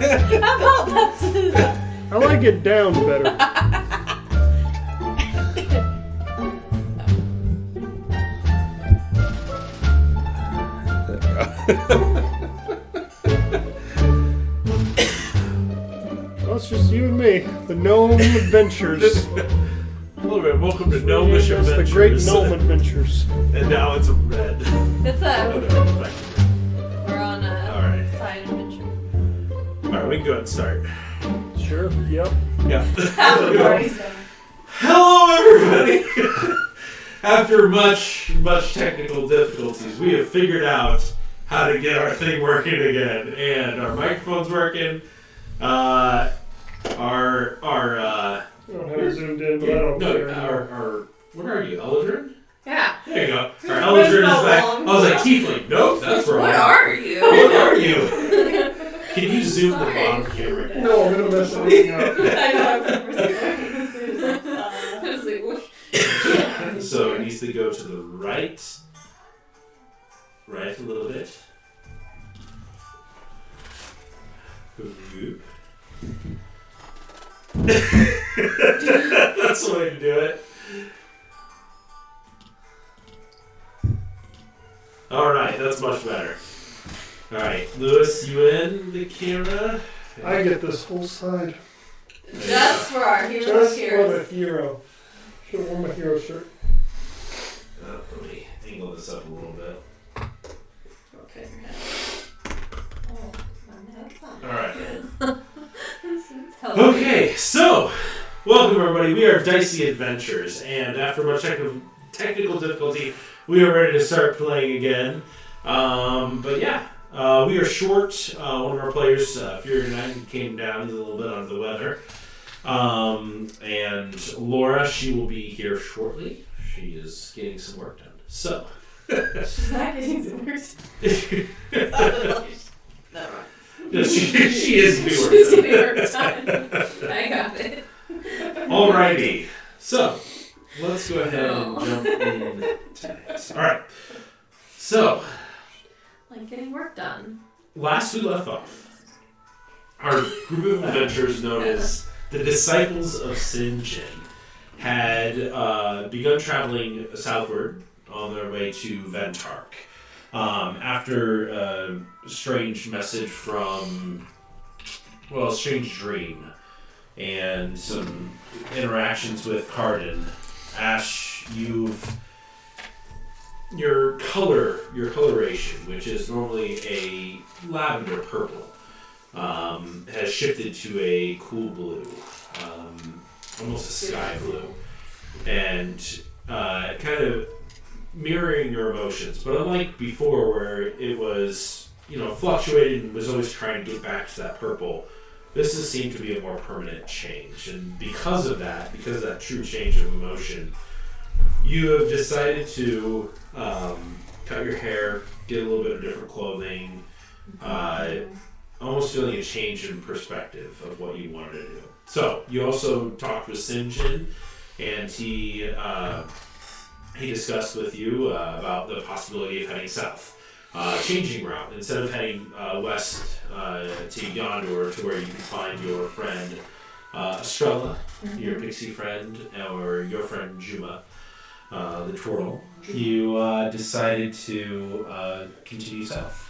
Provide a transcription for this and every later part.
How about that? I like it down better. Well, it's just you and me. The Gnome Adventures. Hello, man. Welcome to Gnomish Adventures. The Great Gnome Adventures. And now it's a red. It's a... We're on a Alright. side adventure. Alright, we can go ahead and start. Sure, yep. Yeah. Half the party's done. Hello, everybody! After much technical difficulties, we have figured out how to get our thing working again. And our microphone's working. I don't have it zoomed in, but I don't care. Our what are you, Eldrin? Yeah. There you go. Our Eldrin is back. Long. I was like, Tiefling. Nope, that's wrong. What are you? What are you? Can you zoom the bottom camera? No, I'm going to mess everything up. I know. So it needs to go to the right. Right a little bit. That's the way to do it. Alright, that's much better. Alright, Lewis, you in the camera? I get this whole side. Just for our heroes Just for heroes. the hero. Should have worn my hero shirt. Let me angle this up a little bit. Okay. Oh, that's not Alright. good. Okay, so, welcome everybody. We are Dicey Adventures, and after much technical difficulty, we are ready to start playing again. But yeah, we are short. One of our players, Fury Knight, came down. He's a little bit under the weather. And Laura, she will be here shortly. She is getting some work done. So. She's not getting some work. Never mind. No, she is doing She's getting work done. I got it. Alrighty. So, let's go ahead and jump in tonight. Alright. So, Like getting work done. last we left off, our group of adventurers known as the Disciples of Sinjin had begun traveling southward on their way to Ventark. After a strange message from, a strange dream and some interactions with Cardin, Ash, your coloration, which is normally a lavender purple, has shifted to a cool blue, almost a sky blue, and kind of mirroring your emotions. But unlike before, where it was fluctuated and was always trying to get back to that purple, this has seemed to be a more permanent change. And because of that true change of emotion, you have decided to cut your hair, get a little bit of different clothing, almost feeling a change in perspective of what you wanted to do. So you also talked with Sinjin, and he discussed with you about the possibility of heading south, changing route. Instead of heading west to Yondur, to where you can find your friend Estrella, your pixie friend, or your friend Juma, the turtle, you decided to continue south.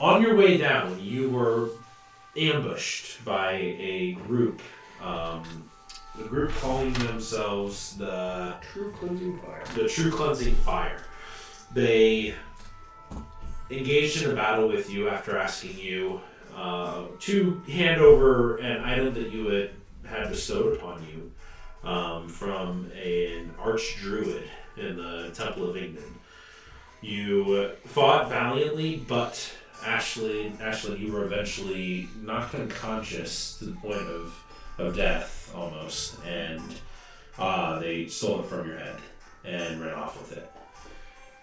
On your way down, you were ambushed by a group calling themselves the True Cleansing Fire. The True Cleansing Fire. They engaged in a battle with you after asking you to hand over an item that you had bestowed upon you from an archdruid in the Temple of Ignan. You fought valiantly, but Ashley, you were eventually knocked unconscious to the point of death, almost, and they stole it from your head and ran off with it.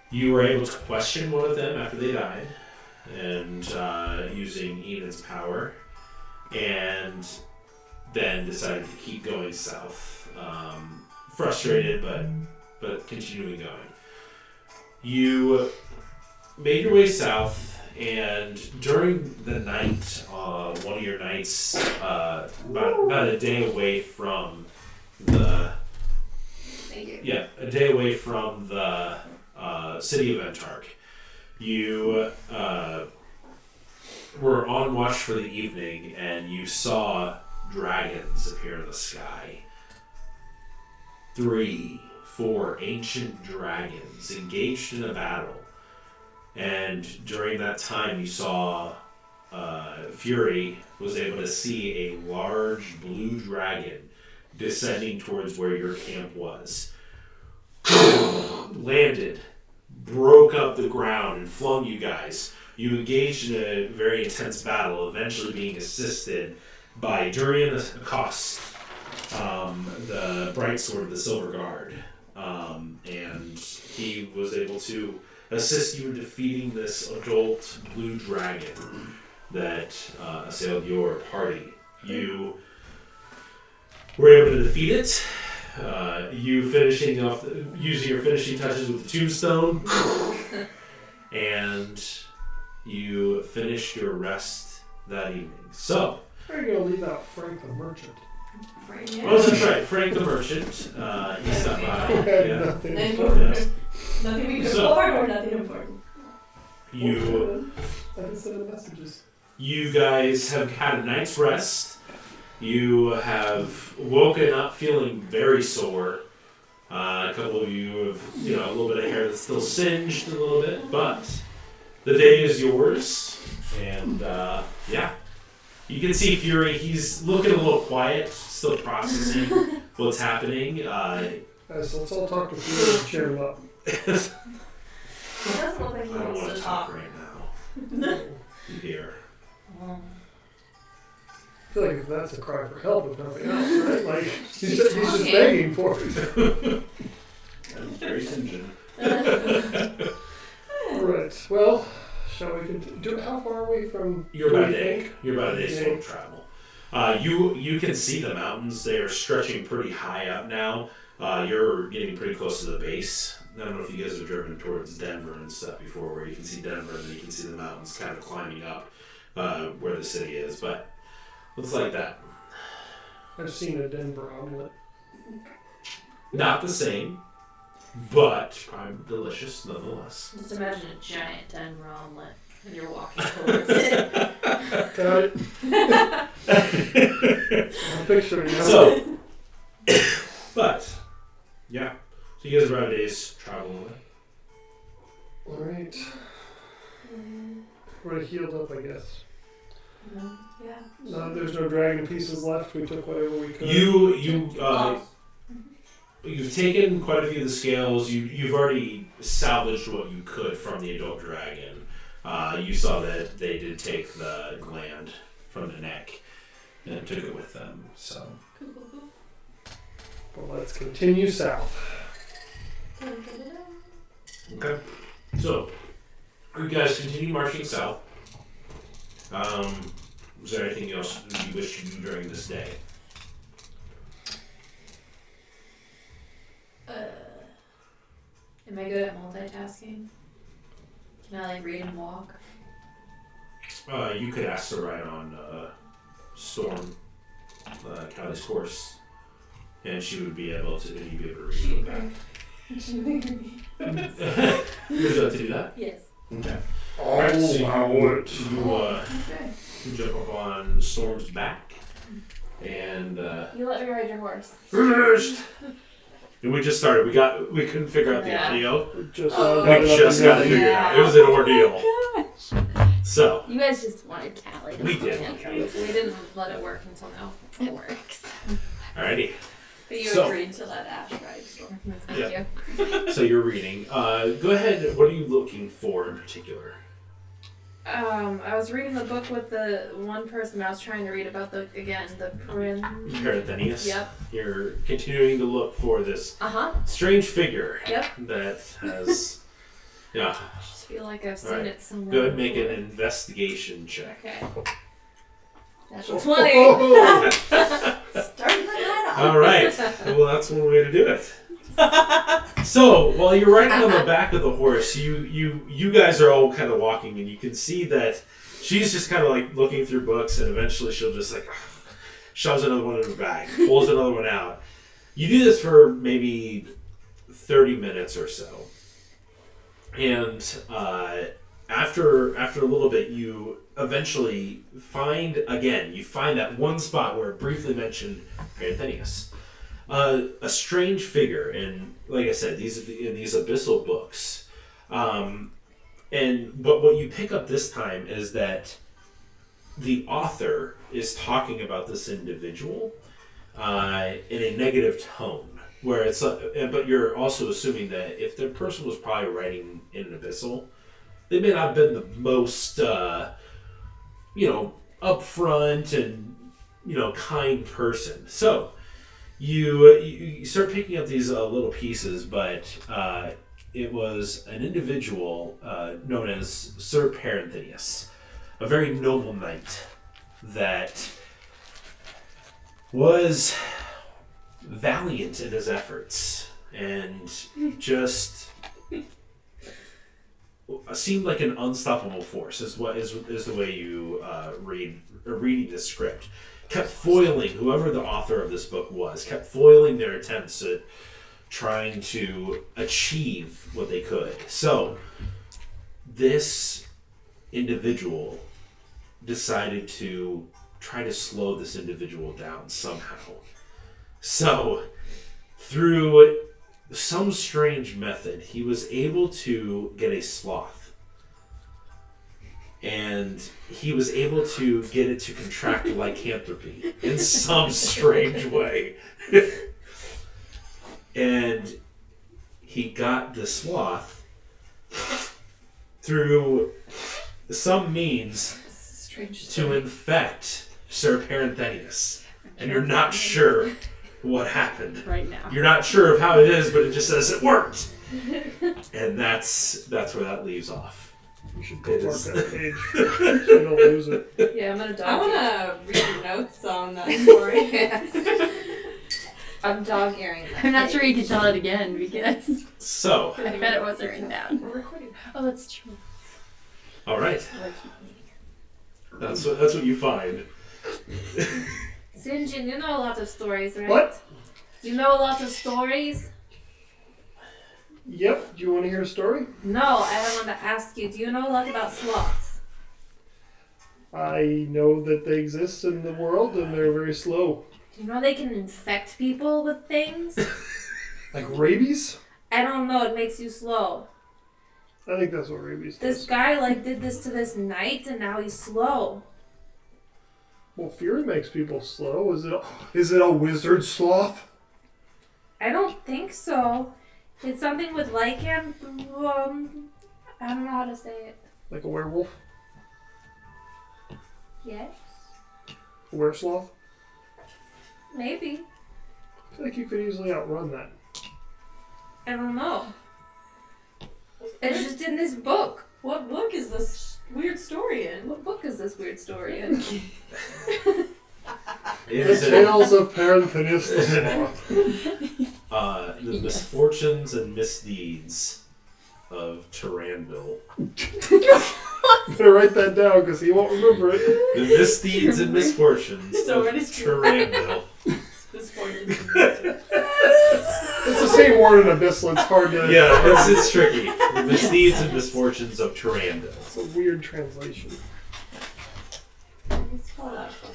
You were able to question one of them after they died, and using Enid's power, and then decided to keep going south. Frustrated, but continuing going. You made your way south, and during the night, one of your nights, about a day away from the Thank you. a day away from the city of Entark, you were on watch for the evening, and you saw dragons appear in the sky. 3-4 ancient dragons engaged in a battle. And during that time, you saw Fury was able to see a large blue dragon descending towards where your camp was. Landed, broke up the ground, and flung you guys. You engaged in a very intense battle, eventually being assisted by Durian Acost, the bright sword of the Silver Guard. And he was able to assist you in defeating this adult blue dragon that assailed your party. You were able to defeat it. You finishing off, using your finishing touches with the tombstone, and you finished your rest that evening. So, We're going to leave out Frank the Merchant. oh, that's right, Frank the Merchant. He stopped by. Yeah. Nothing. Important. Nothing we can So- afford or nothing important. You, I can send the messages. you guys have had a night's rest. You have woken up feeling very sore. A couple of you have, a little bit of hair that's still singed a little bit, but the day is yours. And, you can see Fury. He's looking a little quiet, still processing what's happening. Guys, let's all talk to Fury and cheer him up. It doesn't look like he I don't wants want to to talk talk. right now. You hear. I feel like if that's a cry for help, if nothing else, right? Like, he's just begging for it. That's very singeing. All right. Well, shall we continue? How far away from? You're do about we a day. think? You're about a day's slow travel. You can see the mountains. They are stretching pretty high up now. You're getting pretty close to the base. I don't know if you guys have driven towards Denver and stuff before, where you can see Denver and then you can see the mountains kind of climbing up where the city is. But looks like that. I've seen a Denver omelet. Not the same, but probably delicious nonetheless. Just imagine a giant Denver omelet and you're walking towards it. Got it. I'm picturing that. So, but, yeah. So you guys are about a day's travel away. All right. We're healed up, I guess. Yeah. No, there's no dragon pieces left. We took whatever we could. You've taken quite a few of the scales. You've already salvaged what you could from the adult dragon. You saw that they did take the gland from the neck and took it with them. So Cool. Well, let's continue south. okay. So you guys continue marching south. Was there anything else you wish to do during this day? Am I good at multitasking? Can I read and walk? You could ask to ride on Storm, Callie's horse, and she would be able to. You'd be able to read it back. Would you like to do that? Yes. Okay. Oh, Alright, so Okay. you jump up on Storm's back, and You let me ride your horse. we just started. We couldn't figure out the Yeah. audio. We just Oh. got We it up just and got to running. figure it out. It was an ordeal. So You guys just wanted Callie to We put did. tantrums. We didn't let it work until now. It works. alrighty. But you So- agreed to let Ash ride Storm. Thank Yeah. you. So you're reading. Go ahead. What are you looking for in particular? I was reading the book with the one person I was trying to read about the prince. Parathenius. Yep. You're continuing to look for this strange figure Yep. that has. Yeah. I just feel like I've seen Alright. it somewhere. Go ahead and make an before. investigation check. Okay. That's Oh. 20. Oh. Start the night off. All right. Well, that's one way to do it. So while you're riding on the back of the horse, you guys are all kind of walking, and you can see that she's just kind of like looking through books, and eventually she'll just like shoves another one in her bag, pulls another one out. You do this for maybe 30 minutes or so, and after a little bit, you eventually find that one spot where it briefly mentioned Anthenius. A strange figure, and like I said, these abyssal books, but what you pick up this time is that the author is talking about this individual in a negative tone, where it's but you're also assuming that if the person was probably writing in an abyssal, they may not have been the most upfront and kind person. So you start picking up these little pieces, but it was an individual known as Sir Parenthenius, a very noble knight that was valiant in his efforts and just seemed like an unstoppable force. Is the way you reading this script. Kept foiling whoever the author of this book was. Kept foiling their attempts at trying to achieve what they could. So this individual decided to try to slow this individual down somehow. So through some strange method, he was able to get a sloth. And he was able to get it to contract lycanthropy in some strange way. And he got the sloth through some means to infect Sir Parenthenius. And you're not sure what happened. Right now. You're not sure of how it is, but it just says it worked. And that's where that leaves off. You should bookmark that page so you don't lose it. Yeah, I'm gonna dog. I want to read notes on that story. I'm dog earing. I'm not sure you can tell it again because So, I bet it wasn't written down. We're recording. Oh, that's true. all right. That's what you find. Sinjin, you know a lot of stories, right? What? You know a lot of stories? Yep. Do you want to hear a story? No, I want to ask you, do you know a lot about sloths? I know that they exist in the world and they're very slow. Do you know they can infect people with things? Like rabies? I don't know, it makes you slow. I think that's what rabies does. This guy did this to this knight and now he's slow. Well, fear makes people slow. Is it a wizard sloth? I don't think so. It's something with lycan. I don't know how to say it. Like a werewolf? Yes? A weresloth? Maybe. I feel like you could easily outrun that. I don't know. It's just in this book. What book is this weird story in? What book is this weird story in? The Tales of Parenthenius the Sloth. The misfortunes and misdeeds of Tyrannville. Better write that down because he won't remember it. The misdeeds and misfortunes So of what is Tyrannville. This point. It's the same word in Abyssal. It's hard to... Yeah, it's tricky. The misdeeds and misfortunes of Tyrannville. It's a weird translation. Let's call that one.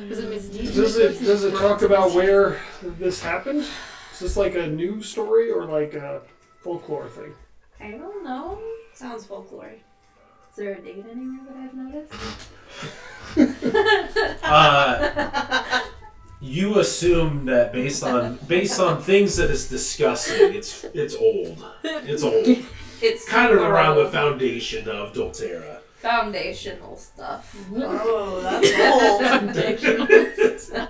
Was it misdeeds? Does it talk about where this happened? Is this like a new story or like a folklore thing? I don't know. Sounds folklore. Is there a date anywhere that I've noticed? You assume that based on things that it's discussing, it's old. It's old. It's Kind of super around the old. foundation of Doltera. Foundational stuff. Oh, that's old.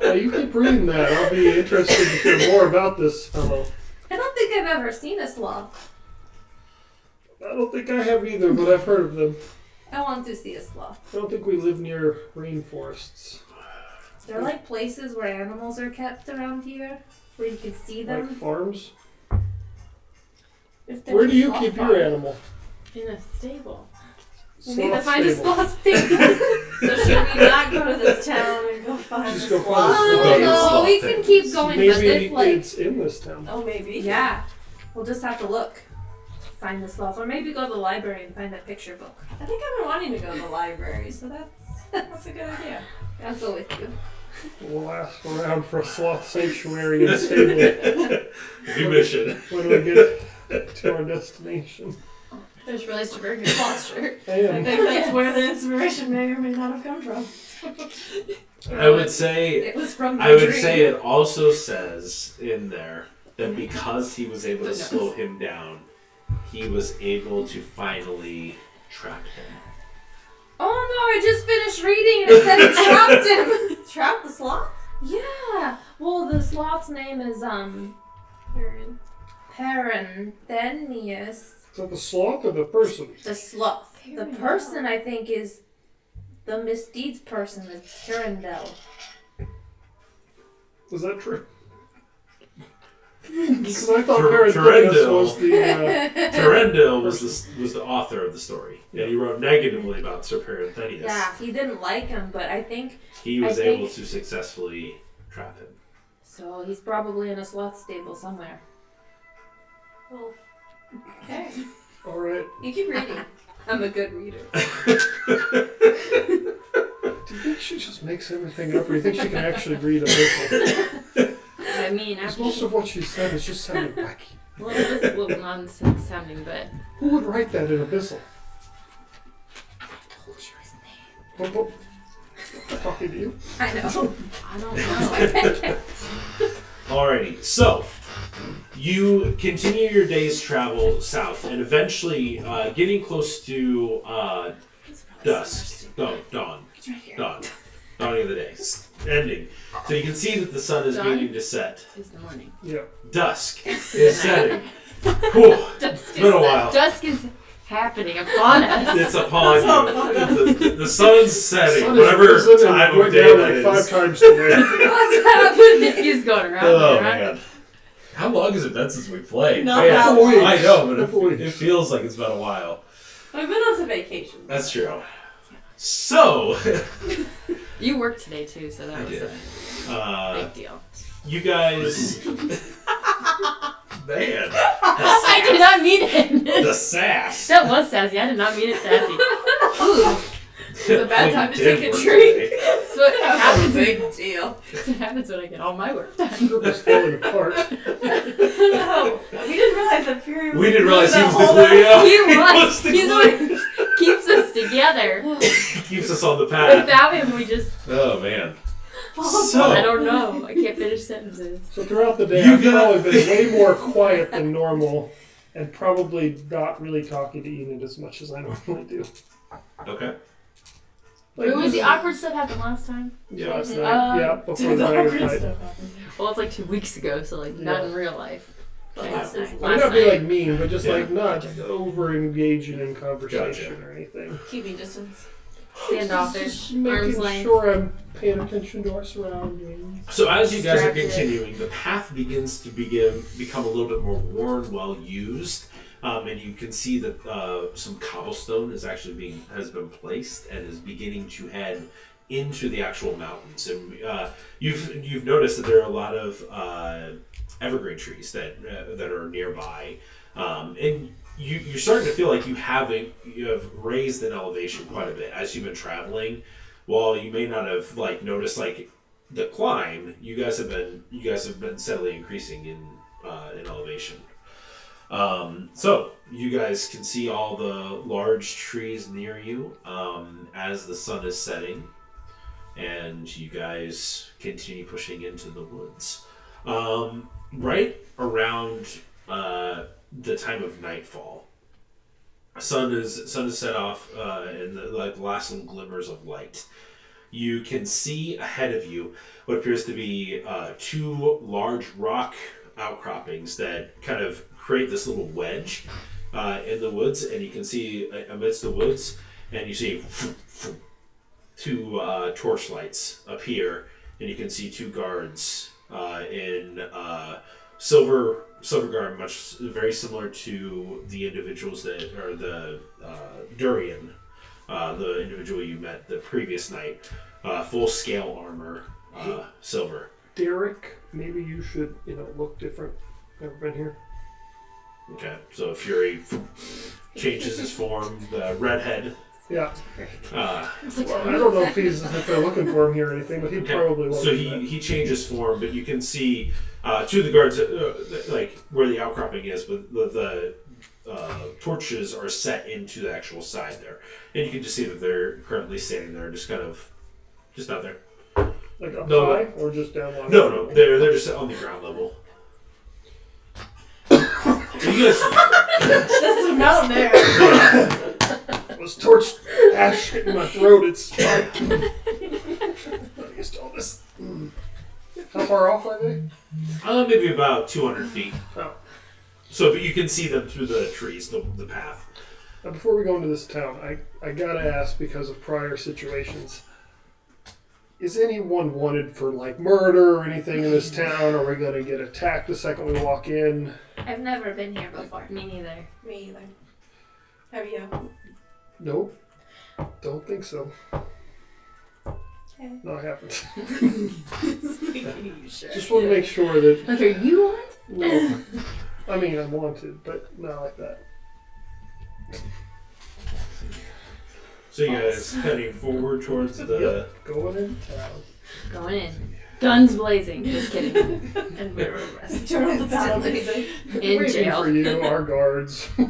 Well, you keep reading that. I'll be interested to hear more about this fellow. I don't think I've ever seen a sloth. I don't think I have either, but I've heard of them. I want to see a sloth. I don't think we live near rainforests. There are like places where animals are kept around here. where you can see Like them. farms? If there's Where do a you sloth keep farm. your animal? In a stable. We Sloth need to find a stable. sloth stable. So should we not go to this town and go find Just a go find a sloth? sloth. Don't No, sloth we can things. keep going, but Maybe if like it's in this town. Oh, maybe. yeah, we'll just have to look, find the sloth, or maybe go to the library and find that picture book. I think I've been wanting to go to the library, so that's a good idea. I'll go with you. We'll ask around for a sloth sanctuary and stable New mission. when we get to our destination. I just realized you're wearing a cloth shirt. I And think that's where the inspiration may or may not have come from. I would say It was from my I would dream. say it also says in there that because he was able to slow him down, he was able to finally trap him. Oh no, I just finished reading and it said it trapped him. Trap the sloth? Yeah. Well, the sloth's name is Talerian. Paranthenius. is that the sloth or the person? The sloth. The person I think is the misdeeds person, the Turandel. Is that true? Because I thought Tur- Paranthenius Turendel. was the. Terendil was the author of the story, and he wrote negatively about Sir Paranthenius. Yeah, he didn't like him, but I think He was I think- able to successfully trap him. so. He's probably in a sloth stable somewhere. Well, okay. Alright. You keep reading. I'm a good reader. Do you think she just makes everything up, or do you think she can actually read a missile? I mean, Because after most of what she said is just sounding wacky. well, it was a little nonsense sounding, but Who would write that in a missile? Told you his name. Boop, boop. Talking to you? I know. I don't know. Alrighty, so you continue your day's travel south, and eventually, getting close to dusk, dawn, dawning of the day, ending. So you can see that the sun is Dawn? beginning to set. It's the morning. Yeah. Dusk is setting. Whew, it's been a while. Dusk is happening upon us. It's upon you. The sun's setting, Sun is whatever risen and time of went day down that like is. 5 times today. What's happening? He's going around. Oh there, right? man. How long has it been since we played? Not Man, that long. I know, but Couple it weeks. feels like it's been a while. I've been on some vacation. That's true. So, You worked today too, so that I was did. a big deal. You guys, man, I did not mean it. the sass. That was sassy. I did not mean it sassy. Ooh, It's a bad time to You did take a work treat. today. that's what That's a happens. big deal. That's what happens when I get all my work done. It's falling apart. No, we didn't realize that Fury was We didn't realize he was the whole glue. Yeah, He he was. the He's glue. what keeps us together. Keeps us on the path. Without him, we just. Oh man. Oh, So, I don't know. I can't finish sentences. So throughout the day, You I've got- probably been way more quiet than normal, and probably not really talking to Enid as much as I normally do. okay. Like Who was the this- awkward stuff happened last time? Yeah. Last night, Oh. yeah, before Dude, the the night awkward night. stuff happened. Well, it's like 2 weeks ago, so like not in real life. But Okay. last night. I mean, Last not be night. like mean, but just Yeah. like not over engaging in conversation Gotcha. or anything. Keeping distance. Standoffish, Just arm's making length. sure I'm paying attention to our surroundings. So as you guys are Distracted. continuing, the path begins to become a little bit more worn, well used, and you can see that some cobblestone has been placed and is beginning to head into the actual mountains. And you've noticed that there are a lot of evergreen trees that are nearby, and you're starting to feel like you have raised in elevation quite a bit as you've been traveling. While you may not have noticed the climb, you guys have been steadily increasing in elevation. So you guys can see all the large trees near you as the sun is setting, and you guys continue pushing into the woods. Right around the time of nightfall, sun is set off, and the last little glimmers of light. You can see ahead of you what appears to be 2 large rock outcroppings that kind of create this little wedge in the woods, and you can see amidst the woods, and you see 2 torch lights appear, and you can see 2 guards in silver guard, very similar to the individuals that are the Durian, the individual you met the previous night. Full scale armor, silver. Derek, maybe you should, look different. Never been here. Okay, so Fury changes his form, the redhead. Yeah. Uh, Well, I don't know if they're looking for him here or anything, but he probably won't. So he changes form, but you can see two of the guards, like where the outcropping is, but the torches are set into the actual side there, and you can just see that they're currently standing there, just out there. Like up No, high or just down low? No, they're just on the ground level. You guys, That's a mountain there. This torch ash hitting my throat. It's I used to all this. How far off are they? maybe about 200 feet. Oh. So, but you can see them through the trees, the path. Now, before we go into this town, I gotta ask because of prior situations. Is anyone wanted for like murder or anything in this town? Are we gonna get attacked the second we walk in? I've never been here before. Me neither. Me either. Have you? Nope. Don't think so. Okay. No, I haven't. Sure. Just want to make sure that. Okay, you want? No. I mean, I wanted, but not like that. So you guys heading forward towards the... Yep. Going into town. Going in. Guns blazing. Just kidding. And we were arrested. Turn on the battle music. In Waiting jail. for you, our guards. I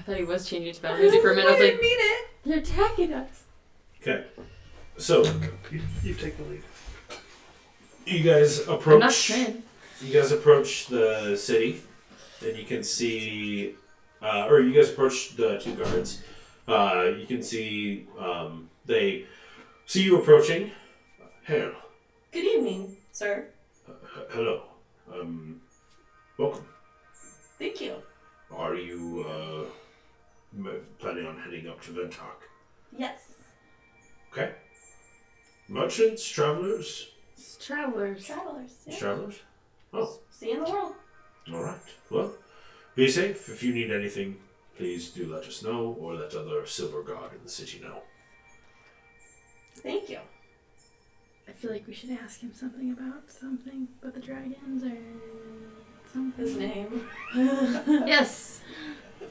thought he was changing to battle music for a minute. I was like, mean it. they're attacking us. Okay. So, You take the lead. you guys I'm not approach... trained. You guys approach the city, and you can see... or you guys approach the two guards. You can see... they see you approaching. Hail. Good evening, sir. Hello. Welcome. Thank you. Are you planning on heading up to Ventok? Yes. Okay. Merchants, travelers? It's travelers. Travelers. Yeah. Travelers? Oh, Seeing the world. all right. Well, be safe. If you need anything, please do let us know, or let other silver guard in the city know. Thank you. I feel like we should ask him something about the dragons or something. His name. Yes.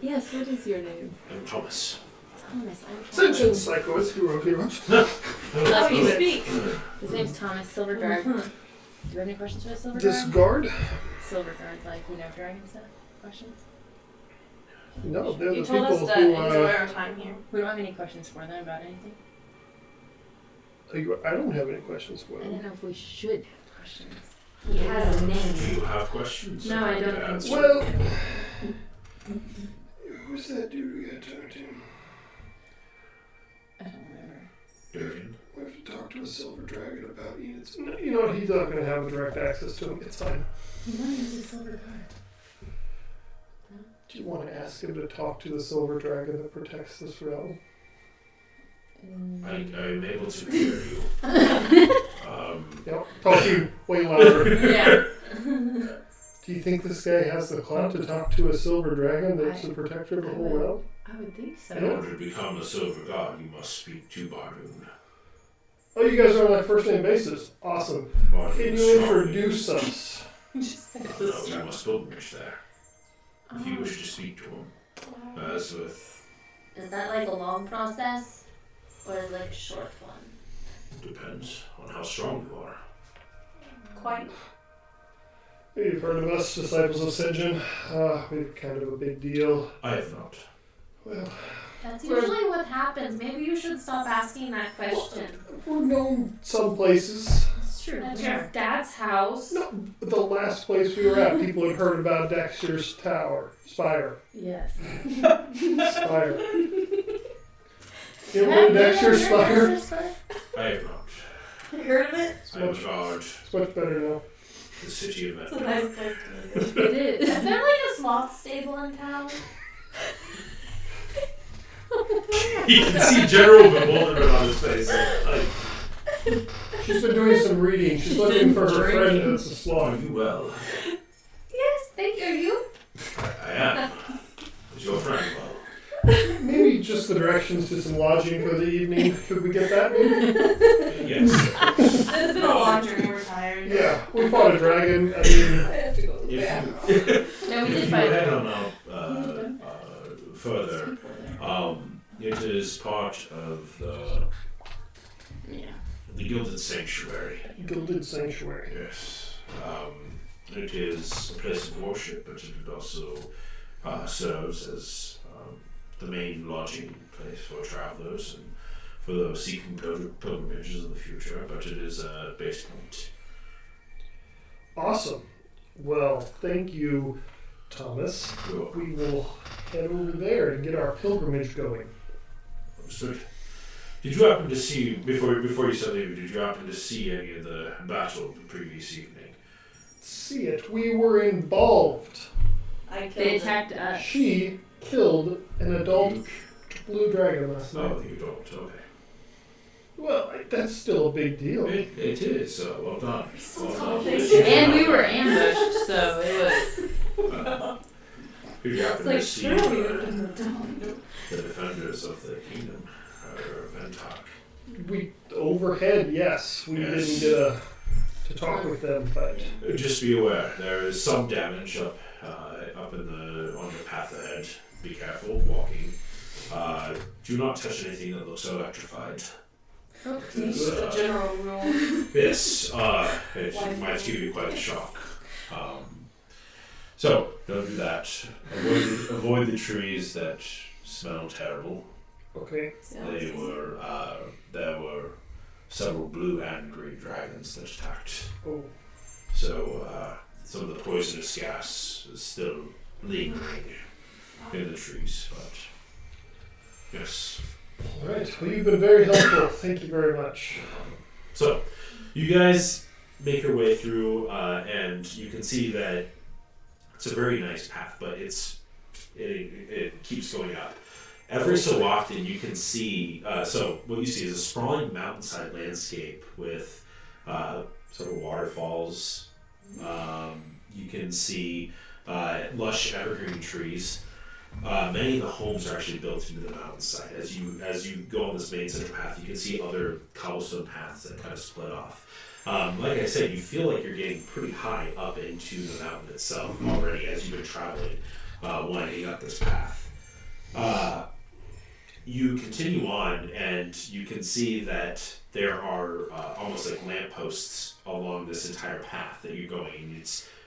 Yes, what is your name? I'm Thomas. Thomas. I'm Ascension Thomas. Psychoist, Hero of Heroes. How do you speak? His name's Thomas Silverguard. Do you have any questions for the Silverguard? This guard? Silverguard, like, dragon stuff? Questions? No, they're You the told people us to who. enjoy our time here. We don't have any questions for them about anything. I don't have any questions for I them. don't know if we should have questions. He has a Do name. you have questions? No, I don't. That's- Well, who's that dude we got to talk to? I don't remember. Durian. We have to talk to a silver dragon about you. You know what? He's not going to have direct access to him. It's fine. What is a Silverguard? Do you want to ask him to talk to the silver dragon that protects this realm? I'm able to hear you. Yep. Talking way louder. Yeah. Do you think this guy has the clout to talk to a silver dragon that's the protector of the whole realm? I would think so. In order to become a silver god, you must speak to Bardoon. Oh, you guys are on a first name basis. Awesome. Bardoon Can you strongly- introduce us? Just said No, you must pilgrimage there. If you wish to speak to him. As with... Is that like a long process? Or is it like a short one? Depends on how strong you are. Quite. You've heard of us, Disciples of Sinjin. We're kind of a big deal. I have not. Well, That's usually what happens. Maybe you should stop asking that question. we're known some places. It's true. At we your are. dad's house. No, the last place we were at, people had heard about Dexter's Spire. Yes. Spire. You know what Dexter's Spire? I have not. Heard of it? I am a guard. It's much better now. The city of It's a Ventok. nice place to visit. It is. Is there like a sloth stable in town? You can see general bewilderment on his face. Like, She's been doing doing some reading. She's looking for her friend that's a Are sloth. you well? Yes, thank you. Are you? I am. Is your friend well? Maybe just the directions to some lodging for the evening. Could we get that, maybe? Yes. It's been a long journey. We're tired. Yeah, we fought a dragon. I mean, I have to go to the If bathroom. No, we if did you find head it. on out further, it is part of Yeah. the Gilded Sanctuary. Gilded Sanctuary. Yes. It is a place of worship, but it also serves as the main lodging place for travelers and for those seeking pilgrimages in the future, but it is a base point. Awesome. Well, thank you, Thomas. Sure. We will head over there and get our pilgrimage going. Understood. Did you happen to see, before you said leaving, did you happen to see any of the battle the previous evening? See it. We were involved. I killed They it. attacked us. She killed an adult blue dragon last night. Oh, you don't. Okay. Well, that's still a big deal. It is. Well done. So Well tall, done. they And we were ambushed, so it was. Who do you happen It's like, to see sure, we would the have moved on. defenders of the kingdom, or Ventok? We overhead, yes. We Yes. didn't get to talk with them, but Just be aware, there is some damage up in on the path ahead. Be careful walking. Do not touch anything that looks electrified. Just a general rule. Yes, it might give you quite a shock. So don't do that. Avoid the trees that smell terrible. okay. There were several blue and green dragons that attacked. Oh, So some of the poisonous gas is still lingering in the trees, but yes. all right. Well, you've been very helpful. Thank you very much. So you guys make your way through, and you can see that it's a very nice path, but it keeps going up. Every so often, you can see. So what you see is a sprawling mountainside landscape with several waterfalls. You can see lush evergreen trees. Many of the homes are actually built into the mountainside. As you go on this main center path, you can see other cobblestone paths that kind of split off. Like I said, you feel like you're getting pretty high up into the mountain itself already as you've been traveling, winding up this path. You continue on, and you can see that there are almost like lampposts along this entire path that you're going.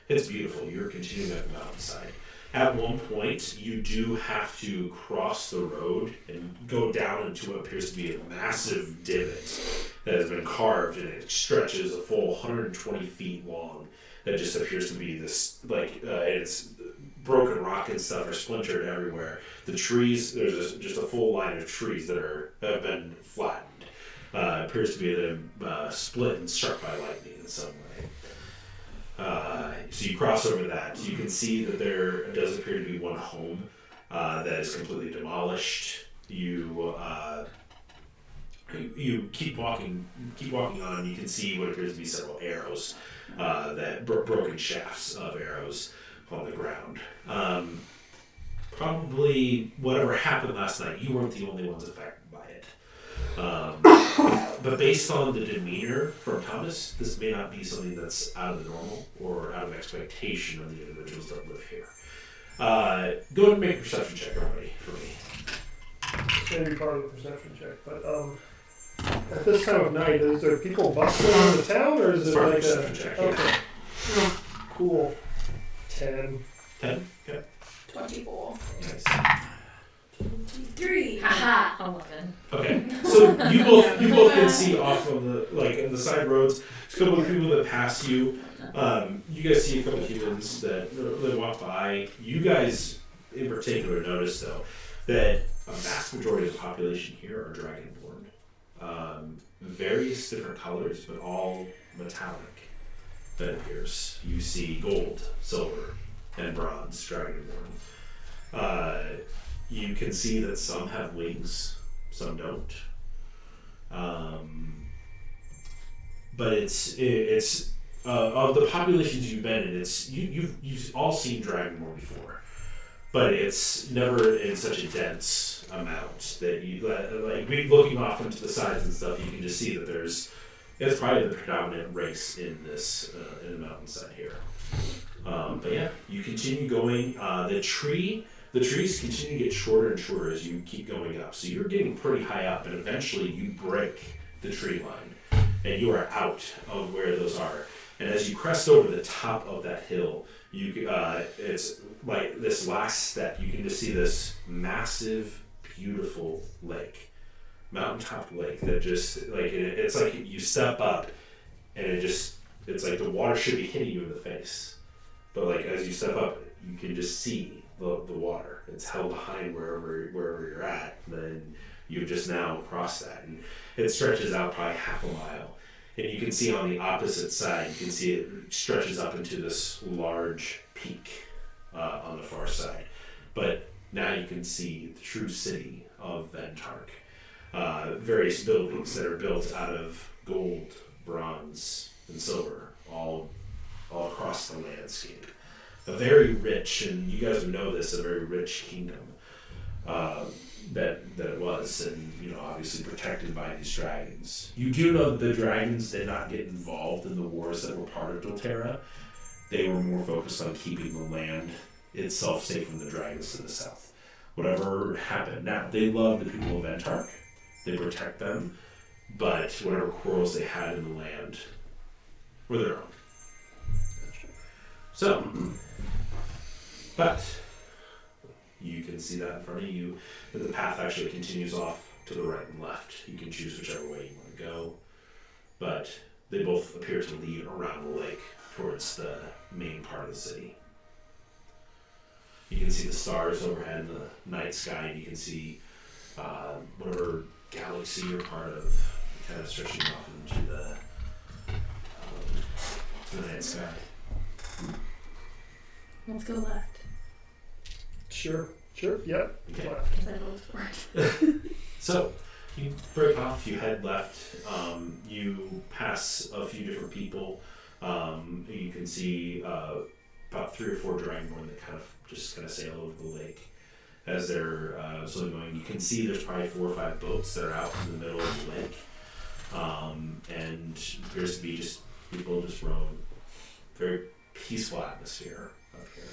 It's beautiful. You're continuing up the mountainside. At one point, you do have to cross the road and go down into what appears to be a massive divot that has been carved, and it stretches a full 120 feet long. That just appears to be this, it's broken rock and stuff are splintered everywhere. The trees, there's just a full line of trees that have been flattened. It appears to be them split and struck by lightning in some way. So you cross over that. You can see that there does appear to be one home that is completely demolished. You keep walking on. You can see what appears to be several arrows, broken shafts of arrows on the ground. Probably whatever happened last night, you weren't the only ones affected by it. But based on the demeanor from Thomas, this may not be something that's out of the normal or out of expectation of the individuals that live here. Go ahead and make a perception check already for me. It's going to be part of the perception check, but at this time of night, is there people bustling in the town, or is It's it part of like the a... perception check, yeah. Okay. Cool. 10. 10? Okay. 24. Nice. 3. Haha. 11. Okay, so you both can see off of the in the side roads. There's a couple of people that pass you. You guys see a couple of humans that walk by. You guys, in particular, notice though that a vast majority of the population here are dragonborn. Various different colors, but all metallic. That appears. You see gold, silver, and bronze dragonborn. You can see that some have wings, some don't. but it's of the populations you've been in, you've all seen Dragonmore before, but it's never in such a dense amount that you like. Looking off into the sides and stuff, you can just see that it's probably the predominant race in this in the mountainside here. But yeah, you continue going. The trees continue to get shorter and shorter as you keep going up. So you're getting pretty high up, and eventually you break the tree line, and you are out of where those are. And as you crest over the top of that hill, it's like this last step. You can just see this massive, beautiful lake, mountaintop lake that just like it's like you step up, and it's like the water should be hitting you in the face, but like as you step up, you can just see the water. It's held behind wherever you're at. Then you've just now crossed that, and it stretches out probably half a mile. And you can see on the opposite side, you can see it stretches up into this large peak on the far side. But now you can see the true city of Ventark. Various buildings that are built out of gold, bronze, and silver, all across the landscape. A very rich, and you guys would know this, a very rich kingdom that it was, and obviously protected by these dragons. You do know that the dragons did not get involved in the wars that were part of Doterra. They were more focused on keeping the land itself safe from the dragons to the south. Whatever happened, now they love the people of Ventark. They protect them, but whatever quarrels they had in the land were their own. So, but you can see that in front of you, that the path actually continues off to the right and left. You can choose whichever way you want to go, but they both appear to lead around the lake towards the main part of the city. You can see the stars overhead in the night sky, and you can see whatever galaxy you're part of, kind of stretching off into the night sky. Let's go left. Sure, yeah. Okay. Left. Because I rolled for it. So, you break off, you head left, you pass a few different people. You can see about 3 or 4 Dragonborn that kind of sail over the lake as they're slowly going. You can see there's probably 4 or 5 boats that are out in the middle of the lake, and appears to be just people just rowing. Very peaceful atmosphere up here.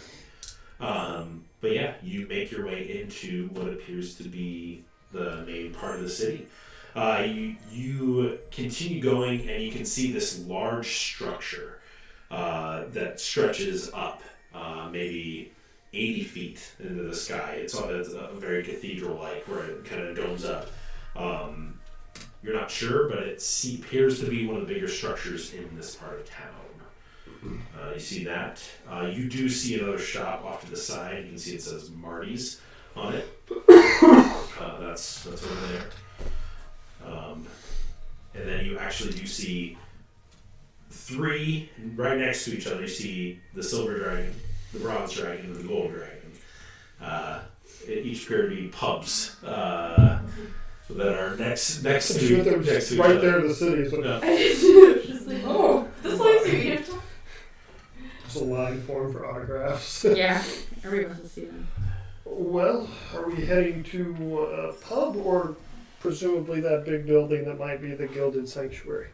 But yeah, you make your way into what appears to be the main part of the city. You continue going, and you can see this large structure that stretches up maybe 80 feet into the sky. It's a very cathedral-like, where it kind of domes up. You're not sure, but it appears to be one of the bigger structures in this part of town. You see that. You do see another shop off to the side. You can see it says Marty's on it. That's over there. And then you actually do see 3 right next to each other. You see the silver dragon, the bronze dragon, and the gold dragon. Each appear to be pubs that are next to each other. Right there in the city. So No. Just like, oh, this place you eat. there's a line form for autographs. Yeah, everybody wants to see them. Well, are we heading to a pub or presumably that big building that might be the Gilded Sanctuary?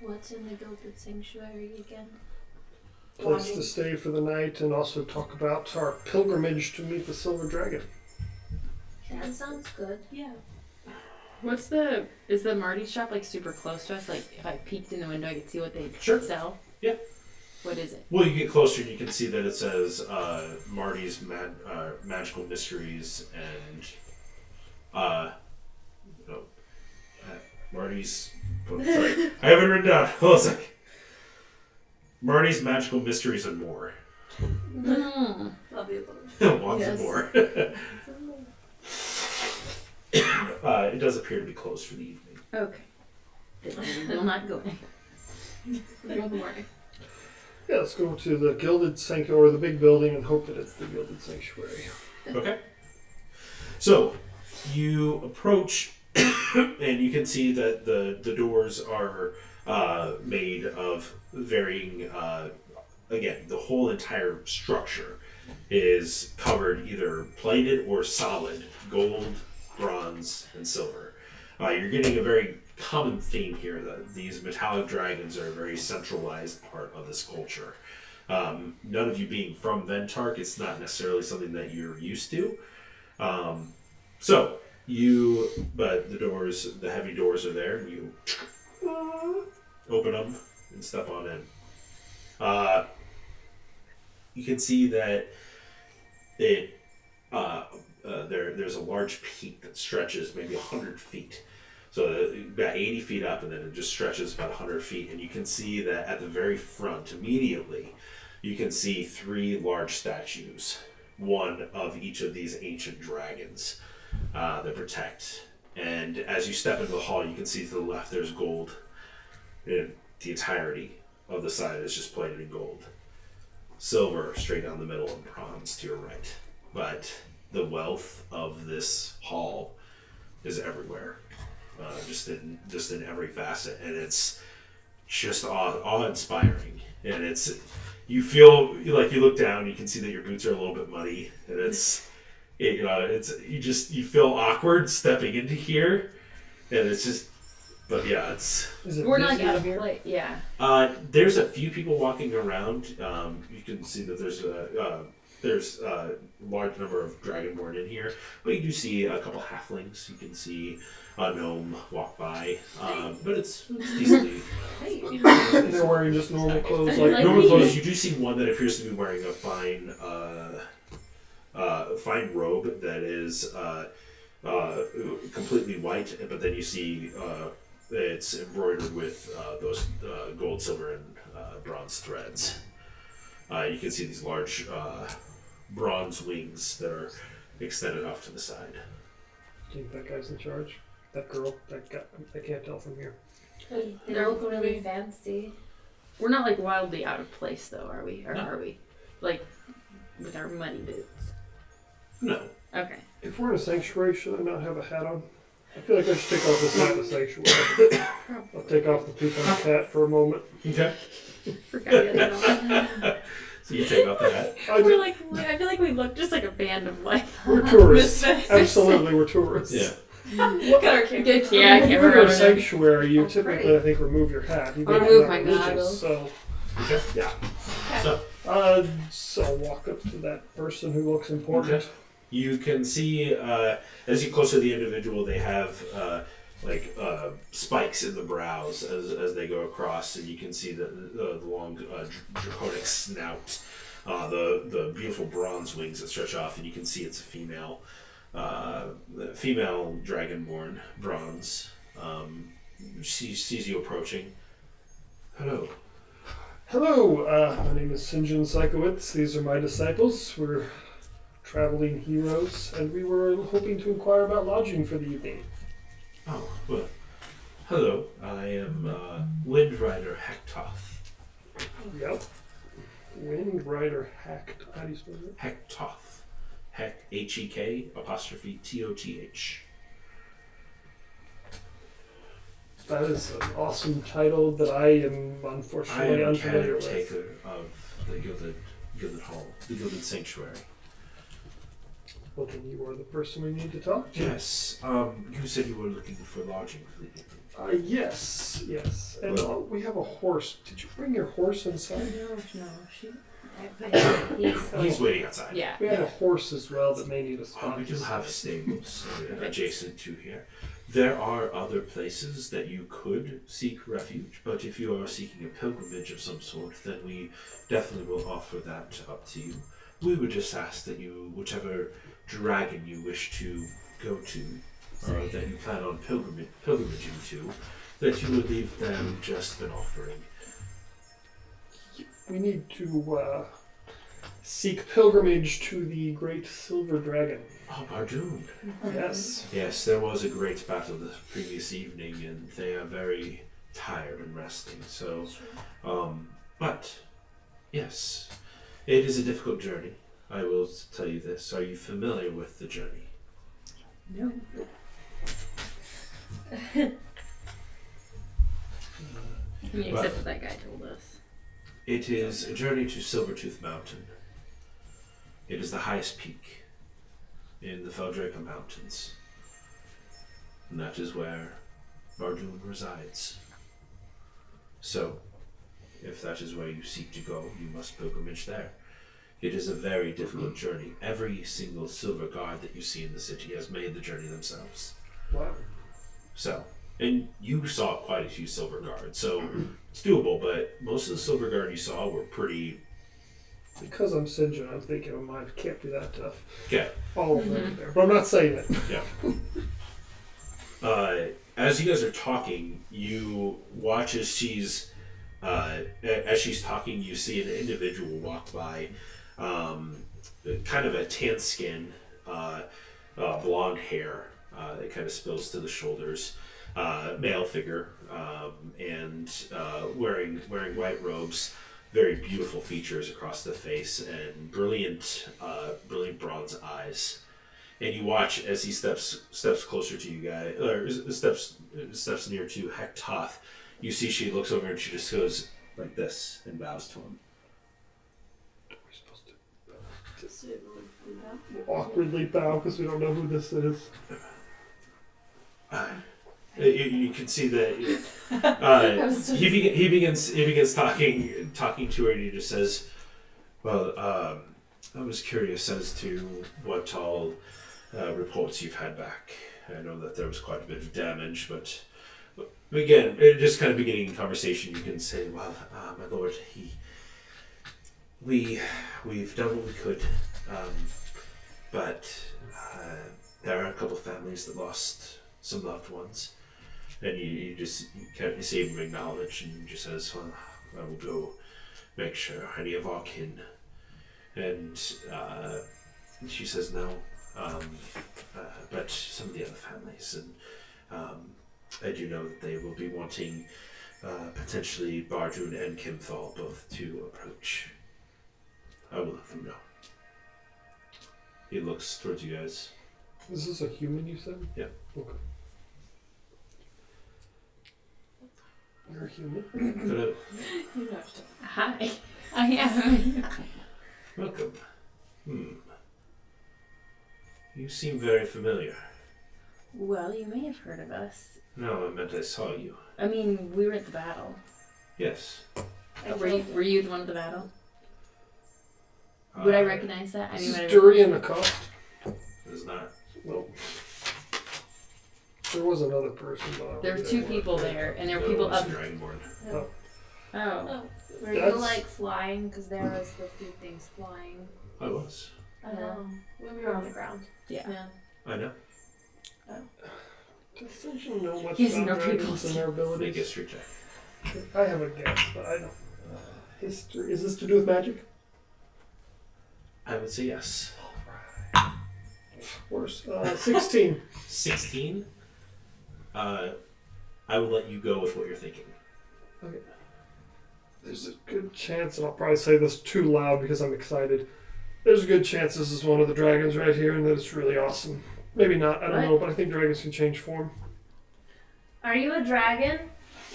What's in the Gilded Sanctuary again? Place to stay for the night and also talk about our pilgrimage to meet the Silver Dragon. That sounds good. Yeah. Is the Marty's shop like super close to us? Like if I peeked in the window I could see what they Sure. sell? Yeah. What is it? Well, you get closer and you can see that it says Marty's Magical Mysteries and Marty's. Oh, sorry, I have it written down. Hold on a sec. Marty's Magical Mysteries and more. Mm. Love the above. Wants Yes. more. It does appear to be closed for the evening. Okay. Then we will not go in. Go in the morning. Yeah, let's go to the Gilded Sanctuary, or the big building, and hope that it's the Gilded Sanctuary. Okay. So, you approach And you can see that the doors are made of varying. Again, the whole entire structure is covered either plated or solid gold, bronze, and silver. You're getting a very common theme here that these metallic dragons are a very centralized part of this culture. None of you being from Ventark, it's not necessarily something that you're used to. But the heavy doors are there, and you open them and step on in. You can see that there's a large peak that stretches maybe 100 feet. So about 80 feet up, and then it just stretches about 100 feet. And you can see that at the very front, immediately, you can see 3 large statues, one of each of these ancient dragons that protect. And as you step into the hall, you can see to the left there's gold. And the entirety of the side is just plated in gold. Silver straight down the middle, and bronze to your right. But the wealth of this hall is everywhere, just in every facet, and it's just awe-inspiring. And you feel like you look down, you can see that your boots are a little bit muddy, and you feel awkward stepping into here, and it's just. But yeah, Is it We're not busy out in of here? place. Yeah. there's a few people walking around. You can see that there's a large number of dragonborn in here, but you do see a couple halflings. You can see a gnome walk by, but it's decently. And they're wearing just normal clothes, like Normal clothes. You do see one that appears to be wearing a fine robe that is completely white, but then you see it's embroidered with those gold, silver, and bronze threads. You can see these large bronze wings that are extended off to the side. I think that guy's in charge. That girl, that guy, I can't tell from here. They look really fancy. We're not like wildly out of place though, are we? Or are we? Like with our muddy boots. No. Okay. If we're in a sanctuary, should I not have a hat on? I feel like I should take off this hat in the sanctuary. I'll take off the poop on the cat for a moment. Okay. Forgot the other one. So you take off the hat. I feel like we look just like a band of like We're tourists. Misfits. Absolutely, we're tourists. Yeah. Got our camera. Yeah, I If can't you're in a remember. sanctuary, you That's typically, great. I think, remove your hat. You I'll make remove it my not religious, goggles. So, Okay. yeah. So So I'll walk up to that person who looks important. Okay. You can see as you close to the individual, they have spikes in the brows as they go across, and you can see the long draconic snout, the beautiful bronze wings that stretch off, and you can see it's a female dragonborn, bronze. She sees you approaching. Hello. Hello, my name is Sinjin Psychowitz. These are my disciples. We're traveling heroes, and we were hoping to inquire about lodging for the evening. Oh, well, hello. I am Windrider Hektoth. Yep. Wind Rider Hacked. How do you spell it? Hektoth. Hek-Toth. That is an awesome title that I am I unfortunately am unfamiliar with. caretaker of the Gilded Hall, the Gilded Sanctuary. Well, then you are the person we need to talk to. Yes. You said you were looking for lodging for the evening. Yes. And Well- we have a horse. Did you bring your horse inside? No, she. He's waiting outside. Yeah. We had a horse as well that may need a spot. We do have stables adjacent to here. There are other places that you could seek refuge, but if you are seeking a pilgrimage of some sort, then we definitely will offer that up to you. We would just ask that you, whichever dragon you wish to go to, or that you plan on pilgrimaging to, that you would leave them just an offering. We need to seek pilgrimage to the Great Silver Dragon. Oh, Bardoon. Yes. Yes, there was a great battle the previous evening, and they are very tired and resting. So, but yes, it is a difficult journey. I will tell you this. Are you familiar with the journey? No. Except what that guy told us. It is a journey to Silvertooth Mountain. It is the highest peak in the Feldraka Mountains. And that is where Bardoon resides. So, if that is where you seek to go, you must pilgrimage there. It is a very difficult journey. Every single silver guard that you see in the city has made the journey themselves. Wow. So, and you saw quite a few silver guards, so it's doable, but most of the silver guard you saw were pretty... Because I'm Sinjin, I'm thinking, oh, mine can't be that tough. Okay. All of them there. But I'm not saying it. Yeah. As you guys are talking, you watch as she's talking, you see an individual walk by, kind of a tan skin, blonde hair, that kind of spills to the shoulders, male figure, and wearing white robes, very beautiful features across the face, and brilliant bronze eyes. And you watch as he steps closer to you guys, or steps near to Hektoth. You see she looks over and she just goes like this and bows to him. Are we supposed to awkwardly bow because we don't know who this is? You can see that he begins talking to her, and he just says, "Well, I was curious as to what all reports you've had back. I know that there was quite a bit of damage, but again, just kind of beginning conversation, you can say, well, my lord, we've done what we could, but there are a couple of families that lost some loved ones." And you see him acknowledge, and he just says, well, I will go make sure any of our kin. And she says no, but some of the other families, and I do know that they will be wanting potentially Bardoon and Kimthal both to approach. I will let them know. He looks towards you guys. Is this a human, you said? Yeah. Okay. You're a human? Hello. Hi. I am. Welcome. You seem very familiar. Well, you may have heard of us. No, I meant I saw you. I mean, we were at the battle. Yes. Were you the one at the battle? Would I recognize that? Is this Durian Acost? It's not. No. There was another person, but There were two people there, and there were people up. Dragonborn. Oh. Were you like flying? Because there was the few things flying. I was. When we were on the ground. Yeah. I know. Does Sinjin know much He has about no dragons people and their Make abilities? a history check. I have a guess, but I don't. History. Is this to do with magic? I would say yes. Worse. 16. 16? I will let you go with what you're thinking. Okay. There's a good chance, and I'll probably say this too loud because I'm excited. There's a good chance this is one of the dragons right here, and that it's really awesome. Maybe not, I don't know, but I think dragons can change form. Are you a dragon?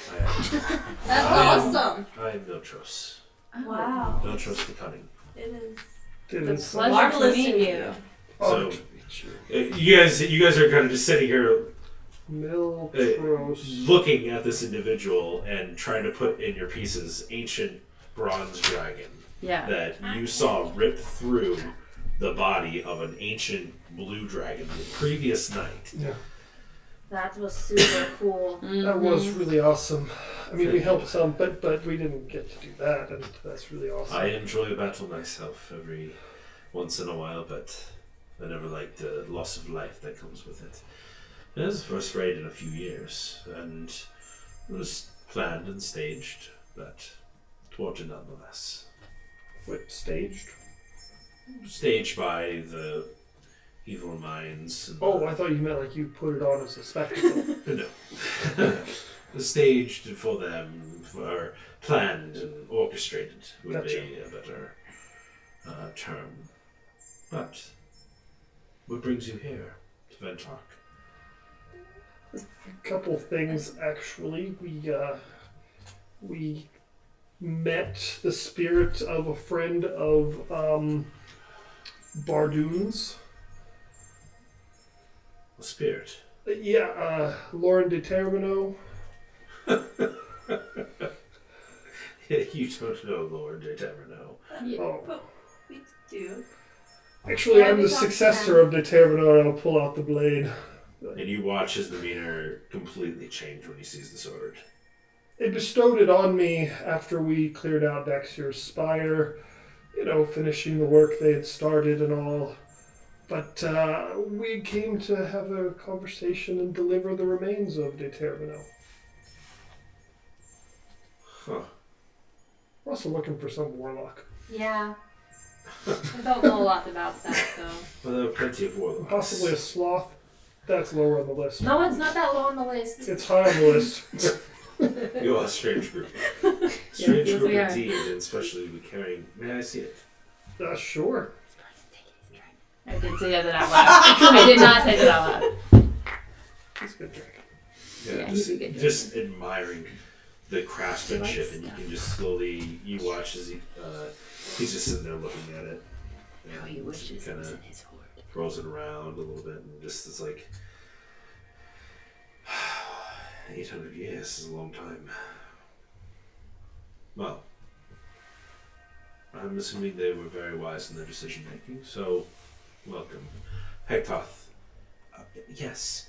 That's awesome. I am Viltros. Wow. Viltros the Cunning. It is. It The is pleasure Marvelous to meet to meet you. So, to meet you. you guys are kind of just sitting here Miltros. looking at this individual and trying to put in your pieces ancient bronze dragon Yeah. that you saw rip through the body of an ancient blue dragon the previous night. Yeah, That was super cool. that was really awesome. I mean, we helped some, but we didn't get to do that, and that's really awesome. I enjoy a battle myself every once in a while, but I never liked the loss of life that comes with it. It was the first raid in a few years, and it was planned and staged, but thwarted nonetheless. What, staged? Staged by the evil minds. And Oh, I thought you meant like you put it on as a spectacle. no. Staged for them, or planned and orchestrated would be a better term. But what brings you here to Ventark? couple things actually. We met the spirit of a friend of Bardoon's. A spirit. Lauren de Termino. You don't know Lord de Termino. Yeah. Oh. We do. Actually, Yeah, I'm we the talked to successor of de Termino, and I'll pull out the blade. And you watch his demeanor completely change when he sees the sword. They bestowed it on me after we cleared out Daxier's spire, finishing the work they had started and all. But we came to have a conversation and deliver the remains of de Termino. Huh. We're also looking for some warlock. Yeah. I don't know a lot about that, though. Well, there are plenty of warlocks. Possibly a sloth. That's lower on the list. No, it's not that low on the list. It's high on the list. You are a strange group. Strange yes, group we are. indeed, and especially be carrying. May I see it? Sure. I did say that out loud. I did not say that out loud. It's a good drink. Yeah, just, he's a good just admiring the craftsmanship, He and you likes can just slowly watch as he's just sitting there looking at it. How he wishes it was in his hoard. Rolls it around a little bit, and just it's like 800 years is a long time. Well, I'm assuming they were very wise in their decision making, so welcome. Hektoth. Yes.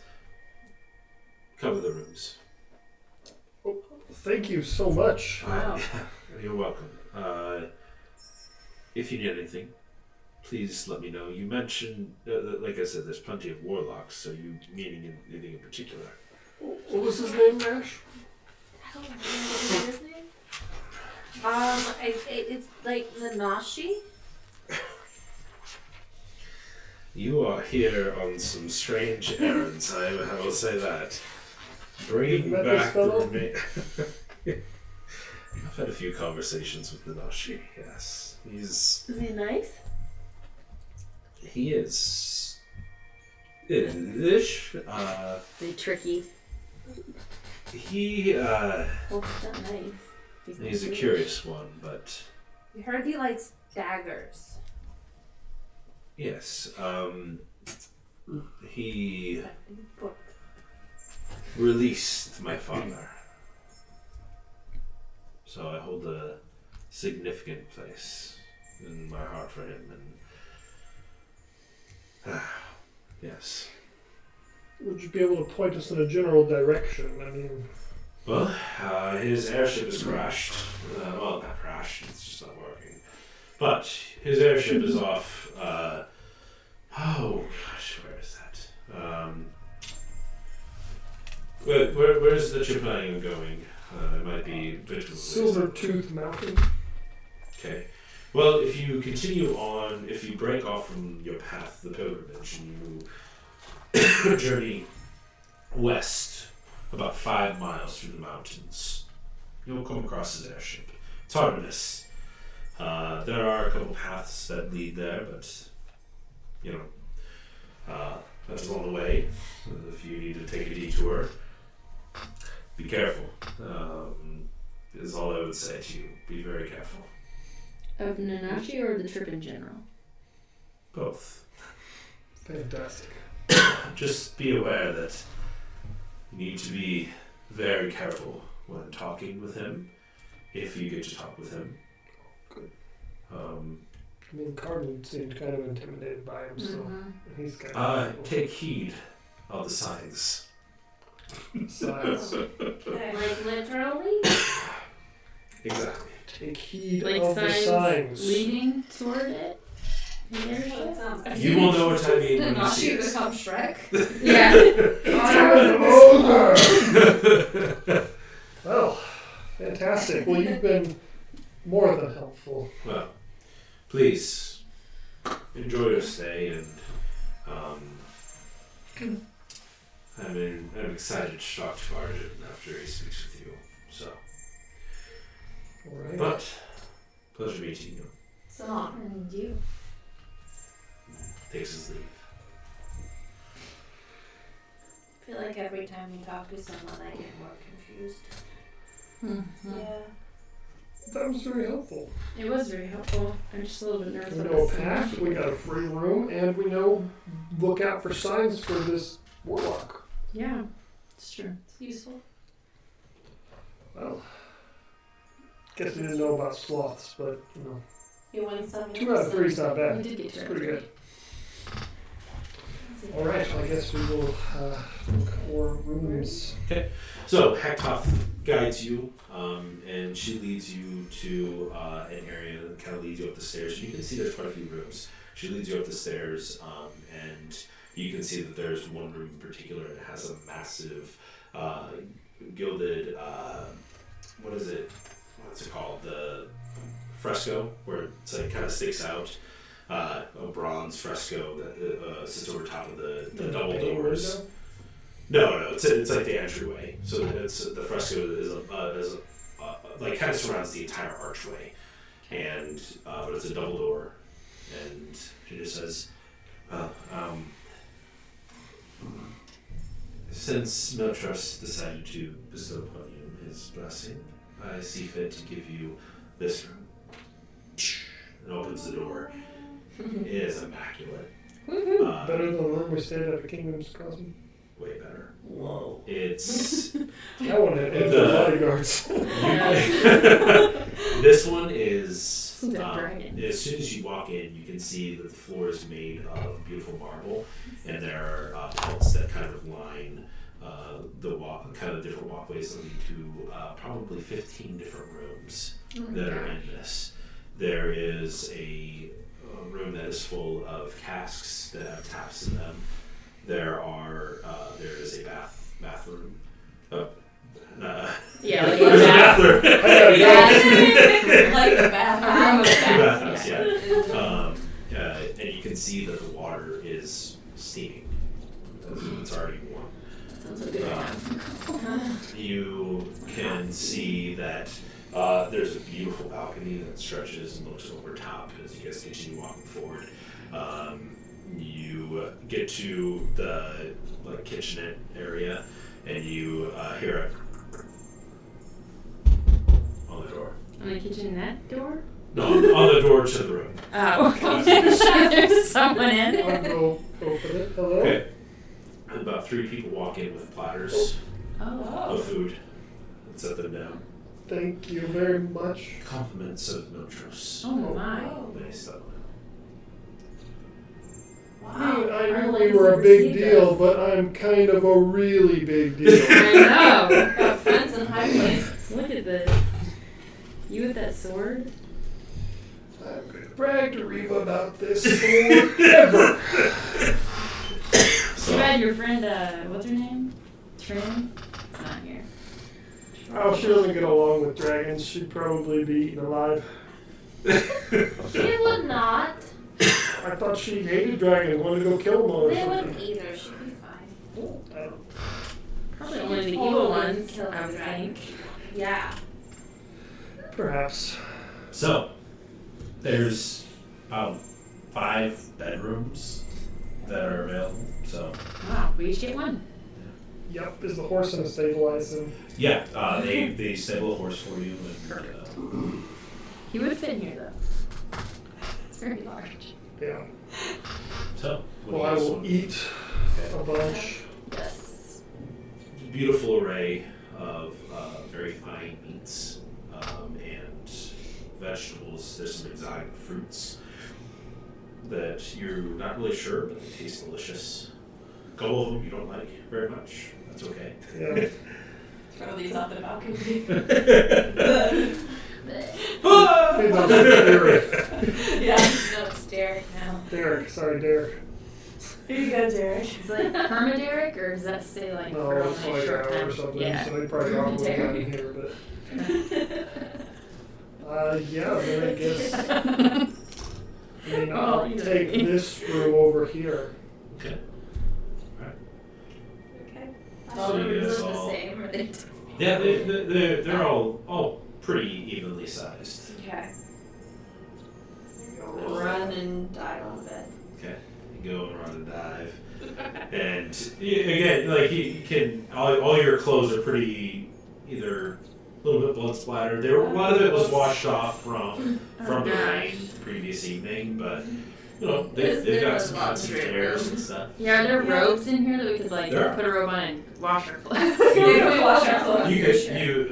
Cover the rooms. Thank you so much. Wow. You're welcome. If you need anything, please let me know. You mentioned, like I said, there's plenty of warlocks, so you meaning anything in particular? What was his name, Ash? I don't remember what his name. It's like Nanashi. You are here on some strange errands, I will say that. Bringing Met this back the fellow? I've had a few conversations with Nanashi, yes. Is he nice? He is ish. Is he tricky? He Well, he's not nice. he's a curious one, but We heard he likes daggers. yes, he released my father. So I hold a significant place in my heart for him, and yes. Would you be able to point us in a general direction? I mean, Well, his airship has crashed. Well, not crashed, it's just not working. But his airship is off. Oh gosh, where is that? Where's the ship planning on going? It might be a bit of a ways. Silvertooth Mountain. Okay. Well, if you continue on, if you break off from your path, the pilgrimage, and you journey west about 5 miles through the mountains, you'll come across his airship. It's hard to miss. There are a couple paths that lead there, but that's along the way. If you need to take a detour, be careful. Is all I would say to you. Be very careful. Of Nanashi or the trip in general? Both. Fantastic. Just be aware that you need to be very careful when talking with him, if you get to talk with him. Good. Um, I mean, Carmen seemed kind of intimidated by him, so he's kind of... take heed of the signs. Signs. Like literally? Exactly. Take heed Like of the signs. leading toward it? The airship? You will know what I mean when you see Nanashi it. become Shrek. Yeah. Well, fantastic. Well, you've been more than helpful. Well, please enjoy your stay, and I'm excited to talk to Arjun after he speaks with you. So, All right. but pleasure meeting you. It's an honor. And you. Takes his leave. I feel like every time you talk to someone, I get more confused. Mm-hmm. Yeah. That was very helpful. It was very helpful. I'm just a little bit nervous We about know a this. path, we got a free room, and we know look out for signs for this warlock. Yeah, it's true. It's useful. Well, guess we didn't know about sloths, but you know, You win some. 2 out of 3 is not We bad. did get It's to pretty it. good. All right, well, I guess we will look for rooms. So Hektoth guides you, and she leads you to an area that kind of leads you up the stairs. You can see there's quite a few rooms. She leads you up the stairs, and you can see that there's one room in particular that has a massive gilded, what's it called? The fresco, where it's like kind of sticks out. A bronze fresco that sits over top of the double doors. No, it's like the entryway. So it's the fresco is like kind of surrounds the entire archway, and but it's a double door, and she just says, since Miltros decided to bestow upon you his blessing, I see fit to give you this room. And opens the door. It is immaculate. Better than the room we stayed at the Kingdom's Crossing. Way better. Whoa. It's That one had bodyguards. this one is It's a dragon. as soon as you walk in, you can see that the floor is made of beautiful marble, and there are pellets that kind of line kind of different walkways that lead to probably 15 different rooms that are in this. There is a room that is full of casks that have taps in them. There is a bathroom. Yeah, like There's a bathroom. Like the a bathroom. room of baths. Yeah. And you can see that the water is steaming. It's already warm. Sounds like a good time. You can see that there's a beautiful balcony that stretches and looks over top as you guys continue walking forward. You get to the kitchenette area, and you hear it on the door. On the kitchenette door? No, on the door to the room. Oh, there's someone in. I'll go open it. Hello? Okay. About 3 people walk in with platters of food and set them down. Thank you very much. Compliments of Miltros. Oh my. They settle down. Wow. I knew we were a big deal, but I'm kind of a really big deal. I know. Got friends in high places. Look at this. You with that sword? I'm going to brag to Reva about this forever. You had your friend, what's her name? Trin? It's not here. Oh, she doesn't get along with dragons. She'd probably be eaten alive. She would not. I thought she hated dragons, wanted to go kill them all or They something. wouldn't either. She'd be fine. Probably only the Totally evil ones, kill I would the think. Yeah. Perhaps. So, there's about 5 bedrooms that are available. So, Wow, we each get one. Yep, is the horse in a stable, I assume? yeah, they stable a horse for you. And, He would fit in here though. It's very large. Yeah. so, what Well, do I you guys will want? eat a bunch. Yes. Beautiful array of very fine meats and vegetables. There's some exotic fruits that you're not really sure, but they taste delicious. A couple of them you don't like very much. That's okay. Yeah. Throw these off the balcony. Feed those to Derek. Yeah. No, it's Derek now. Derek, sorry, Derek. Here you go, Derek. Is it Hermaderic or does that say like No, for it's only a like short an hour time? or something, Yeah. so they probably got one down in here, but... yeah, then I guess... I mean, I'll Oh, you know take me. this room over here. Okay. Okay. All the So you rooms guys are the all- same. Or they Yeah, they're all pretty evenly sized. Okay. Run and dive on the bed. Okay. You go and run and dive. And again, like you can, all your clothes are pretty either a little bit blood splattered. A lot of it was washed off from the rain the previous evening, but you know they've got some fancy chairs and stuff. Yeah, are there robes in here that we could like There are. put a robe on and wash our clothes? Yeah, wash our clothes. You for could sure.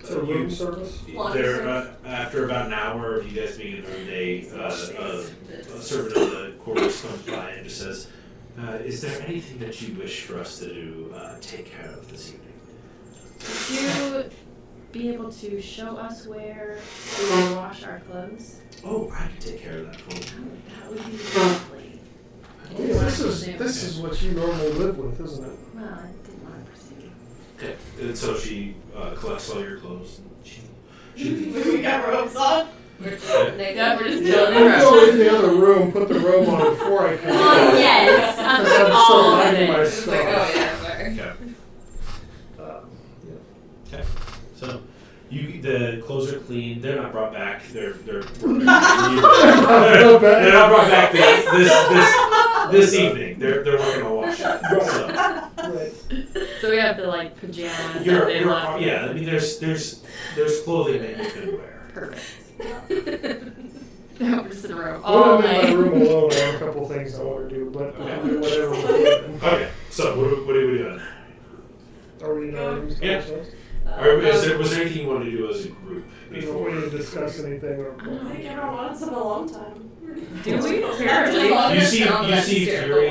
It's a room service. There, after about an hour of you guys being in the room, a servant of the quarters comes by and just says, "Is there anything that you wish for us to do, take care of this evening?" Would you be able to show us where we wash our clothes? Oh, I can take care of that for you. That would be lovely. Yeah, this is what you normally live with, isn't it? Well, I didn't want to pursue. Okay. And so she collects all your clothes. And We got robes on. We're just Yeah, chilling I in go robes. in the other room, put the robe on before I come in. Oh, yes. I'm Because I'm all still of hiding my it. It's like, oh stuff. yeah, sorry. okay. Yeah. Okay. So the clothes are clean. They're not brought back. They're they're not brought back this evening. They're working on washing. So. Right. So we have the like pajamas You're, that they you're, left. yeah, I mean, there's clothing that you can wear. Perfect. No, we're just in a row When all I'm in my night. room alone, I have a couple things I want to do, but we can do whatever we're doing. Okay, so what are we doing? Are we in our rooms? Yeah. ourselves? Or was there anything you wanted to do as a group We don't before? want to discuss anything. Or, I don't think everyone wanted some in a long time. Do we? Apparently. You see Fury.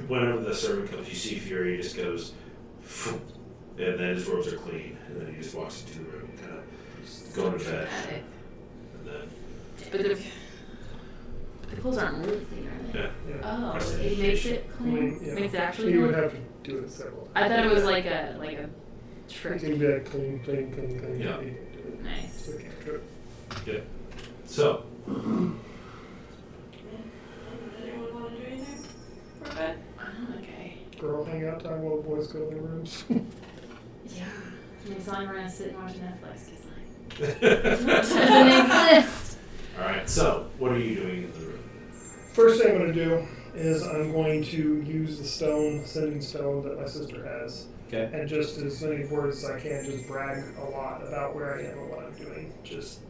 Whenever the servant comes, you see Fury just goes, "Phew," and then his robes are clean, and then he just walks into the room, kind of going to bed, and then But the clothes aren't really clean, are they? yeah. Oh, Rest it makes it I clean? mean, yeah. Makes it actually You would clean? have to do it several. I thought it was like a It trick. can be a clean. Yeah. Nice. So, trip. So Anyone want to do anything for a bit? Oh, okay. Girl hangout time while the boys go to their rooms. Yeah. I mean, it's not like we're gonna sit and watch Netflix because like all it doesn't exist. right. So what are you doing in the room? First thing I'm going to do is I'm going to use the sending stone that my sister has. Okay. And just as many words as I can, just brag a lot about where I am and what I'm doing. Just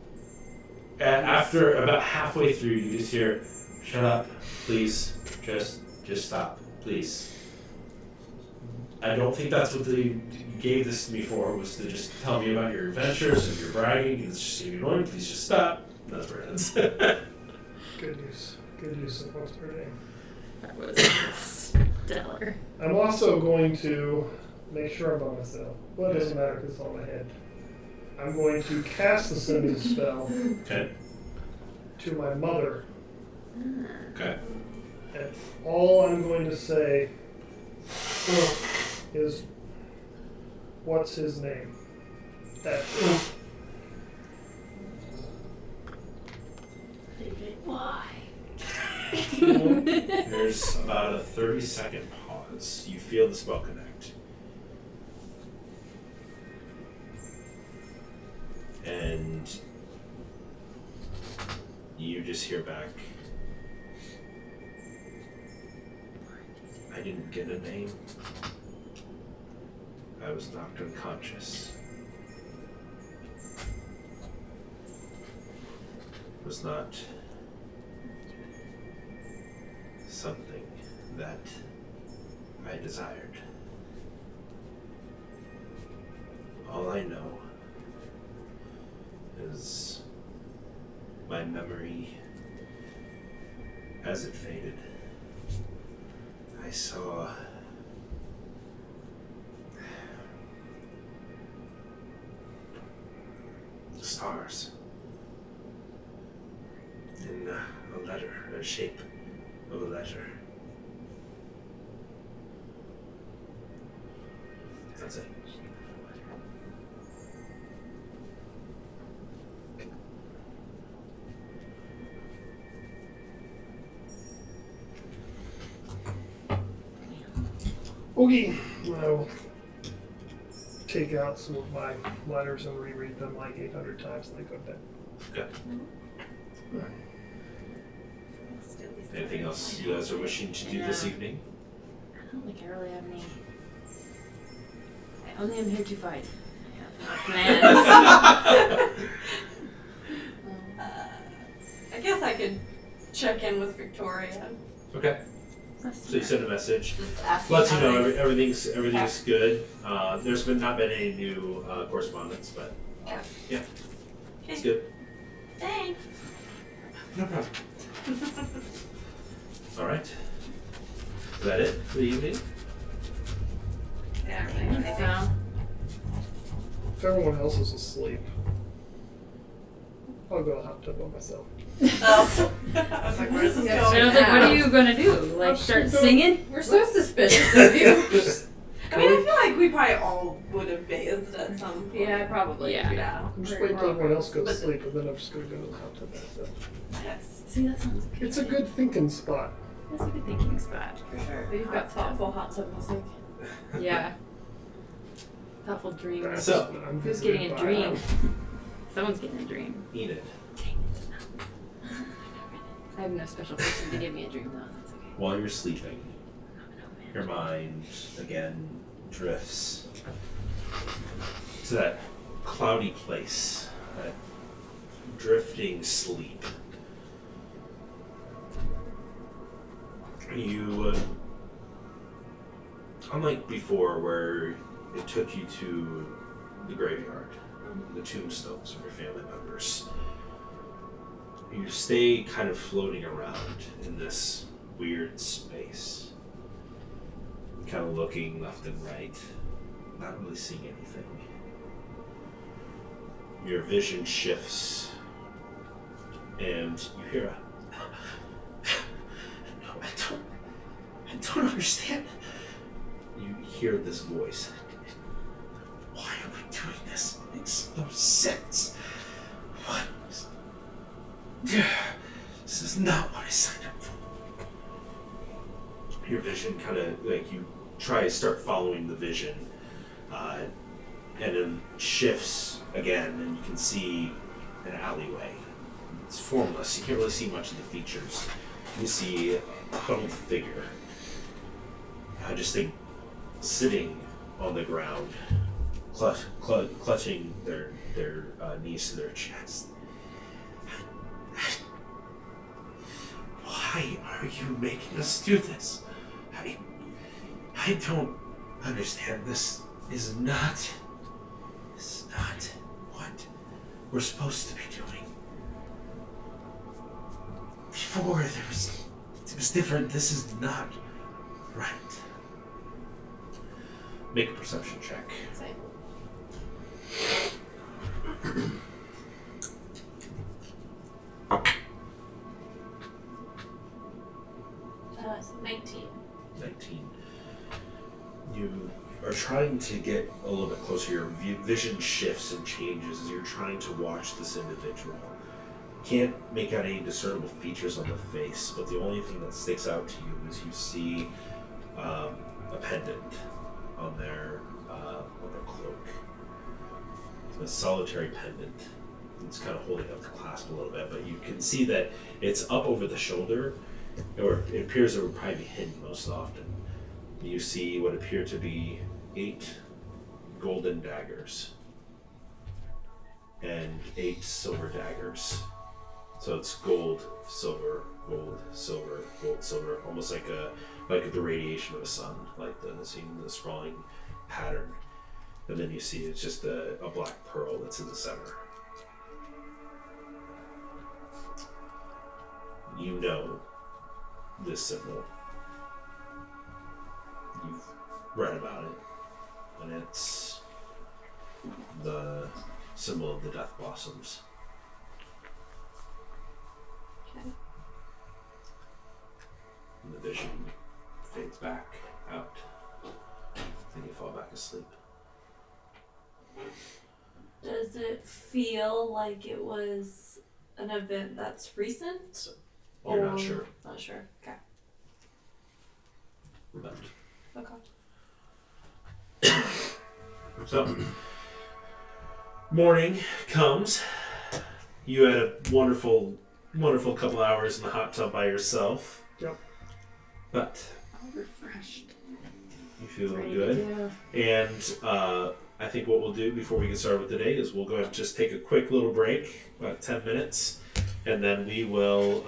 After about halfway through, you just hear, "Shut up, please. Just stop, please." I don't think that's what you gave this to me for, was to just tell me about your adventures and your bragging. It's just getting annoying. Please just stop. That's where it ends. good use of what's her name. That was stellar. I'm also going to make sure I'm by myself. Well, it doesn't matter because it's on my head. I'm going to cast the sending spell Okay. to my mother. Okay. And all I'm going to say is, what's his name? That's it. Why? There's about a 30-second pause. You feel the spell connect. And you just hear back, "I didn't get a name. I was knocked unconscious. It was not something that I desired. All I know is my memory, as it faded, I saw the stars in a letter, a shape of a letter. That's it." Okay, I'll take out some of my letters and reread them like 800 times and they go to bed. Okay. Still these Anything else you guys are wishing to do this evening? I don't think I really have any. I only am here to fight. I have no plans. I guess I could check in with Victoria. Okay. So you send a message. Just ask Lets you how know they- everything's good. There's not been any new correspondence, but yeah, it's Okay. good. Thanks. No problem. All right. Is that it for the evening? Yeah, I think so. If everyone else is asleep, I'll go to the hot tub by myself. Oh. I was like, where's this Yeah, going? I was like, what now? are you gonna do? Like, start singing? We're so suspicious of you. Just I mean, I feel like we probably all would have bathed at some point. Yeah, probably. Yeah. I'm just waiting till everyone else goes to sleep, and then I'm just gonna go to the hot tub by myself. Yes. See, that sounds good. It's a good thinking spot. That's a good thinking spot. For sure. But you've got thoughtful hot tub music. Yeah. Thoughtful dreams. So, I'm Who's visited getting a by- dream? Someone's getting a dream. Enid. I have no special person to give me a dream though. That's okay. While you're sleeping, your mind again drifts to that cloudy place, that drifting sleep. You, unlike before, where it took you to the graveyard, the tombstones of your family members, you stay kind of floating around in this weird space, kind of looking left and right, not really seeing anything. Your vision shifts, and you hear a no, I don't understand. You hear this voice. Why are we doing this? It makes no sense. What is... This is not what I signed up for. Your vision kind of, like, you try to start following the vision, and then shifts again, and you can see an alleyway. It's formless. You can't really see much of the features. You see a huddled figure, just sitting on the ground, clutching their knees to their chest. Why are you making us do this? I don't understand. This is not what we're supposed to be doing. Before it was different. This is not right. Make a perception check. Same. So 19. 19. You are trying to get a little bit closer. Your vision shifts and changes as you're trying to watch this individual. Can't make out any discernible features on the face, but the only thing that sticks out to you is you see a pendant on their cloak. A solitary pendant. It's kind of holding up the clasp a little bit, but you can see that it's up over the shoulder, or it appears it would probably be hidden most often. You see what appear to be 8 golden daggers and 8 silver daggers. So it's gold, silver, gold, silver, gold, silver, almost like the radiation of a sun, like seeing the sprawling pattern. And then you see it's just a black pearl that's in the center. You know this symbol. You've read about it, and it's the symbol of the Death Blossoms. Okay. And the vision fades back out, and you fall back asleep. Does it feel like it was an event that's recent? You're not or- sure. Not sure. Okay. But, Okay. so, morning comes. You had a wonderful couple hours in the hot tub by yourself. But Refreshed. you feel Ready good. to go. And I think what we'll do before we get started with today is we'll go ahead and just take a quick little break, about 10 minutes, and then we will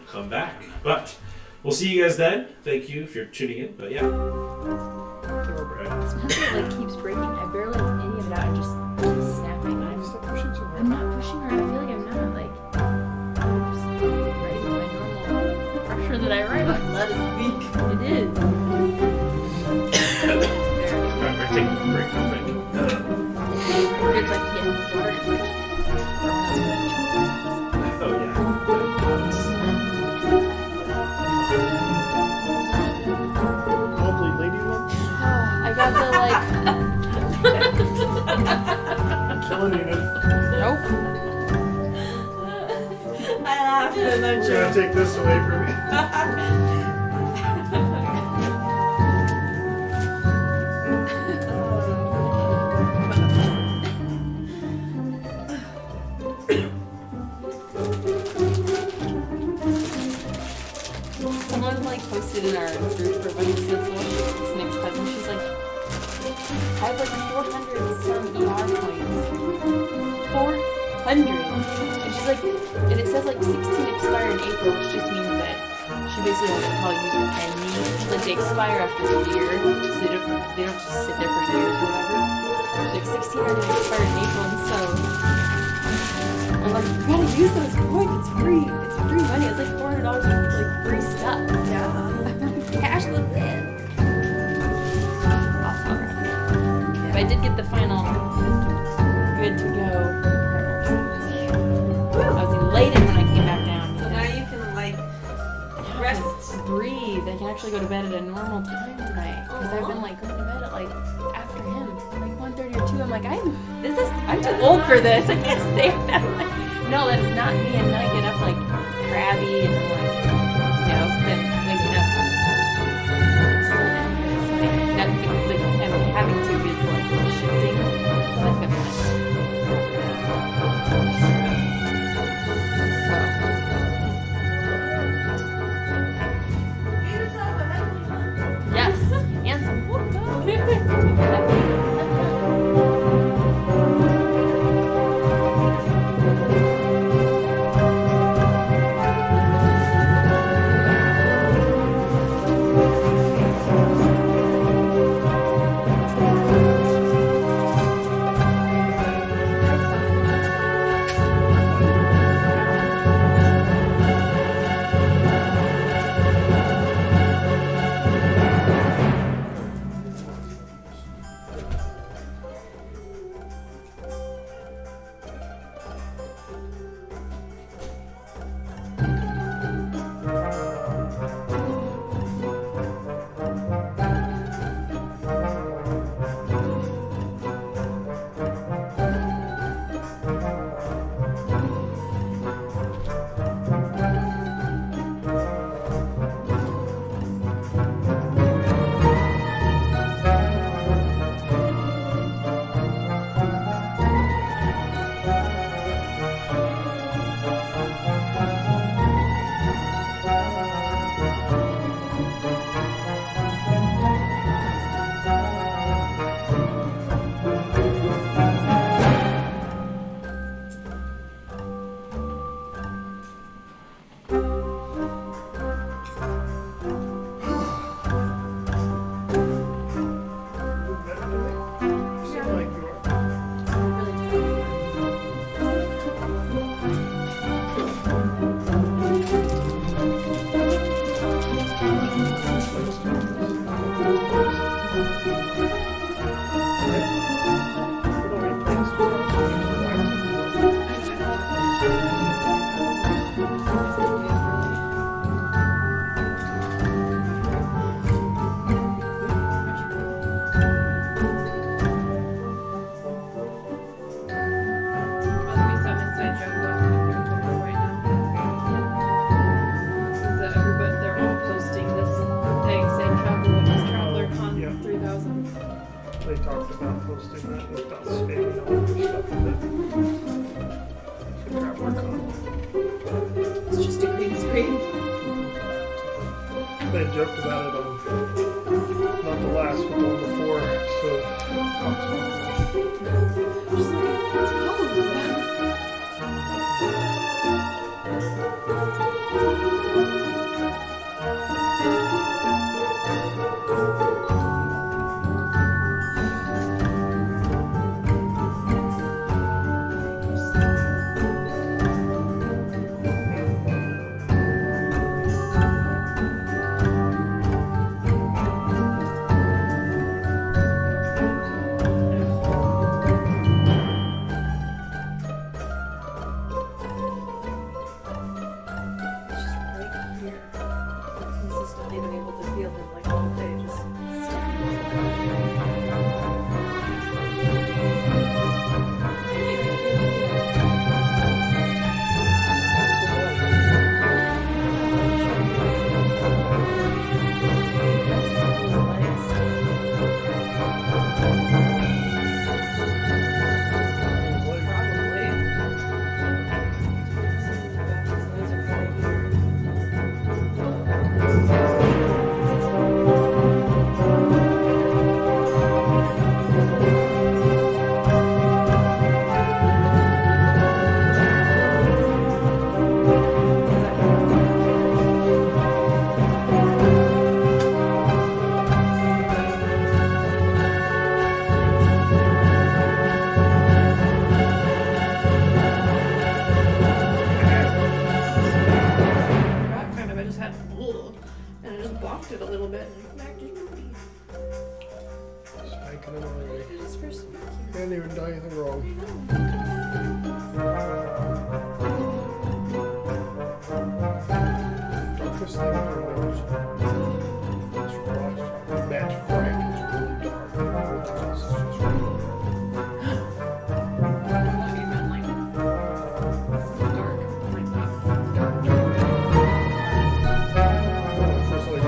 come back. But we'll see you guys then. Thank you if you're tuning in. But yeah. This pencil like keeps breaking. I barely have any of it out. I just keep snapping. Stop pushing so I'm hard. not pushing her. I feel like I'm not like. I'm just writing with my normal pressure that I write with. Let it leak. It is. We're taking a break real quick. It's like yeah, water is like. Oh yeah. Lovely lady one. I got the like. Killing you. Nope. I laughed and I We're gonna take this away from me. Someone like posted in our group for a bunch of this Nick's cousin. She's like, I have like 400 some ER points. 400. And she's like, and it says like 16 expire in April, which just means that she basically has to call user any. She's like, they expire after a year, so they don't just sit there for years or whatever. She's like, 16 are going to expire in April, and so I'm like, you gotta use those points. It's free. It's free money. It's like $400 of like free stuff. Yeah. Cash them in. I'll tell her. But I did get the final good to go. I was elated when I came back down. So now you can like rest. Breathe. I can actually go to bed at a normal time tonight because I've been like going to bed at like after him, like 1:30 or 2. I'm like, I'm too old for this. I can't stay up that late. No, that is not me. And then I get up like crabby and I'm like, then waking up. That I'm having to is like shifting. So I've been like, yes, and some It's just a green screen. They joked about it on not the last, but the one before. So Just like, what's wrong with that? It's just right here. He's just not even able to feel him like all day. Just rock kind of. I just had and I just blocked it a little bit and back to spooky. spanking him already. Just for spooky. He hadn't even done anything wrong. Darkest thing in the world. Just watch. Matt Frank is really dark. Everything else is just really Not even like dark, like that. dark. First, like,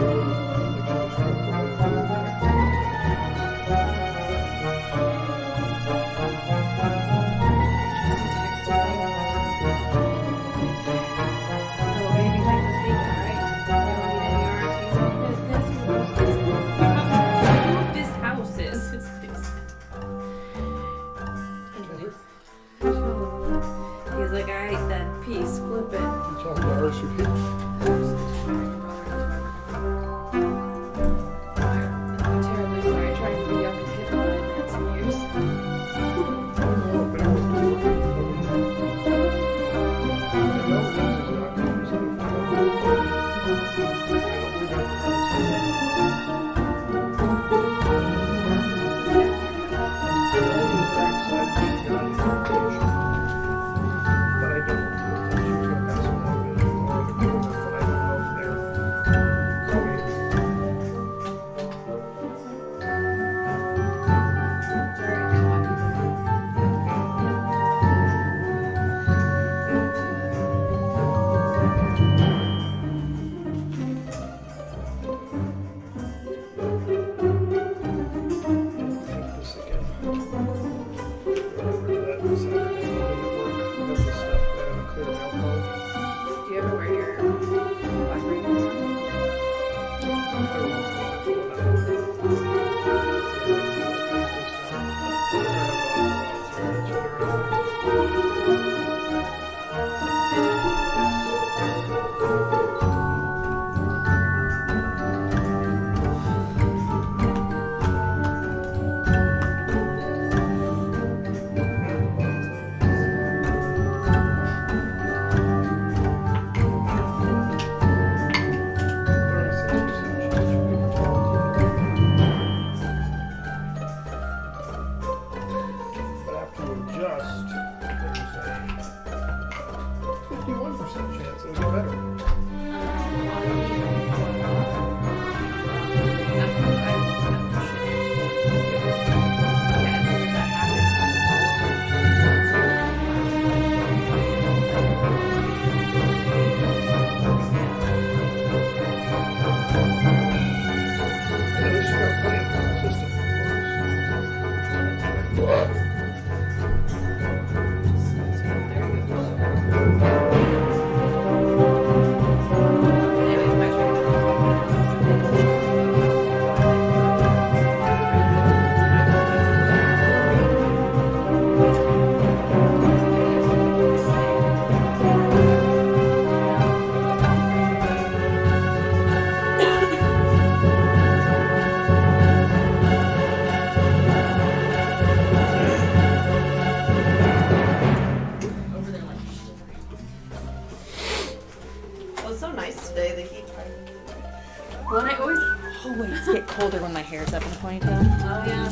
my hair's up in a ponytail. Oh yeah.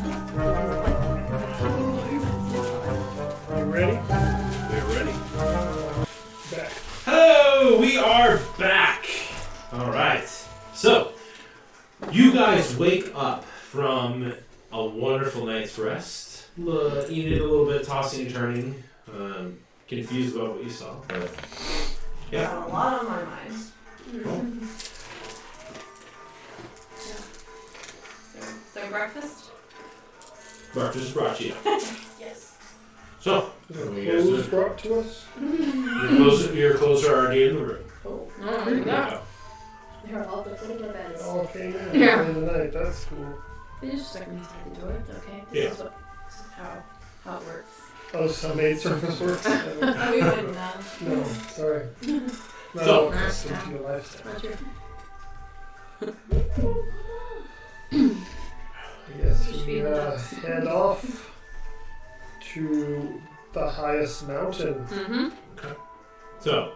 You ready? We're ready. Back. Hello, we are back. All right. So, you guys wake up from a wonderful night's rest. You did a little bit tossing and turning, confused about what you saw, but yeah. Got a lot on my mind. So breakfast? Breakfast is brought to you. Yes. So, Is what there do you guys clothes do? brought to us? Your clothes are already in the room. Oh, Yeah. They're all the little They beds. all came in Yeah. in the night. That's cool. They just stuck me inside the door. It's okay. Yeah. This is how it works. Oh, some maid service works? We wouldn't know. No, sorry. Not So- all accustomed to your lifestyle. Not true. Yes, Just we feed the ducks. head off to the highest mountain. Mm-hmm. So,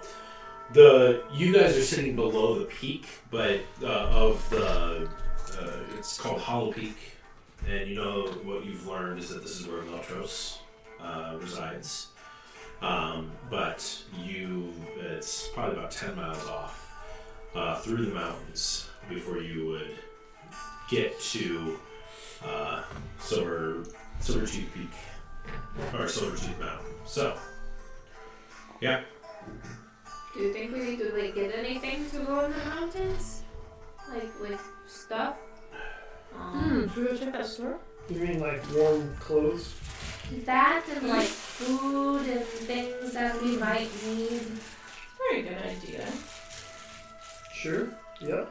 you guys are sitting below the peak, but of the it's called Hollow Peak, and you know what you've learned is that this is where Meltros resides. But it's probably about 10 miles off through the mountains before you would get to Silvertooth Peak or Silvertooth Mountain. So, yeah. Do you think we need to like get anything to go in the mountains? Like stuff? Should we go check that store? You mean like warm clothes? That and like food and things that we might need. Very good idea. Sure. Yeah.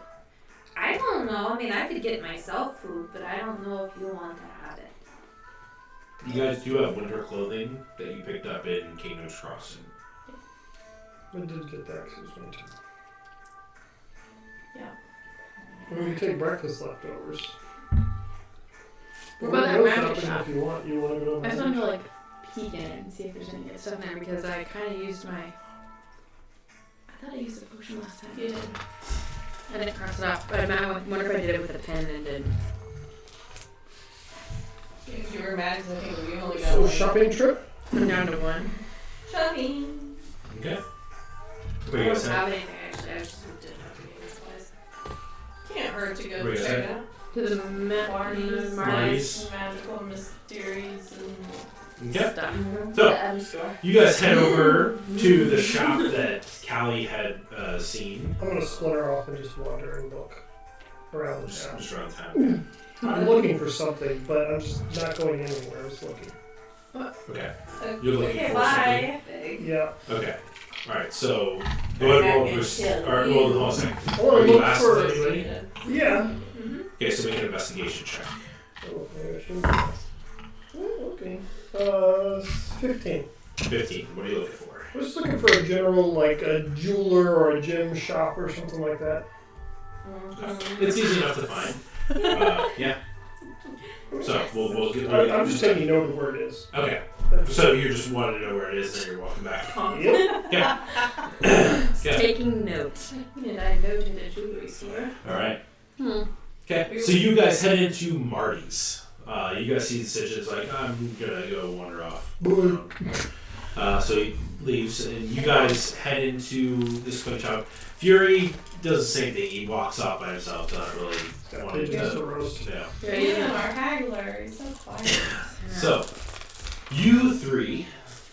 I don't know. I mean, I could get myself food, but I don't know if you want to have it. You guys do have winter clothing that you picked up in Kingdom's Crossing. I did get that because it was winter. Yeah. Well, we can take breakfast leftovers. What about that Go magic shopping shop? If you want to go to I just want to like peek in it and see if there's any good stuff in there because I kind of used my. I thought I used a potion last time. You did. I didn't cross it off, but I wonder if I did it with a pen and did. You were mad because I think we only got So one. shopping trip? I'm down to one. Shopping. Okay. What I do you don't guys say? have anything actually. I just didn't have any supplies. Can't hurt to go What do you check say? it out. To the Marty's. Marty's. Magical mysteries and Okay. stuff. So, The M store. you guys head over to the shop that Callie had seen. I'm gonna splinter off and just wander and look around Just, town. just around town. I'm looking for something, but I'm just not going anywhere. I'm just looking. Okay. You're looking okay, for bye. Big. Yeah. Okay. Alright, so go ahead and roll Alright, roll the whole second. I want Are to you look asked for. anybody? Yeah. Okay, so make an investigation check. Oh, maybe I shouldn't. Oh, okay. 15. 15. What are you looking for? I was just looking for a general, like a jeweler or a gem shop or something like that. It's easy enough to find. Yeah. So we'll get. I'm just taking note of where it is. Okay. So you just wanted to know where it is, and you're walking back. Yep. Yeah. Just Okay. taking notes. Did I go to the jewelry store? All right. Hmm. Okay. So you guys head into Marty's. You guys see the Stitches like, I'm gonna go wander off. So he leaves, and you guys head into this coin shop. Fury does the same thing. He walks off by himself, not really Got wanting pigeons to to. roast. Yeah. Even our haggler is so quiet. So, you three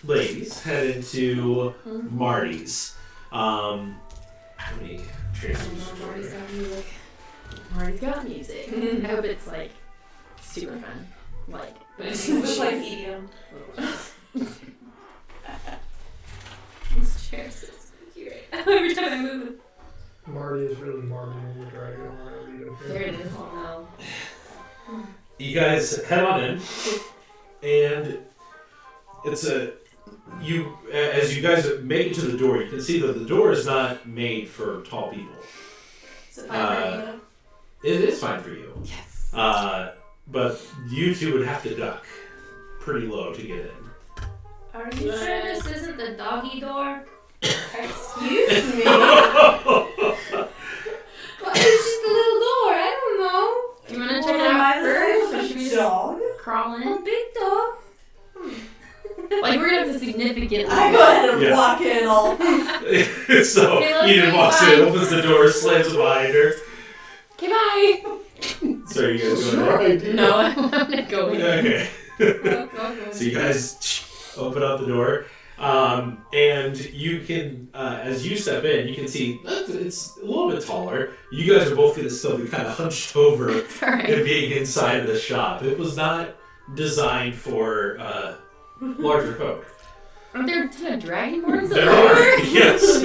ladies head into Marty's. Let me transfer Marty's this. got music. Marty's got music. I hope it's like super fun. Like, But it's just like EDM. This chair is so squeaky right now. Every time I move it. Marty is really Marty when you drag it around. You don't there hear it is. Oh You guys head on in, and it's as you guys make it to the door, you can see that the door is not made for tall people. Is it fine for you? It is fine for you. Yes. But you two would have to duck pretty low to get in. Are you sure this isn't the doggy door? Excuse me. Well, it's just a little door. I don't know. no. You wanna check it out? dog? crawling. Big dog? Like we're gonna have to significantly. I go ahead and Yeah. walk in all. So Okay, let's Eden say walks bye. in, opens the door, slams it behind her. Okay, bye. So you guys That's go your in? idea. No, I'm gonna go in. Okay. So you guys open up the door, and you can, as you step in, you can see it's a little bit taller. You guys are both going to still be kind of hunched over It's alright. and being inside of the shop. It was not designed for larger folk. Aren't there a ton of dragonborns There up are, there? yes.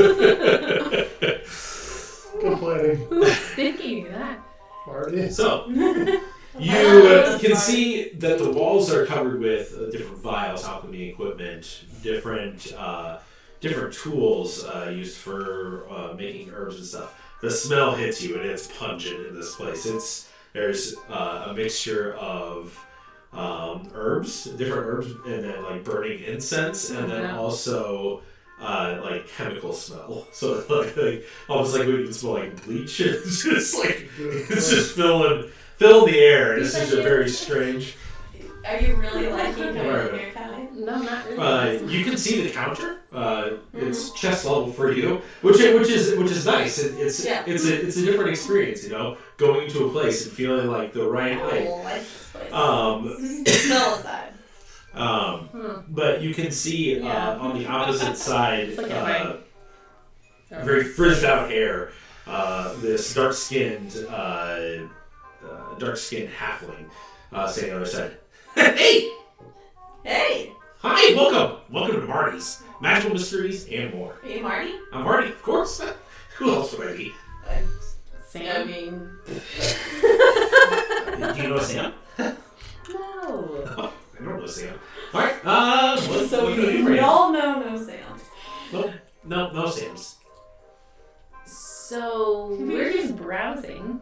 Good planning. Who was thinking of that? Marty. So you can see that the walls are covered with different vials, alchemy equipment, different tools used for making herbs and stuff. The smell hits you, and it's pungent in this place. There's a mixture of herbs, different herbs, and then like burning incense, and then also like chemical smell. So like almost like when you smell like bleach. It's just like it's just filling the air, and it's just a very strange. Are you really liking coming Right. in here, Kai? No, not really. You can see the counter. It's chest level for you, which is nice. It's a different experience, you know, going to a place and feeling like the right I like. like this place. Smell aside. But you can see on the opposite side, It's like a very frizzed out hair. This dark-skinned halfling saying on the other side, "Hey, Hey, hi, welcome to Marty's Magical Mysteries and More. are you Marty? I'm Marty, of course. Who else would I be? I Sam? mean, Do you know Sam? No. Oh, I don't know Sam. All right. What so can I do for we you? all know no Sam. No Sams. So we're just browsing,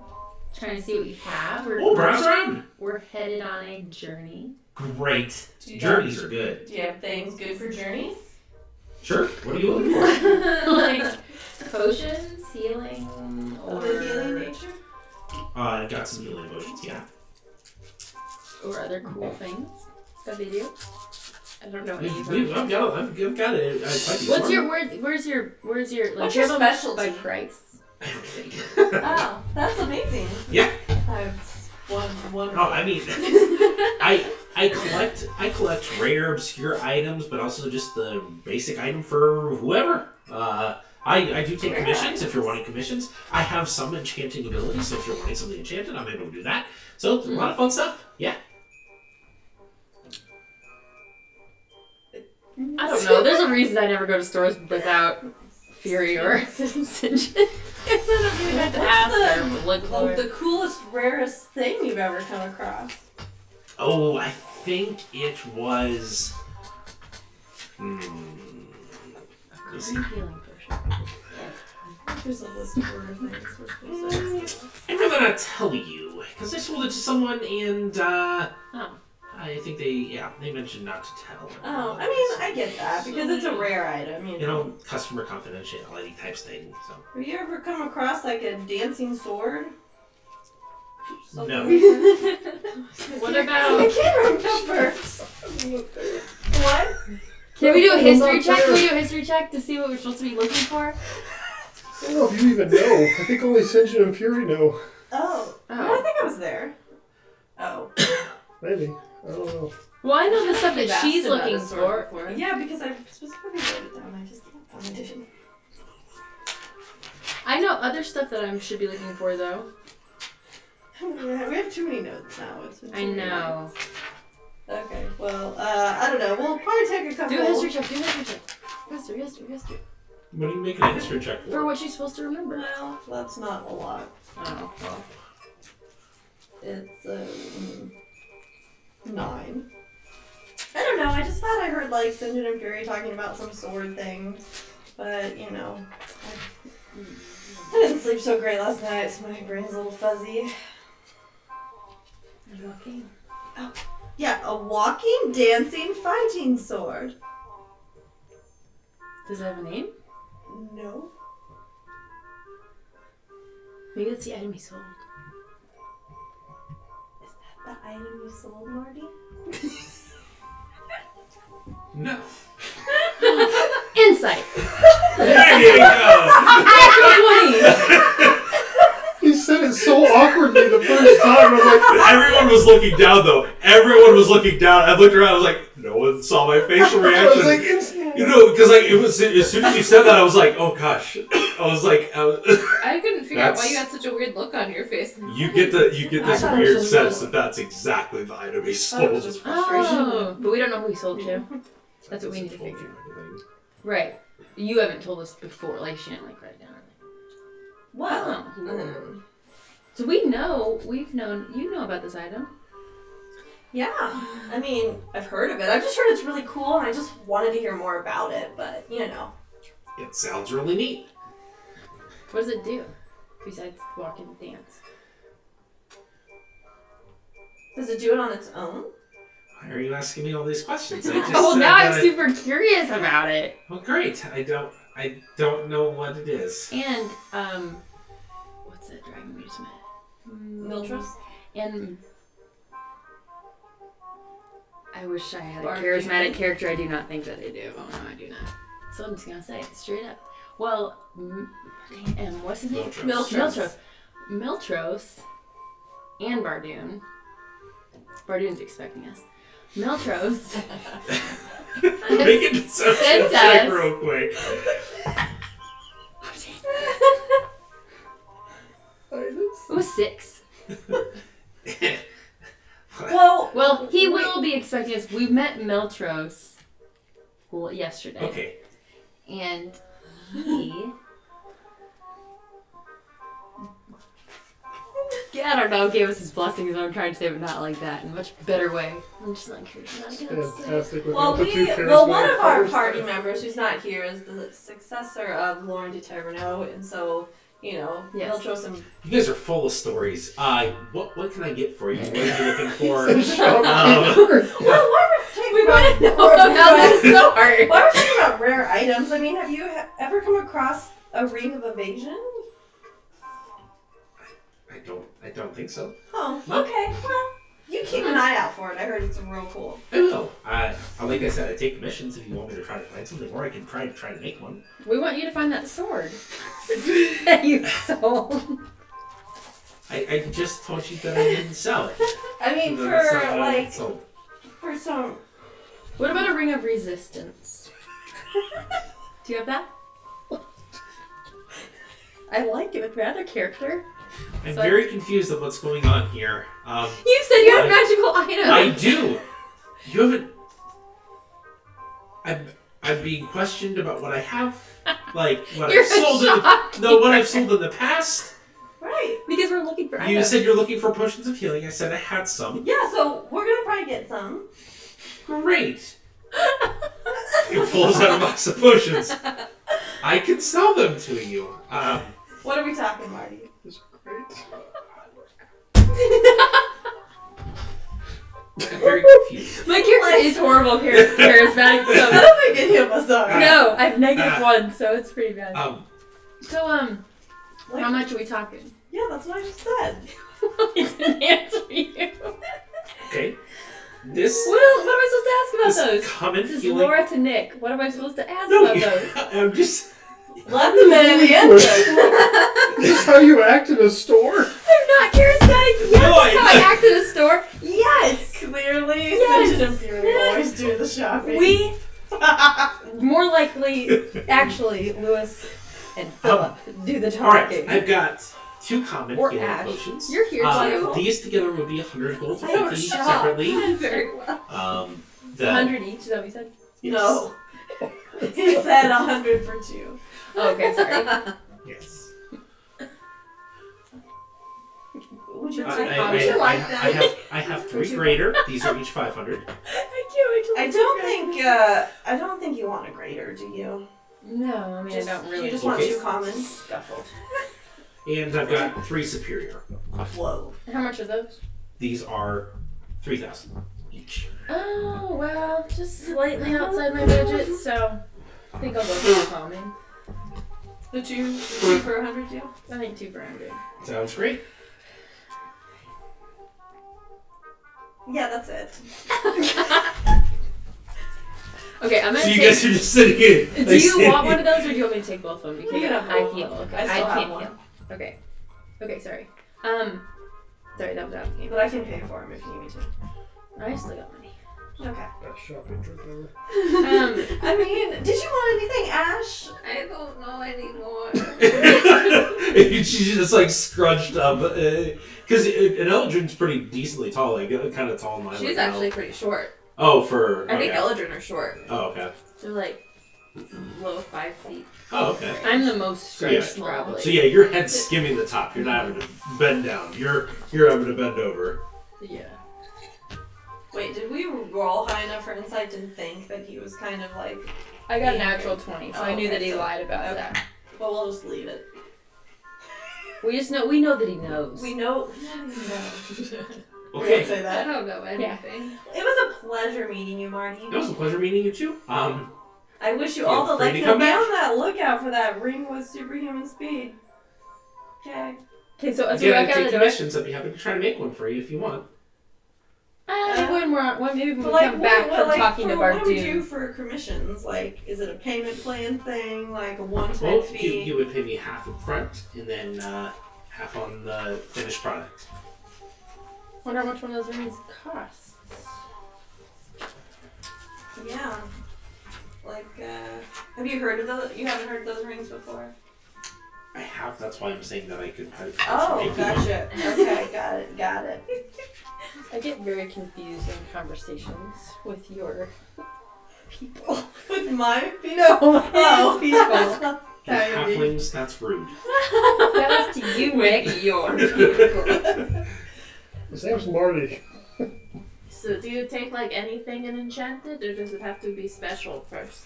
trying to see what we have. Oh, browse around. We're headed on a journey. Great. Do you Journeys are good. Do you have things good for journeys? Sure. What are you looking for? Like potions, healing, Of or the healing nature? I got some healing potions. Yeah. or other cool things that they do. I don't know any of I've them. got it. What's your where's your like What's do your you have them specialty? by price? Oh, that's amazing. Yeah. That's one. Oh, I mean, I collect rare, obscure items, but also just the basic item for whoever. I do take commissions if you're wanting commissions. I have some enchanting abilities, so if you're wanting something enchanted, I'm able to do that. So a lot of fun stuff. Yeah. I don't know. There's a reason I never go to stores without Fury or Sinjin. Because I don't even have to ask or look for it. The coolest, rarest thing you've ever come across? Oh, I think it was. Let's see. Healing potion. There's a list of rare things we're supposed to I'm not gonna tell you because I sold it to someone, and Oh. I think they mentioned not to tell. Oh, I mean, I get that because it's a rare item. You know, customer confidentiality types thing. So Have you ever come across like a dancing sword? no. What I about? can't remember. What? Can we do a I'm history not check? there. Can we do a history check to see what we're supposed to be looking for? I don't know if you even know. I think only Sinjin and Fury know. Oh. Oh. No, I think I was there. Oh. Maybe. I don't know. Well, I know the stuff You've that asked she's about looking a sword for. before. Yeah, because I specifically wrote it down. I just can't find it. I know other stuff that I should be looking for, though. Yeah, we have too many notes now. It's been too I many know. notes. Okay, well, I don't know. We'll probably take a couple. Do a history check. Do a history check. History. What are you making a history check For for? what she's supposed to remember. Well, that's not a lot. Oh, well. It's 9. I don't know. I just thought I heard like Sinjin and Fury talking about some sword thing, but you know, I didn't sleep so great last night, so my brain's a little fuzzy. Are you okay? Yeah, a walking, dancing, fighting sword. Does it have a name? No. Maybe that's the item he sold. Is that the item you sold, Marty? No. Insight. There you go. He said it so awkwardly the first time. I'm like, Everyone was looking down, though. Everyone was looking down. I looked around. I was like, no one saw my facial I reaction. was like, instantly. You know, because like it was as soon as you said that, I was like, oh gosh. I was like, I couldn't figure out why That's- you had such a weird look on your face. you get this thought it was weird just sense little. that that's exactly the item he I thought it was sold. just frustration. Oh, but we don't know who he sold to. That's what we need to figure. Right. You haven't told us before. Like, she didn't like write it down. Well, So you know about this item. yeah. I mean, I've heard of it. I've just heard it's really cool, and I just wanted to hear more about it. But you know, It sounds really neat. What does it do? Besides walk and dance. does it do it on its own? Why are you asking me all these questions? I just Oh, well, said now that I'm super curious about it. Well, great. I don't know what it is. And, what's that dragon we just met? Miltros? And I wish I had a Bark charismatic Demon. character. I do not think that I do. Oh, no, I do not. So I'm just gonna say it straight up. Well, and what's his name? Miltros. Miltros and Bardoon. Bardoon's expecting us. Miltros. Make a deception Sent check us. real quick. It was 6. Well, He will be expecting us. We met Miltros yesterday. Okay. And he... I don't know, gave us his blessings, is what I'm trying to say, but not like that. In a much better way. I'm just like, here's what I'm gonna say. Fantastic. Well, Without the two one of charismatic our fighters. party members who's not here is the successor of Lauren de Taverneau, and so you know, Yes. Miltros and You guys are full of stories. What can I get for you? What are you looking for? Shut up. well, why were we want to know about this so hard. Why are we talking about rare items? I mean, have you ever come across a ring of evasion? I don't think so. Oh, okay. Well, you keep an eye out for it. I heard it's real cool. I will. Like I said, I take commissions if you want me to try to find something, or I can try to make one. We want you to find that sword that you sold. I just told you that I didn't sell it. I mean, That's not for what I like, sold. for some. What about a ring of resistance? Do you have that? I like it with my other character. I'm So very confused at what's going on here. You said you had magical items. I do. You haven't. I'm being questioned about what I have, like what You're I've sold. shocked. What I've sold in the past. Right. Because we're looking for You items. said you're looking for potions of healing. I said I had some. Yeah, so we're gonna probably get some. Great. He pulls out a box of potions. I can sell them to you. What are we talking, Marty? It's great. I'm very confused. My character is horrible charismatic, I so... don't think any of us are. No, I have -1, so it's pretty bad. So, Like, how much are we talking? Yeah, that's what I just said. I didn't answer you. Okay. This What am I supposed to ask about those? common This is healing. Laura to Nick. What am I supposed to ask No, about those? I'm just. Let the man answer. Is this how you act in a store? I'm not charismatic. Yes, No, that's how I act in a store. Yes, clearly, Yes. Sinjin and Fury always do the shopping. We, more likely, actually, Lewis and Philip do the All right, talking. I've got 2 common Or healing Ash. potions. You're here too. These together would be 100 gold to I don't 50 shop. separately. Very well. 100 each, is that what you said? No. He said 100 for 2. Oh, okay, sorry. Yes. Would you I, like, I, would you I, like I, that? I have 3 greater. These are each 500. I can't wait till I don't think you want a grater, do you? No, I mean, I don't really. You just want Okay. 2 commons scuffled. And I've got 3 superior. Whoa. How much are those? These are 3,000 each. Oh, well, just slightly outside my budget, so I think I'll go for the common. The 2 for 100 too? I think 2 for 100. Sounds great. Yeah, that's it. Okay, I'm gonna So you take. guys are just sitting in. Do you want one of those, or do you want me to take both of them? Because You can have I both of heal. them. Okay, I still have can't one. heal. Okay. Okay, sorry. Sorry, that was out of the game. But I can pay for him if you need me to. I still got money. Okay. That shopping trip over. I mean, did you want anything, Ash? I don't know anymore. She's just like scrunched up. Because an Eldrin's pretty decently tall, like kind of tall in my She's actually pretty short. Oh, for. I think okay. Eldrin are short. Oh, okay. They're like low 5 feet. Oh, okay. I'm the most So, yeah. stretched, probably. So yeah, your head's skimming the top. You're not having to bend down. You're having to bend over. Yeah. Wait, did we roll high enough for insight to think that he was kind of like... I got a natural 20, so I knew okay, that he so- lied about okay. that. Well, we'll just leave it. We know that he knows. We know... We Okay. didn't say I that. don't know anything. It was a pleasure meeting you, Marty. It was a pleasure meeting you too. I wish you Feel all the free luck. to Be come back. on that lookout for that ring with superhuman speed. Okay. Okay, so as if we you walk have to out take the door, commissions, I'd be happy to try to make one for you if you want. maybe when we But come back from talking of our what do we do doom. for commissions? Like, is it a payment plan thing? Like a one-time Well, fee? you would pay me half up front and then half on the finished product. Wonder how much one of those rings costs. Yeah. Like, have you heard of those? You haven't heard of those rings before? I have. That's why I'm saying that I could. Oh, make you one. gotcha. Okay, got it. I get very confused in conversations with your people. With my people? No, Oh. his people. With halflings, that's rude. That was to you, Rick. Your people. His name's Marty. So do you take like anything in enchanted, or does it have to be special first?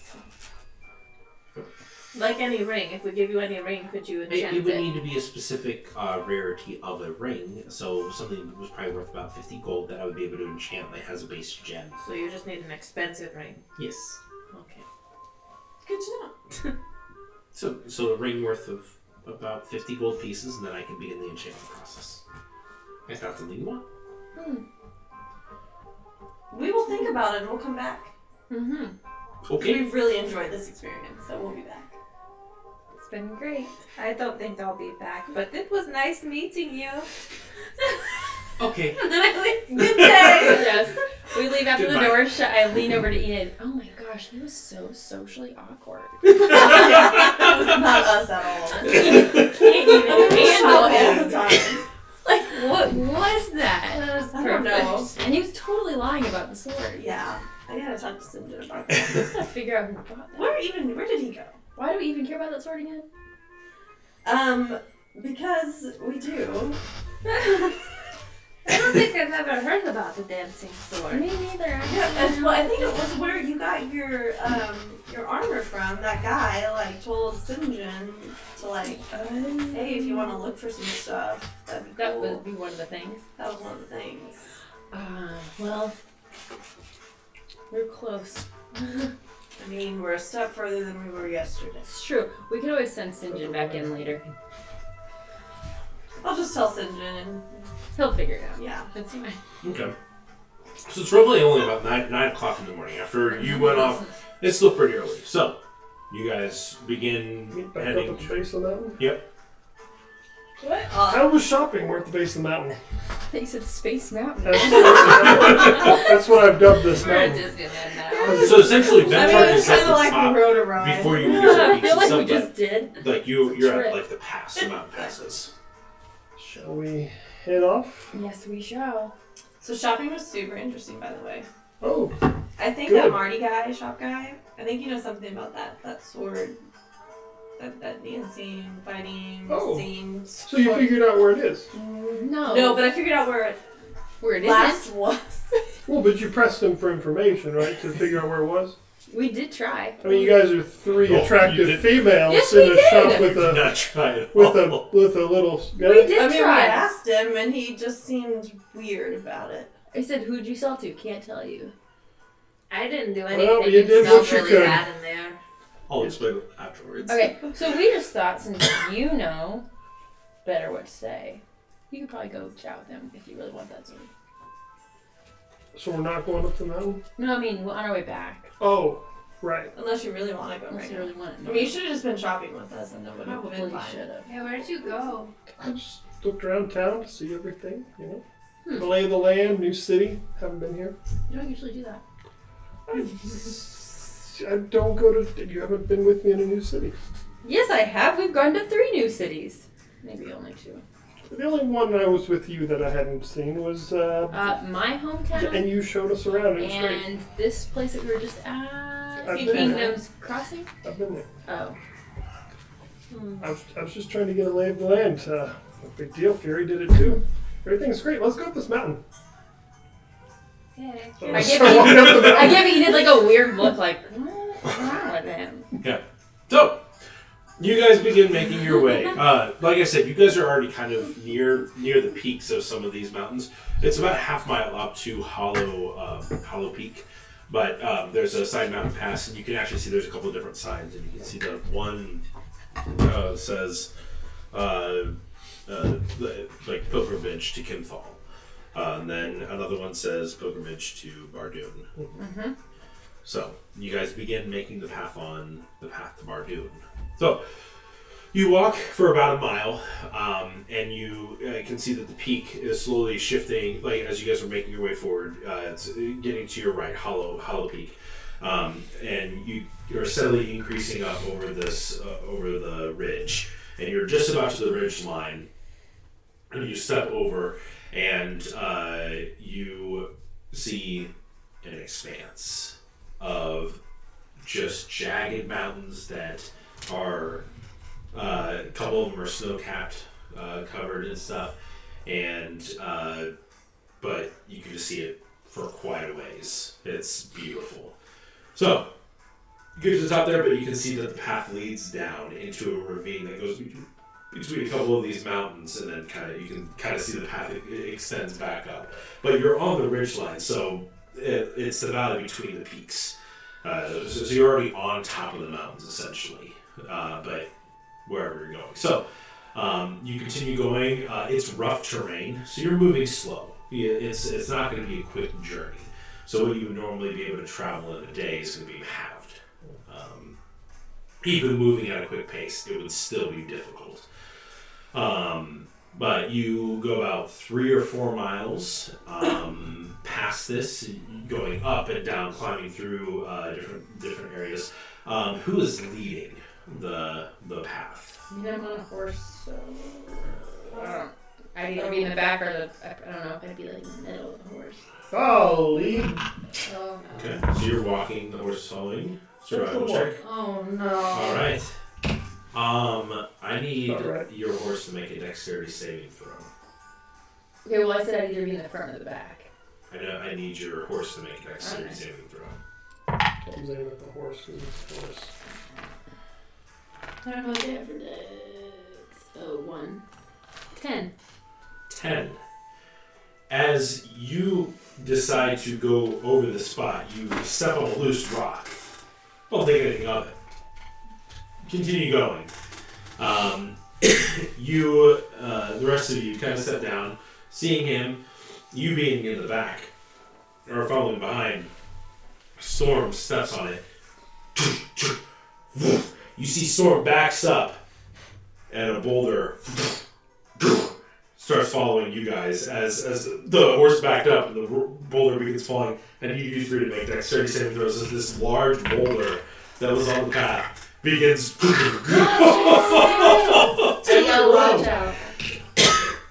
Like any ring, if we give you any ring, could you enchant It would it? need to be a specific rarity of a ring, so something that was probably worth about 50 gold that I would be able to enchant that has a base gem. So you just need an expensive ring. Yes. Okay. Good to know. So a ring worth of about 50 gold pieces, and then I can begin the enchantment process. If that's something you want. We will think about it and we'll come back. Mm-hmm. Okay. We've really enjoyed this experience, so we'll be back. It's been great. I don't think I'll be back, but it was nice meeting you. Okay. Good day! Yes. We leave after Goodbye. the door shut. I lean over to Ian. Oh my gosh, he was so socially awkward. It was not us at all. Can't even handle All the him. time. Like, what was that? I don't know. And he was totally lying about the sword. Yeah, I gotta talk to St. John about I that. gotta figure out who bought that. Where did he go? Why do we even care about that sword again? Because we do. I don't think I've ever heard about the dancing sword. Me neither. Yeah, well, I think it was where you got your armor from. That guy like told Sinjin to like, hey, if you want to look for some stuff, that'd be That cool. would be one of the things. That was one of the things. Well, we're close. I mean, we're a step further than we were yesterday. It's true. We could always send Sinjin back in later. I'll just tell Sinjin and He'll figure it out. yeah. It's fine. Okay. So it's roughly only about 9 o'clock in the morning. After you went off, it's still pretty early. So, you guys begin Meet back heading. up at the base of the mountain. Yep. What? I was shopping. We're at the base of the mountain. They said Space Mountain. That's what I've dubbed this We're mountain. just gonna now. So essentially, I mean, Venture it's is at kind the of like top we rode a ride. before you Yeah, get I to feel like we something. just did. Like you're at Trip. like the pass, the mountain passes. Shall we head off? Yes, we shall. So shopping was super interesting, by the way. Oh, I think Good. that Marty guy, shop guy, I think you know something about that sword, that dancing, fighting Oh. scene. so you figured out where it is. No. No, but I figured out where it where it last isn't. was. Well, but you pressed him for information, right, to figure out where it was? We did try. I mean, you guys are three Oh, you attractive did- females Yes, in we a did. shop with a Not try it. with a little. We did I mean, we try. asked him, and he just seemed weird about it. I said, who'd you sell to? Can't tell you. I didn't do Well, anything. you It did smelled what you really could. bad in there. I'll explain afterwards. Okay, so we just thought since you know better what to say, you could probably go chat with him if you really want that sword. So we're not going up the mountain? No, I mean on our way back. Oh, right. Unless you really want to go Unless right you now. really want it. I mean, you should have just been shopping with us and then would have been Probably fine. should have. Yeah, where did you go? I just looked around town to see everything, you know. The lay of the land, new city. Haven't been here. You don't usually do that. I don't go to. You haven't been with me in a new city. Yes, I have. We've gone to 3 new cities. Maybe only 2. The only one I was with you that I hadn't seen was. My hometown. And you showed us around. It was great. And this place that we were just at, I've been there. Kingdom's Crossing. I've been there. Oh. I was just trying to get a lay of the land. No big deal. Fury did it too. Everything's great. Let's go up this mountain. Okay. So I start give walking up the mountain. I give Enid like a weird look, like what's wrong with him? Yeah. So, you guys begin making your way. Like I said, you guys are already kind of near the peaks of some of these mountains. It's about a half mile up to Hollow Peak. But there's a side mountain pass, and you can actually see there's a couple of different signs. And you can see that one says, like, pilgrimage to Kimthal. And then another one says pilgrimage to Bardoon. Mm-hmm. So you guys begin making the path to Bardoon. So you walk for about a mile, and you can see that the peak is slowly shifting. Like as you guys are making your way forward, it's getting to your right, Hollow Peak, and you're steadily increasing up over the ridge, and you're just about to the ridge line, and you step over, and you see an expanse of just jagged mountains that are a couple of them are snow-capped, covered and stuff, and but you can just see it for quite a ways. It's beautiful. So you get to the top there, but you can see that the path leads down into a ravine that goes between a couple of these mountains, and then you can see the path extends back up. But you're on the ridgeline, so it's the valley between the peaks. So you're already on top of the mountains, essentially, but wherever you're going. So you continue going. It's rough terrain, so you're moving slow. It's not going to be a quick journey. So what you would normally be able to travel in a day is going to be halved. Even moving at a quick pace, it would still be difficult. But you go about 3 or 4 miles past this, going up and down, climbing through different areas. Who is leading the path? I mean, I'm on a horse, so I'd either be in the back or I don't know if I'd be like in the middle of the horse. I'll lead. Oh no. Okay, so you're walking, the horse is following. Survival check. Oh no. All right. I need Alright. your horse to make a dexterity saving throw. Okay, well I said I'd either be in the front or the back. I need your horse to make a dexterity saving throw. I'm aiming at the horse. 'Cause it's the horse. I don't know what they have for dex. Oh, 1. 10. 10. As you decide to go over the spot, you step on a loose rock. Don't think anything of it. Continue going. The rest of you kind of step down, seeing him, you being in the back, or following behind. Storm steps on it. You see Storm backs up, and a boulder starts following you guys as the horse backed up and the boulder begins falling, and you 3 to make dexterity saving throws as this large boulder that was on the path begins. I gotta watch out.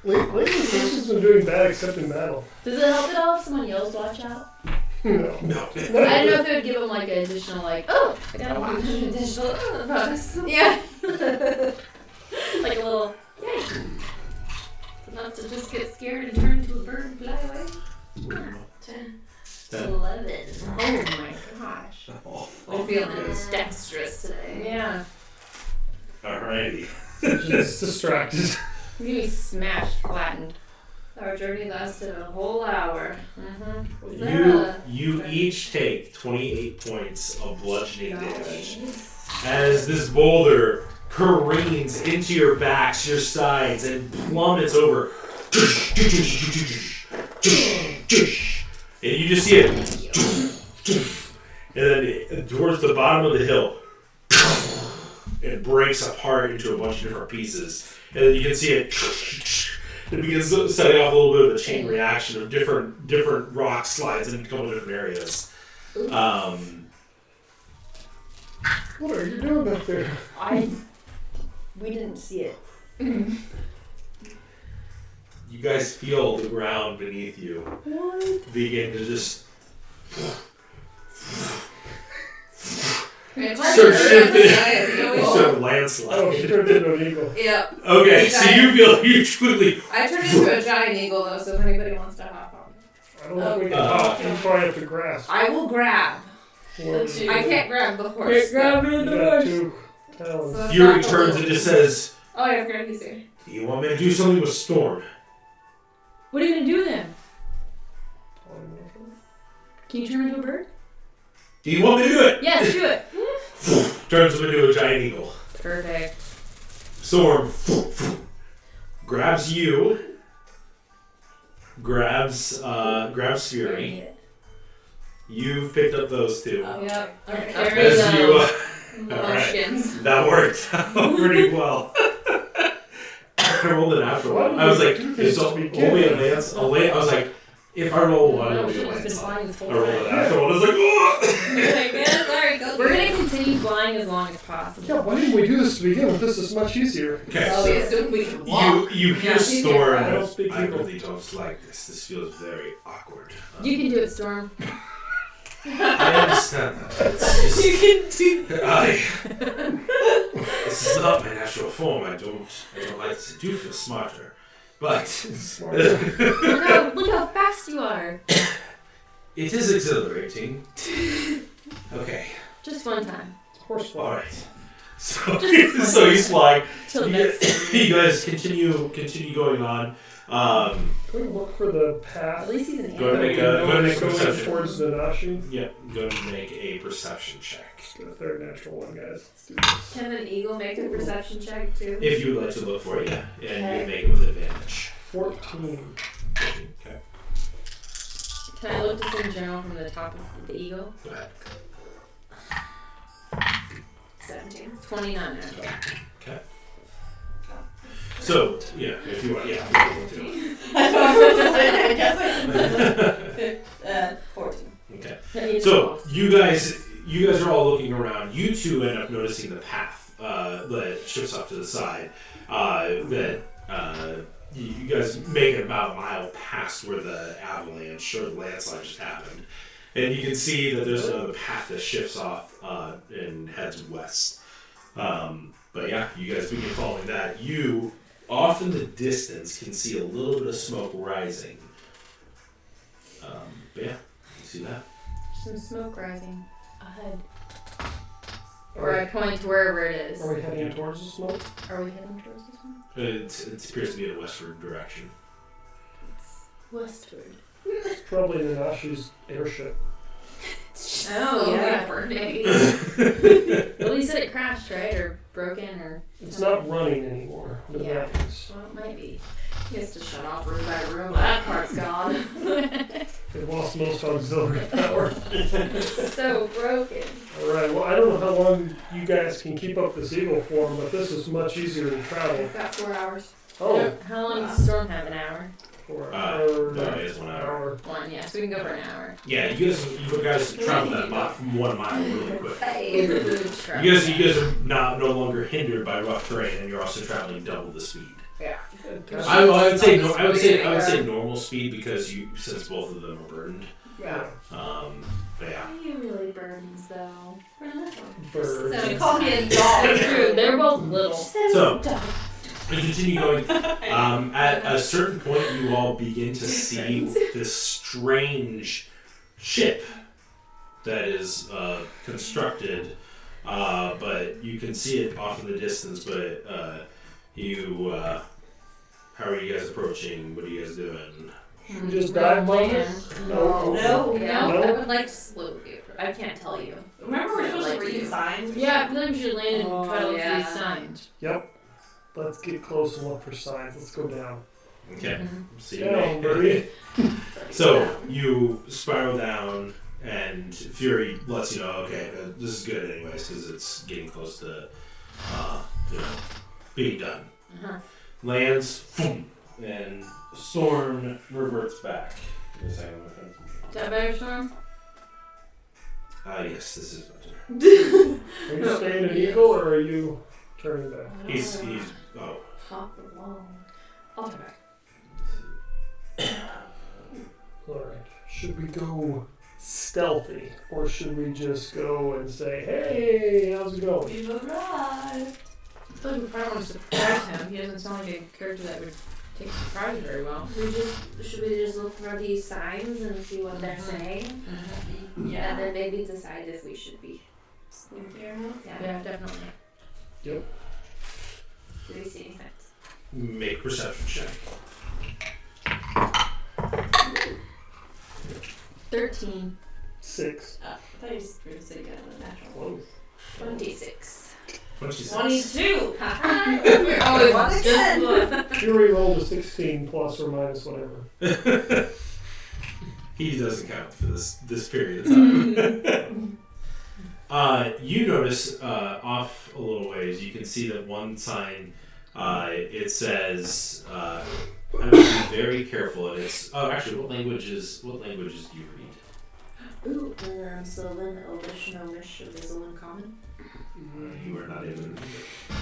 Lately, this has been doing bad except in battle. Does it help at all if someone yells watch out? No. No. I don't know if it would give them like an additional I gotta watch. Additional bonus. Yeah. Like a little, yay. Enough to just get scared and turn into a bird and fly away. 10. 11. Oh my gosh. I'm feeling dexterous today. Yeah. Alrighty. Just distracted. You be smashed, flattened. Our journey lasted a whole hour. Mm-hmm. Was there You each take 28 points of bludgeoning damage Jeez. as this boulder careens into your backs, your sides, and plummets over. And you just see it. And then towards the bottom of the hill, it breaks apart into a bunch of different pieces. And then you can see it. It begins setting off a little bit of a chain reaction of different rock slides in a couple of different areas. What are you doing back there? We didn't see it. You guys feel the ground beneath you begin to just start shifting. Start landslide. Oh, she turned into an eagle. Yep. Okay, so you feel huge quickly. I turned into a giant eagle though, so if anybody wants to hop on. I don't know if we can hop. You probably have to grasp. I will grab. Or- I can't grab the horse. me You got 2 talons. So- Fury turns and just says, Oh, yeah, I forgot he's here. "You want me to do something with Storm?" What are you gonna do then? Can you turn into a bird? Do you want me to do it? Yes, do it. Turns him into a giant eagle. Perfect. Storm grabs you. Grabs Fury. You've picked up those 2. Yep. Okay. As you, Motions. that worked out pretty well. I rolled an natural one. I was like, it's only a lance. I was like, if I roll one, it'll be a It's been lance. flying this I whole rolled an time. natural one. I was like, oh! Yeah, sorry, go. We're gonna continue flying as long as possible. Yeah, why didn't we do this to begin with? This is much easier. Okay, Well, we so assumed we could walk. you hear Yeah, Storm. I don't speak I Eagle. really don't like this. This feels very awkward. You can do it, Storm. I understand that. It's just, You can do this is not my natural form. I don't like this. I do feel smarter. But Smart. Look how fast you are. it is exhilarating. Okay. Just one time. Horsefly. All right. So he's flying. Till You next guys, you guys continue going on. Can we look for the path? At least he's an Go ahead and make animal. a go ahead and make a Going perception. towards Nanashi. Yeah, go ahead and make a perception check. Let's get a third natural one, guys. Let's do this. Can an eagle make a perception check too? If you would like to look for it, yeah, and you make it with advantage. 14. Okay, Can I look just in general from the top of the eagle? go ahead. 17. 29 actually. Okay. So yeah, if you want, yeah. If you want I guess I 14. to. Okay. That means So lost. you guys are all looking around. You 2 end up noticing the path that shifts off to the side. You guys make it about a mile past where the avalanche or the landslide just happened, and you can see that there's another path that shifts off and heads west. But yeah, you guys begin following that. You off in the distance can see a little bit of smoke rising. But yeah, you see that. Some smoke rising ahead. Or I point to wherever it is. Are we heading towards the smoke? Are we heading towards this one? It appears to be in a westward direction. Westward. It's probably Nanashi's airship. Oh, yeah. burning. Well, he said it crashed, right? Or broken, or... It's not running anymore. What Yeah. happens? Well, it might be. He has to shut off room by room. That part's gone. It lost most auxiliary power. So broken. Alright, well, I don't know how long you guys can keep up this eagle form, but this is much easier to travel. I've got 4 hours. Oh, How long does the storm have? An hour? 4 No, hours. it is 1 hour. One, yeah. So we can go for an hour. Yeah, you guys travel that mile from 1 mile really quick. Hey. You guys are no longer hindered by rough terrain, and you're also traveling double the speed. I would say normal speed because since both of them are burdened. Yeah. But yeah. Are you really burdens though? Birds. She called me a dog. True. They're both little. So we continue going. At a certain point, you all begin to see this strange ship that is constructed, but you can see it off in the distance. But how are you guys approaching? What are you guys doing? Should we just dive bomb it? No. No, No? I would like to slowly approach. I can't tell you. Remember we're supposed Like to read you. signs? Yeah, I feel like we should land and try to look for yeah. these signs. Yep. Let's get close and look for signs. Let's go down. Okay. See you Down, later. birdie. So you spiral down, and Fury lets you know, okay, this is good anyways because it's getting close to, being done. Lands, boom, and Storm reverts back. Give me a second, my friend. Is that better, Storm? Yes, this is better. Are you staying an eagle or are you turning back? He's Hop along. I'll turn back. Alright. Should we go stealthy or should we just go and say, hey, how's it going? We've arrived. I feel like we probably want to surprise him. He doesn't sound like a character that would take surprise very well. Should we just look for these signs and see what they're saying? Yeah. And then maybe decide if we should be. Sneaky or not? Yeah, definitely. Do we see anything? make perception check. 13. 6. I thought you were going to say you got a natural. Close. 26. 26. 22! Oh, Once again! Fury rolled a 16 plus or minus whatever. He doesn't count for this period of time. You notice off a little ways, you can see that one sign, it says, I would be very careful. And it's actually, what languages do you read? Ooh, Sylvan, Elvish, Gnomish, Abyssal, and Common. You are not able to read it.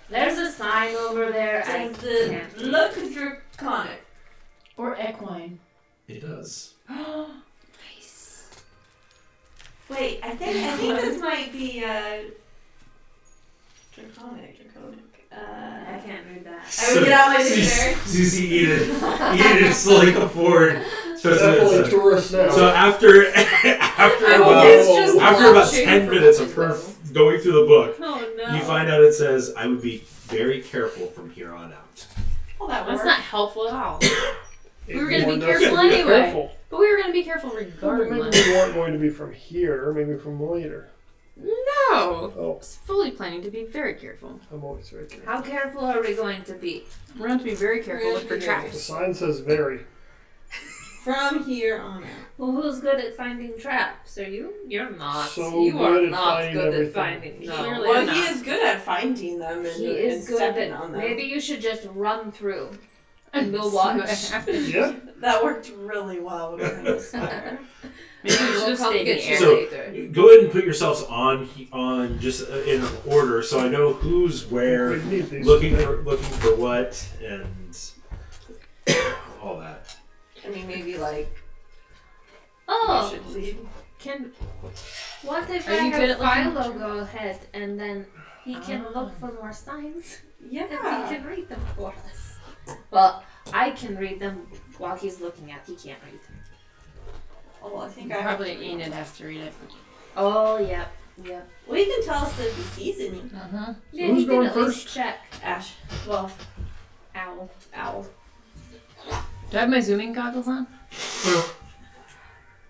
There's a sign over there. I Does it can't read. look draconic? Or equine. It does. Nice. Wait, I think this might be draconic. I can't read that. I would get out my dictionary. You see Edith slowly come forward. Definitely a tourist now. So after about 10 minutes of her going through the book, Oh no. you find out it says, I would be very careful from here on out. Well, that That's works. not helpful at all. It we were gonna be warned us careful to be anyway. careful. But we were going to be careful Maybe regardless. we weren't going to be from here, maybe from later. No! Oh, I was fully planning to be very careful. I'm always very careful. How careful are we going to be? We're going to be very careful. We're Look for gonna be very The traps. sign says very. From here on out. Well, who's good at finding traps? Are you? You're not. So you are good at not finding good everything. at finding. No. Clearly Well, not. he is good at finding them and, He and is good stepping at. on them. Maybe you should just run through. And we'll See what watch. happens. Yeah. That worked really well with the spider. Maybe we should We'll have come stayed in get the you air. So- later. Go ahead and put yourselves on just in order, so I know who's where, We need these. looking for what, and all that. I mean, maybe like Oh, we should leave. can. What if Are I you good have at looking Philo go ahead and then he can look for more signs Yeah. and he can read them for us? Well, I can read them while he's looking at. He can't read them. Oh, I think I have Probably to Enid has to read it. Oh, yep. Well, you can tell us if he sees any. Uh-huh. Yeah, Who's he can going at least first? check. Ash. Well, Owl. owl. Do I have my zooming goggles on?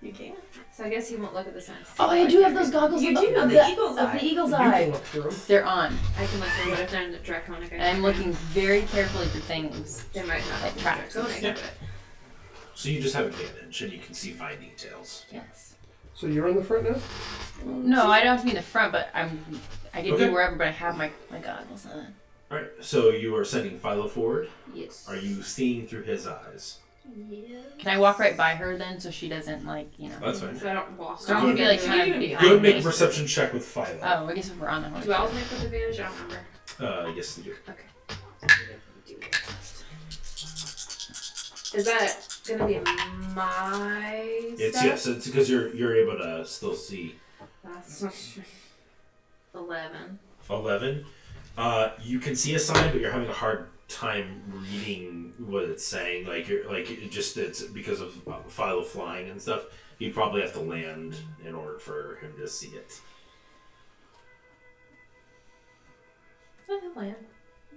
You can. So I guess he won't look at the signs. Oh, I do have those goggles You of do the, have of the the eagle's of eye. the eagle's You eye. can look through 'em. They're on. I can look for what if they're in the draconic. And I'm looking very carefully for things. They might not like be traps. draconic, Yeah. but So you just have advantage, and you can see fine details. Yes. So you're in the front now? No, I don't have to be in the front, but I can Okay. be wherever, but I have my goggles on. Alright, so you are sending Philo forward. yes. Are you seeing through his eyes? Yeah. Can I walk right by her then, so she doesn't That's fine. So I don't walk. So I don't feel like trying to be Go ahead behind and make a me. perception check with Philo. Oh, I guess if we're on the horse. Do owls make with advantage? I don't remember. Yes, they do. Is that gonna be my It's stuff? yes, it's because you're able to still see. That's 11. 11. You can see a sign, but you're having a hard time reading what it's saying. It's because of Philo flying and stuff. You probably have to land in order for him to see it. I can land.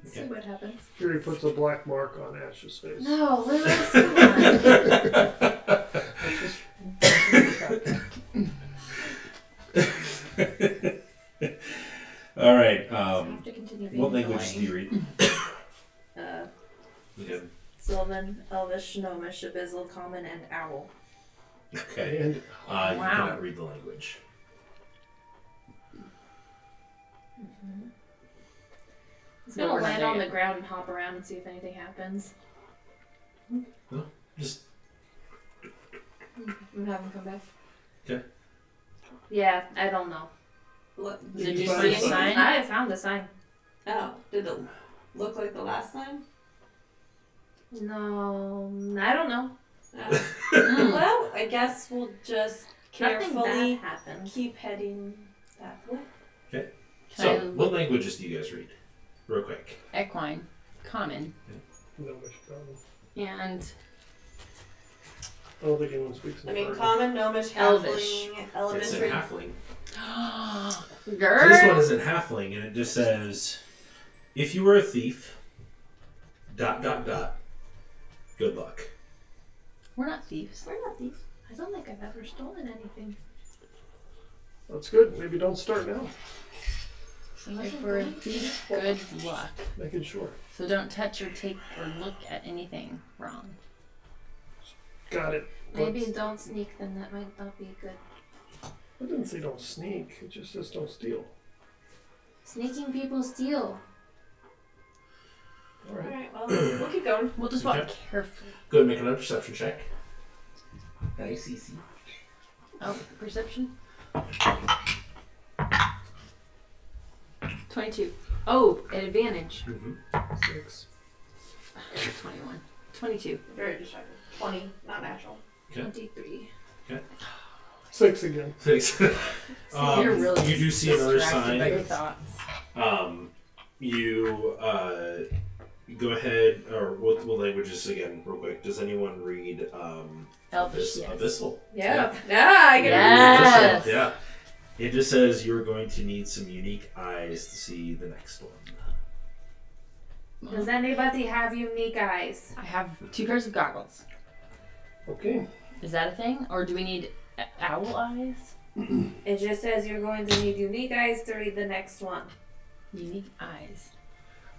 Let's Okay. see what happens. Fury puts a black mark on Ash's face. No, Lewis, come on. All right. I have to continue being What language do annoying. you read? Uh, Okay. Sylvan, Elven, Elvish, Gnomish, Abyssal, Common, and Owl. Okay. And You Wow. cannot read the language. He's No, gonna we're not land there on yet. the ground and hop around and see if anything happens. Just And have him come back. Okay. Yeah, I don't know. What, Did you you find see a a sign? sign? I found a sign. Oh, did it look like the last sign? No, I don't know. Oh. Mm. Well, I guess we'll just Nothing carefully bad happened. keep heading that way. so. I What languages do you guys read? Real quick. Equine, common, Gnomish problem. and I don't think anyone speaks in I mean, Fargo. common, gnomish, Elvish. halfling, It's elementary. in halfling. So this girl. one is in halfling, and it just says, "If you were a thief, ... Good luck." We're not thieves. We're not these. I don't think I've ever stolen anything. That's good. Maybe don't start now. If we're a thief, good luck. Making sure. So don't touch or take or look at anything wrong. Got it. Maybe Let's- don't sneak, then that might not be good. I didn't say don't sneak. It just says don't steal. Sneaking people steal. All right. Alright, well, we'll keep going. We'll just walk Okay. carefully. Go ahead and make another perception check. Nice, easy. Oh, perception. 22. Oh, at advantage. Mm-hmm. 6. 21. 22. Very distracted. 20, not natural. 23. 6 again. Thanks. You're really you do see another distracted by your sign. thoughts. You go ahead, or what languages again, real quick? Does anyone read Elvish, yes. Abyssal? Yeah. Yeah, I get Yes. Abyssal, yeah. It just says you're going to need some unique eyes to see the next one. Does anybody have unique eyes? I have 2 pairs of goggles. Okay. Is that a thing? Or do we need owl eyes? It just says you're going to need unique eyes to read the next one. Unique eyes.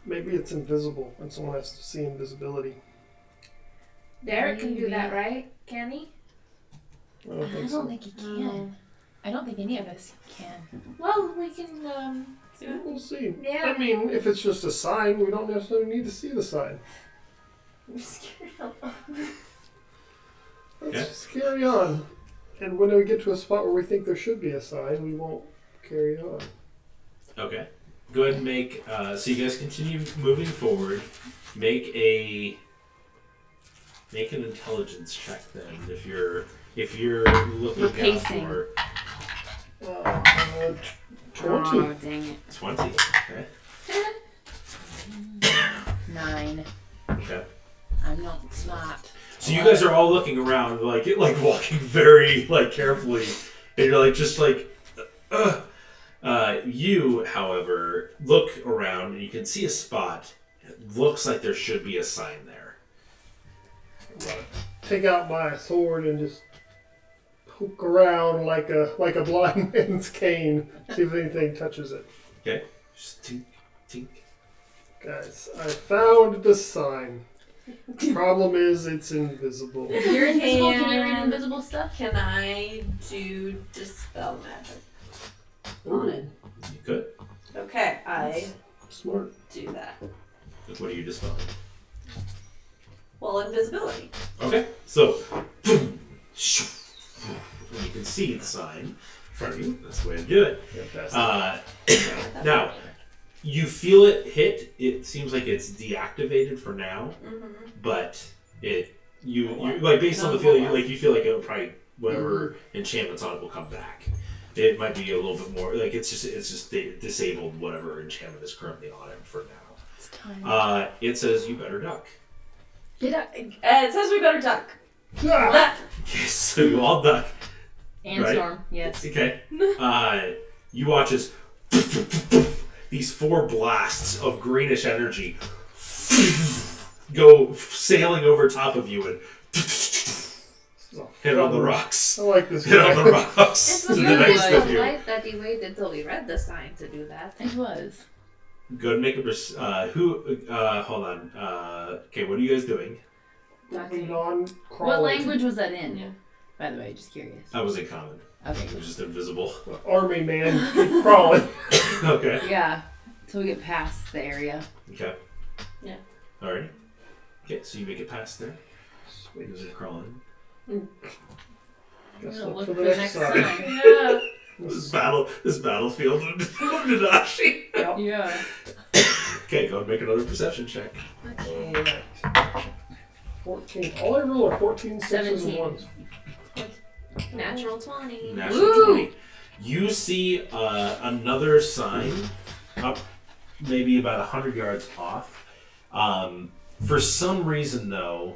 Maybe it's invisible and someone has to see invisibility. Derek can do Maybe. that, right? Can he? I don't think I so. don't think he can. I don't think any of us can. Well, we can, We'll see. Yeah. I mean, if it's just a sign, we don't necessarily need to see the sign. I'm scared of Let's Okay. just carry on. And when we get to a spot where we think there should be a sign, we won't carry on. Okay. Go ahead and make. So you guys continue moving forward. Make an intelligence check then. If you're looking We're out pacing. for 20. Oh, dang it. 20. Okay. 9. Okay. I'm not smart. So you guys are all looking around, like walking very carefully, and you're just you, however, look around and you can see a spot. It looks like there should be a sign there. Take out my sword and just poke around like a blind man's cane. See if anything touches it. Okay. Just tink, tink. Guys, I found the sign. Problem is, it's invisible. If you're invisible, can you read invisible stuff? Can I do dispel magic on it? You could. Okay, I Smart. do that. What are you dispelling? Well, invisibility. Okay. So, boom, shoo, and you can see the sign in front of you. That's the way to do it. Fantastic. Now, you feel it hit. It seems like it's deactivated for now, Mm-hmm. but you based on the feel, you feel like it'll probably whatever enchantments on it will come back. It might be a little bit more it's just they disabled whatever enchantment is currently on it for now. It's time. It says you better duck. Get up. It says we better duck. Ah! Yes, so you all duck. And Right. storm. Yes. Okay. You watch as these 4 blasts of greenish energy go sailing over top of you and hit on the rocks. I like this Hit on the guy. rocks. It was to the really next of you. polite that he waited until we read the sign to do that. It was. Go ahead and make a hold on. Okay, what are you guys doing? non-crawling. What language was that in? Yeah. By the way, just curious. That was in common. Okay, It good. was just invisible. Army man, keep crawling. Okay. Yeah. So we get past the area. Okay. Yeah. Alright. Okay, so you make it past there. Sweet. You're crawling. Guess We'll look look for the next sign. sign. Yeah. This battlefield of Nadashi. Yeah. Okay, go and make another perception check. Alright. 14. All I roll are 14, 6s, and 17. 1s. Natural 20. Natural Woo! 20. You see another sign up maybe about 100 yards off. For some reason, though,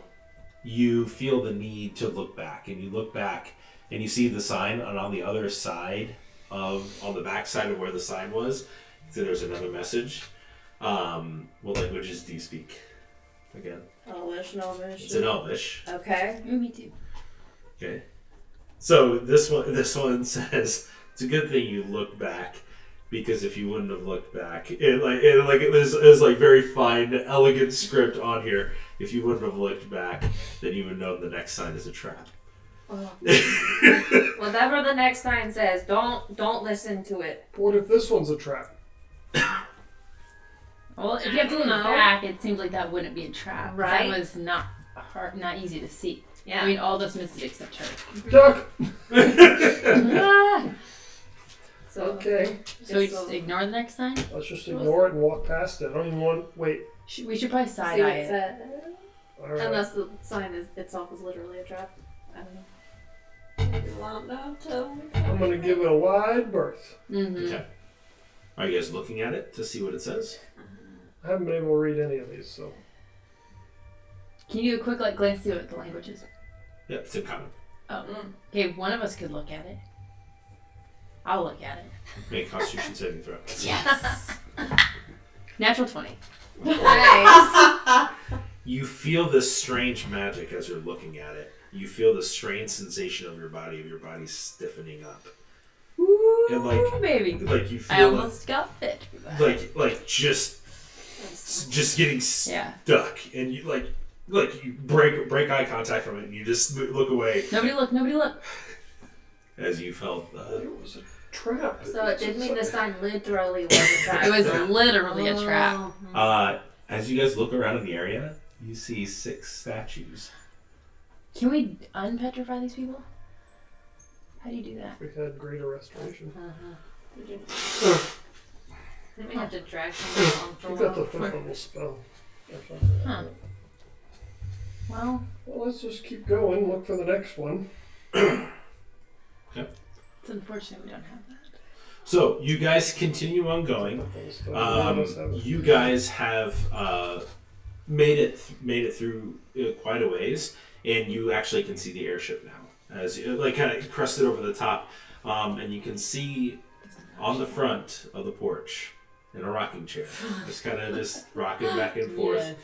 you feel the need to look back. And you look back and you see the sign, and on the other side on the back side of where the sign was, so there's another message. What languages do you speak? Again, Elvish, Elvish. it's in Elvish. Okay. Me too. Okay. So this one says it's a good thing you look back, because if you wouldn't have looked back, it was like very fine, elegant script on here. If you wouldn't have looked back, then you would know the next sign is a trap. Oh. Whatever the next sign says, don't listen to it. What if this one's a trap? Well, if you have to look No. back, it seems like that wouldn't be a trap. 'Cause Right. That was not hard, not easy to see. Yeah. I mean, all those missed it except her. Duck! Ah! So Okay. So we just ignore the next sign? Let's just ignore it and walk past it. I don't even want. Wait. We should probably see side what eye it it. says. Alright. Unless the sign itself is literally a trap. I don't know. I'm gonna give it a wide berth. Mm-hmm. Okay. Are you guys looking at it to see what it says? I haven't been able to read any of these, so. Can you do a quick glance through what the language is? Yep, it's in common. Oh. Okay, one of us could look at it. I'll look at it. Make a Constitution saving throw. Yes! Natural 20. Nice. You feel this strange magic as you're looking at it. You feel the strange sensation of your body stiffening up. Ooh, And like baby. you I feel almost got fit for that. like just getting Yeah. stuck, and you like you break eye contact from it, and you just look away Nobody look. as you felt. It was a trap. So it did mean the sign literally was a trap. It was literally a trap. As you guys look around in the area, you see 6 statues. Can we unpetrify these people? How do you do that? We had greater restoration. Then we have to drag someone along for a We got the while. 5th level spell. Huh. Well, Well, let's just keep going. Look for the next one. it's unfortunate we don't have that. So you guys continue on going. You guys have made it through quite a ways, and you actually can see the airship now as you kind of crested over the top, and you can see on the front of the porch in a rocking chair, just rocking back and forth. Yes.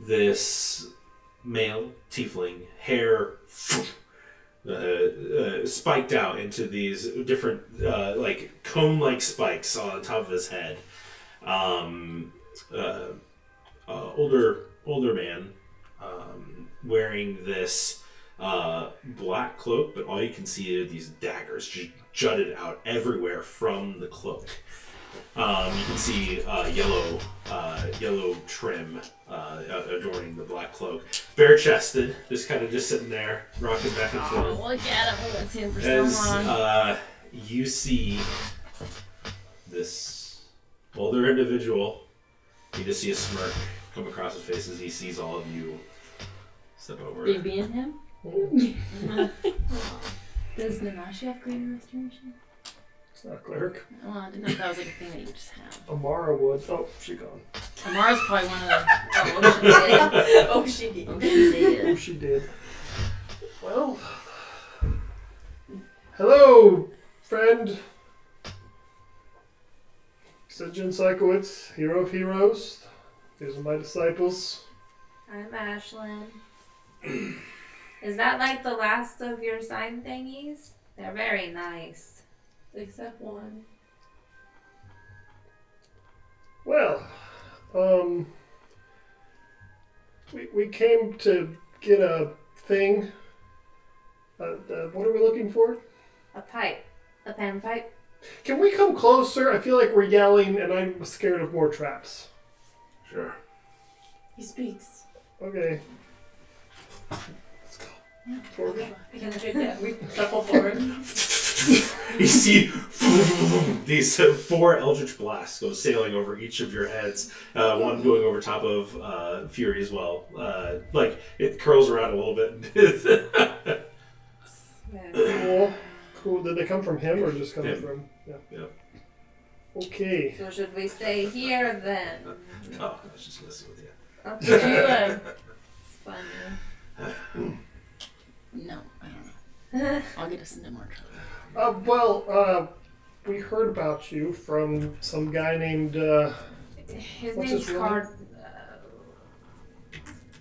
This male tiefling, hair spiked out into these different cone-like spikes on top of his head. Older man, wearing this black cloak, but all you can see are these daggers just jutted out everywhere from the cloak. You can see yellow trim adorning the black cloak. Bare-chested, just sitting there, rocking back and forth. Oh, look at him. We haven't seen him for so long. As you see this older individual, you just see a smirk come across his face as he sees all of you step over. Baby and him? Does Nanashi have greater restoration? It's not a cleric. Well, I didn't know if that was like a thing that you just have. Amara would. Oh, she gone. Amara's probably one of the. Oh, she did. Oh, she did. Oh, she did. Well. Hello, friend. Sejin Psychowitz, hero of heroes. These are my disciples. I'm Ashlyn. Is that like the last of your sign thingies? They're very nice. Except one. Well, we came to get a thing. What are we looking for? A pipe. A panpipe. Can we come closer? I feel like we're yelling, and I'm scared of more traps. Sure. He speaks. Okay. Let's go. Forward. We can drink that. We shuffle forward. You see these 4 eldritch blasts go sailing over each of your heads. One going over top of Fury as well. Like it curls around a little bit. Cool. Cool. Did they come from him or just come Him. from? Yeah. Yep. Okay. So should we stay here then? Oh, I was just messing with you. Okay. It's funny. No, I don't know. I'll get us into more trouble. We heard about you from some guy named. His What's name's his real name?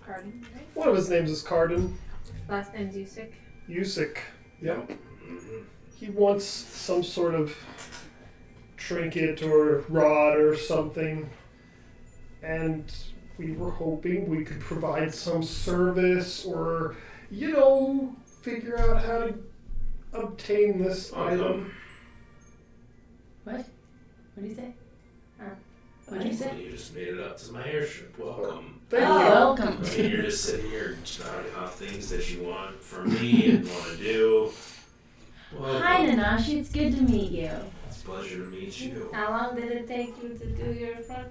Carden, right? One of his names is Carden. Last name's Usyk. Usyk. Yep. Mm-hmm. He wants some sort of trinket or rod or something, and we were hoping we could provide some service or, figure out how to obtain this item. What? What did you say? What did you say? You just made it up to my airship. Welcome. Thank Oh. you. Welcome. I mean, you're just sitting here spouting off things that you want from me and want to do. Welcome. Hi, Nanashi. It's good to meet you. It's a pleasure to meet you. How long did it take you to do your front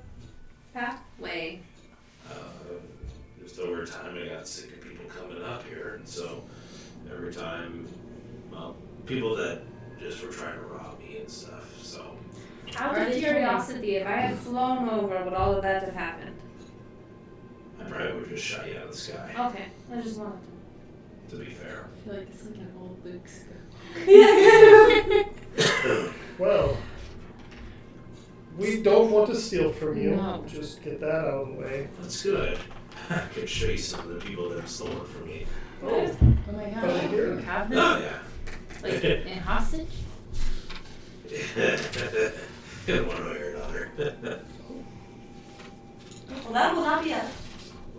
pathway? Just over time, I got sick of people coming up here, and so every time, people that just were trying to rob me and stuff. So Out Where of did you curiosity, if I had flown over, would all of that have happened? I probably would have just shot you out of the sky. Okay, I just wanted to. To be fair. I feel like it's like an old Luke's. Well, we don't want to steal from you. No. Just get that out of the way. That's good. I can show you some of the people that have stolen from me. Oh, Oh my But gosh. here- You have Oh them? yeah. Like, in hostage? In one way or another. Well, that will not be us.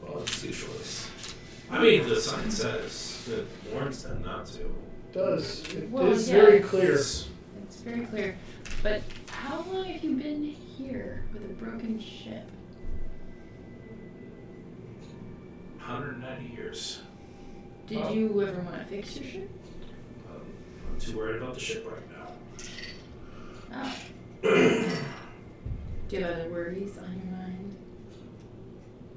Well, it's your choice. I mean, the sign says it warns them not to. does. It Well, is yeah. very clear. It's It's very clear. But how long have you been here with a broken ship? 190 years. Did Wow. you ever want to fix your ship? I'm too worried about the ship right now. Oh. Do you have other worries on your mind?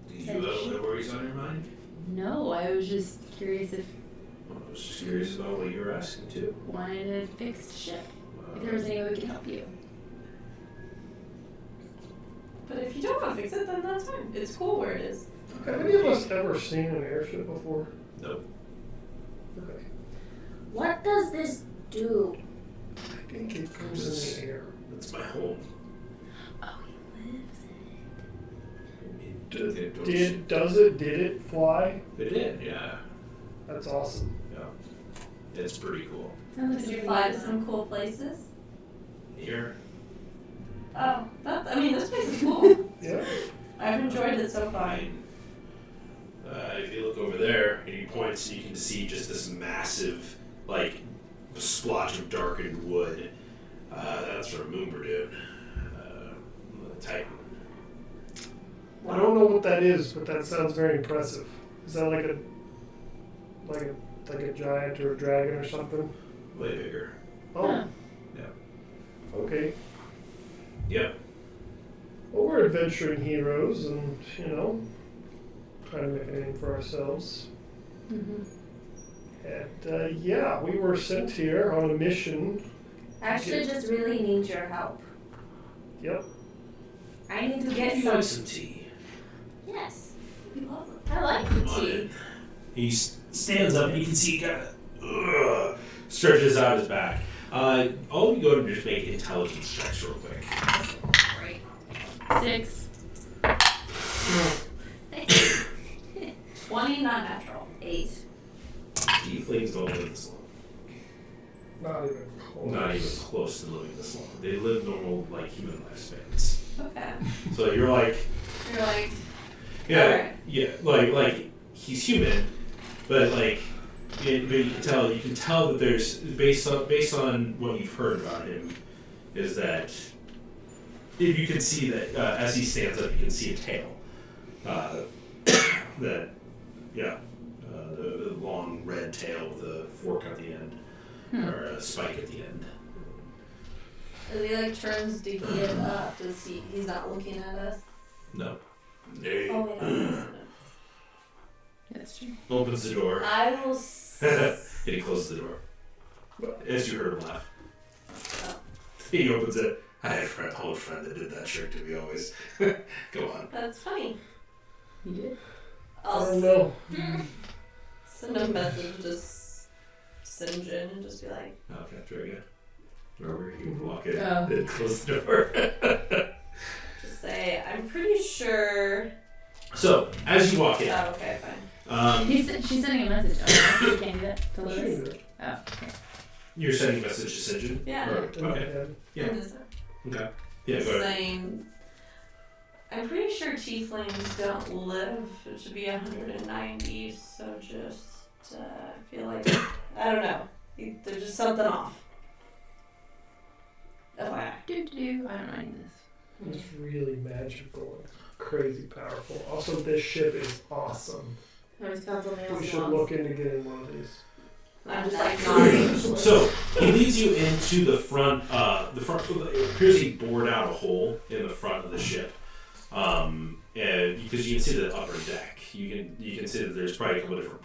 Do you have other worries on your mind? No, I was just curious if I was just curious about what you were asking too. you wanted a fixed ship. If there was any way we could help you. But if you don't want to fix it, then that's fine. It's cool where it is. Have any of us ever seen an airship before? Nope. Okay. What does this do? I think it goes in the air. That's my home. Oh, he lives in Did it fly? It did, yeah. That's awesome. Yeah. It's pretty cool. it. Sounds Did like you fly to some cool places? Here, Oh, this place is cool. Yeah. I've enjoyed it so far. fine. If you look over there and you point, so you can see just this massive, splotch of darkened wood. That's from Moonbird, the Titan. I don't know what that is, but that sounds very impressive. Is that like a giant or a dragon or something? Way bigger. Oh. Huh. Yeah. Okay. Yep. Well, we're adventuring heroes, and trying to make a name for ourselves. Mm-hmm. And we were sent here on a mission. Actually, just really need your help. Yep. I need to Would get you some. like some tea? Yes, We love it. I like the Come on tea. in. He stands up and you can see he kind of stretches out his back. All of you go to just make intelligence checks real quick. Great. 6. 20, not natural. 8. Tieflings don't live this long. Not even close. Not even close to living this long. They live normal, human lifespans. Okay. So you're like, You're like, yeah, Alright. yeah, like he's human, But like, but you can tell that there's based on what you've heard about him, is that if you can see that as he stands up, you can see a tail. That the long red tail with a fork at the end or a spike at the end. As he like turns to get up, does he's not looking at us? No. Oh wait, no. That's true. Opens the door. I will. And he closes the door. As you heard him laugh. Oh. He opens it. I had an old friend that did that trick to me always. Go on. That's funny. You did? I don't know. Send a message to Sinjin and just be like, Okay, very good. Remember, you walk in Oh. and close the door. just say, I'm pretty sure. So, as you walk in, Oh, okay, fine. She's sending a message. Oh, you can't do that to Lewis? Sure. Oh, okay. you're sending a message to Sinjin? Yeah. Okay. Yeah. I'm just Okay. Yeah, go ahead. saying, I'm pretty sure tieflings don't live to be 190, so just feel like, I don't know, there's just something off. FYI. I don't know any of this. It's really magical and crazy powerful. Also, this ship is awesome. I always found something else. We should look into getting one of these. I'm just like nodding. So he leads you into the front. It appears he bored out a hole in the front of the ship, and because you can see the upper deck, you can see that there's probably a couple different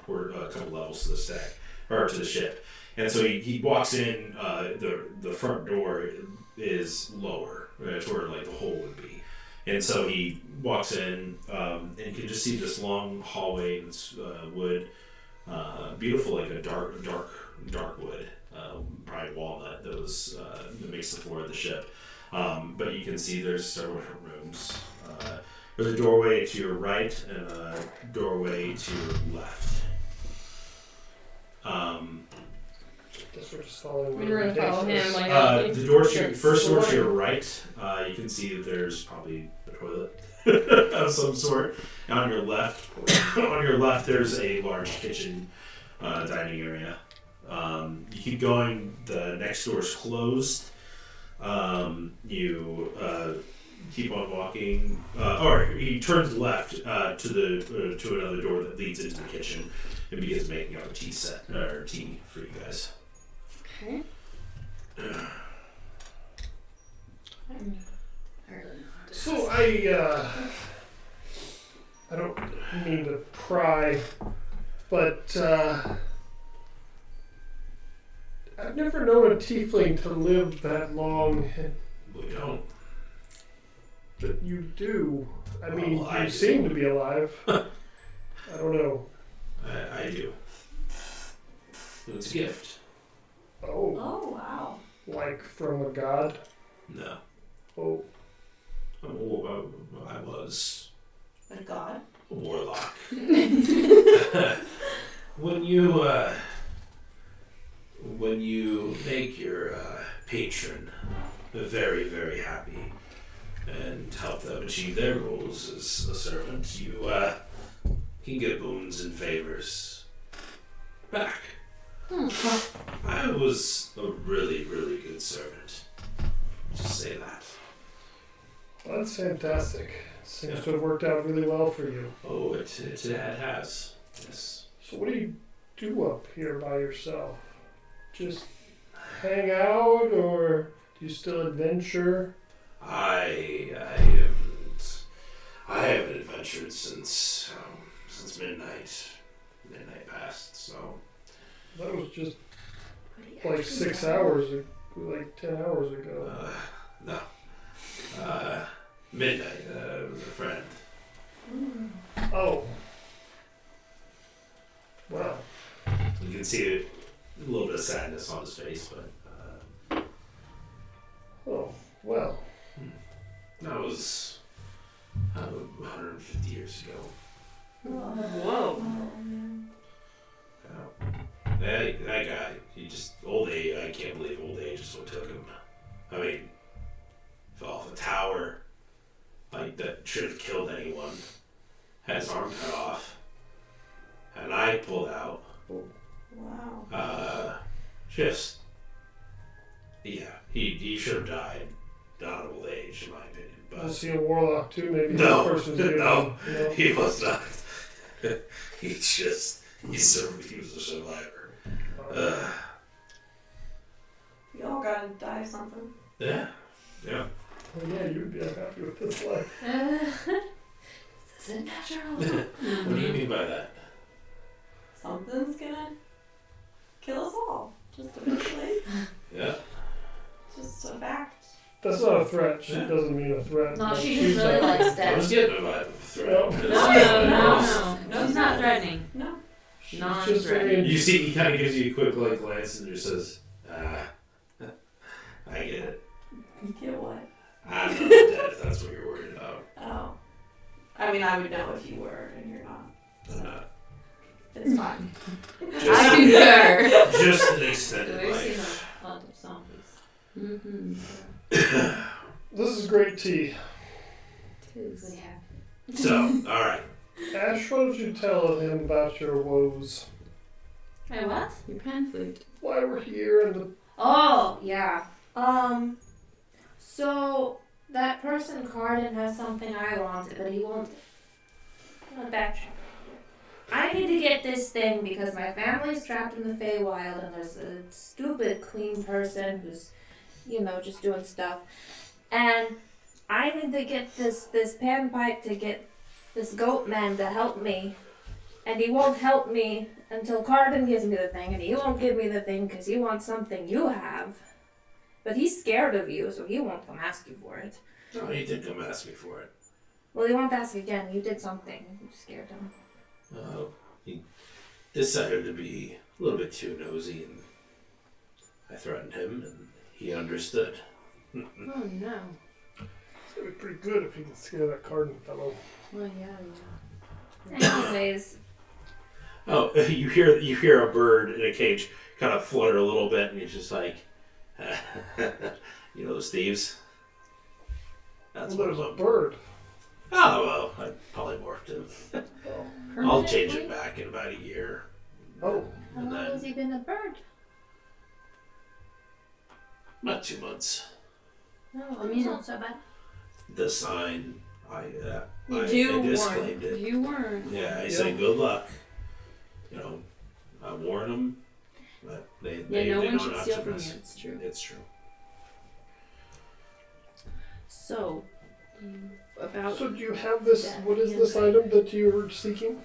couple levels to this deck or to the ship. And so he walks in. The front door is lower, to where like the hole would be. And so he walks in, and you can just see this long hallway. It's wood. Beautiful, like a dark wood, probably walnut that makes the floor of the ship. But you can see there's several different rooms. There's a doorway to your right and a doorway to your left. Guess we're just following. We're gonna follow him. Like, The door first door to your right, you can see that there's probably a toilet of some sort. And on your left, there's a large kitchen, dining area. You keep going. The next door is closed. You keep on walking, or he turns left to another door that leads into the kitchen and begins making up a tea for you guys. Okay. So I don't mean to pry, but I've never known a tiefling to live that long. We don't. But you do. I mean, Well, I you do. seem to be alive. I don't know. I do. It's a gift. Oh, Oh, wow. like from a god? No. Oh, I was My God. a warlock. When you make your patron very, very happy and help them achieve their goals as a servant, you can get boons and favors back. I was a really, really good servant. Just say that. well, that's fantastic. Seems to have worked out really well for you. Oh, it has. Yes. So what do you do up here by yourself? Just hang out, or do you still adventure? I haven't adventured since midnight. Midnight passed, so That was just like 6 hours, like 10 hours ago. no. Midnight. With a friend. Oh. Well, You can see a little bit of sadness on his face, but oh, well. that was 150 years ago. Whoa. That guy, he just old age. I can't believe old age is what took him. I mean, fell off a tower, like that should have killed anyone. Had his arm cut off, had an eye pulled out. He should have died. Not of old age, in my opinion. But Was he a warlock too? Maybe No, this person's doing no. you know? he was not. He was a survivor. You all gotta die of something. Yeah. Oh yeah, you'd be unhappy with this life. Is it natural? What do you mean by that? Something's gonna kill us all. Just eventually. Yeah. Just a fact. That's not a threat. She doesn't mean a threat. No, Like, she she's just really not- likes I was death. getting a vibe of a threat. No. No, she's not threatening. No. she's Non-threat. just saying, You see, he kind of gives you a quick like glance and just says, I get it. You get what? I'm not dead if that's what you're worried about. Oh. I mean, I would know if you were, and you're not. I'm not. It's fine. I do care. Just an extended We've seen life. a lot of zombies. Mm-hmm. this is great tea. What do you have? So, alright. Ash, what did you tell him about your woes? My what? Your pan flute. Why we're here and the Oh, yeah. So that person Cardin has something I wanted, but he won't. I'm gonna backtrack. I need to get this thing because my family's trapped in the Feywild and there's a stupid queen person who's, just doing stuff. And I need to get this panpipe to get this goat man to help me. And he won't help me until Cardin gives me the thing, and he won't give me the thing because he wants something you have. But he's scared of you, so he won't come ask you for it. Oh, he did come ask me for it. Well, he won't ask again. You did something. You scared him. He decided to be a little bit too nosy, and I threatened him, and he understood. Oh no. It's gonna be pretty good if you can scare that Cardin fellow. Well, yeah. Anyways, Oh, you hear a bird in a cage kind of flutter a little bit, and he's just like, you know those thieves? That's Well, one of there's a them. bird. Oh, well, I polymorphed him. Oh. I'll change it back in about a year. Oh. how And long then has he been a bird? about 2 months. No, I mean- it's not so bad. The sign, I You I do disclaimed warn. it. You weren't. Yeah, I Yeah. said good luck. I warn them, but they No they one know should not steal to from you. mess. It's true. It's true. So, about So do you have this? that What is this panpipe. item that you were seeking?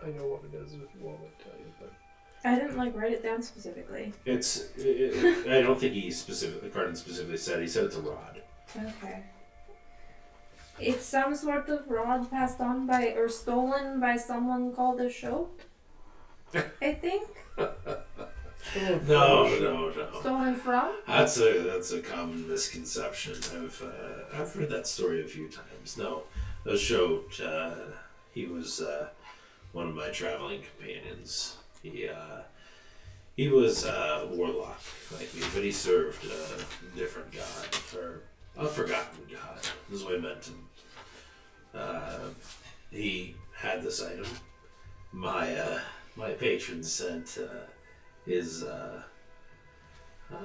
I know what it is if you want me to tell you, but I didn't write it down specifically. I don't think Cardin specifically said. He said it's a rod. Okay. It's some sort of rod passed on by or stolen by someone called a shoat. I think. No. Stolen from? That's a common misconception. I've heard that story a few times. No, the show. He was one of my traveling companions. He was a warlock like me, but he served a different god or a forgotten god. This is what I meant him. He had this item. My patron sent his a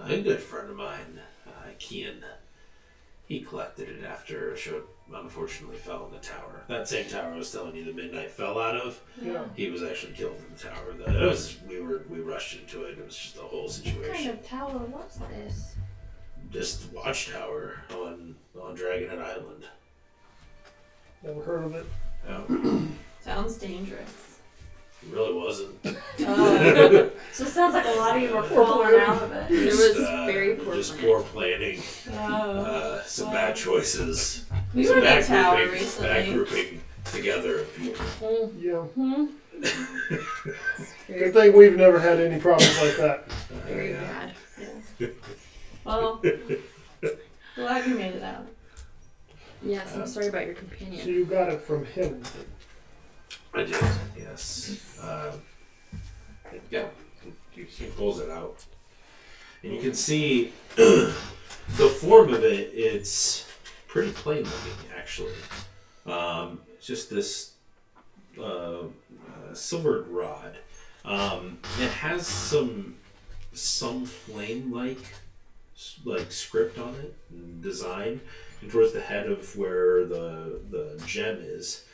good friend of mine, Kian. He collected it after a show unfortunately fell in the tower. That same tower I was telling you the Midnight fell out of. yeah. He was actually killed in the tower. We rushed into it. It was just the whole What kind situation. of tower was this? Just watchtower on Dragonhead Island. Never heard of it. Yeah, Sounds dangerous. it really wasn't. So it sounds like a lot of you were falling out of it. It Just, was very poor just planning. poor planning. Some bad choices. We Some were in bad the tower bad recently. grouping together of people. Yeah. Very, Good thing we've never had any problems like that. very Yeah. bad. Well, glad you made it out. Yes, I'm sorry about your So companion. you got it from him. I did, yes. Yeah, he pulls it out. And you can see the form of it, it's pretty plain looking, actually. It's just this silvered rod. It has some flame-like script on it and design, and towards the head of where the gem is,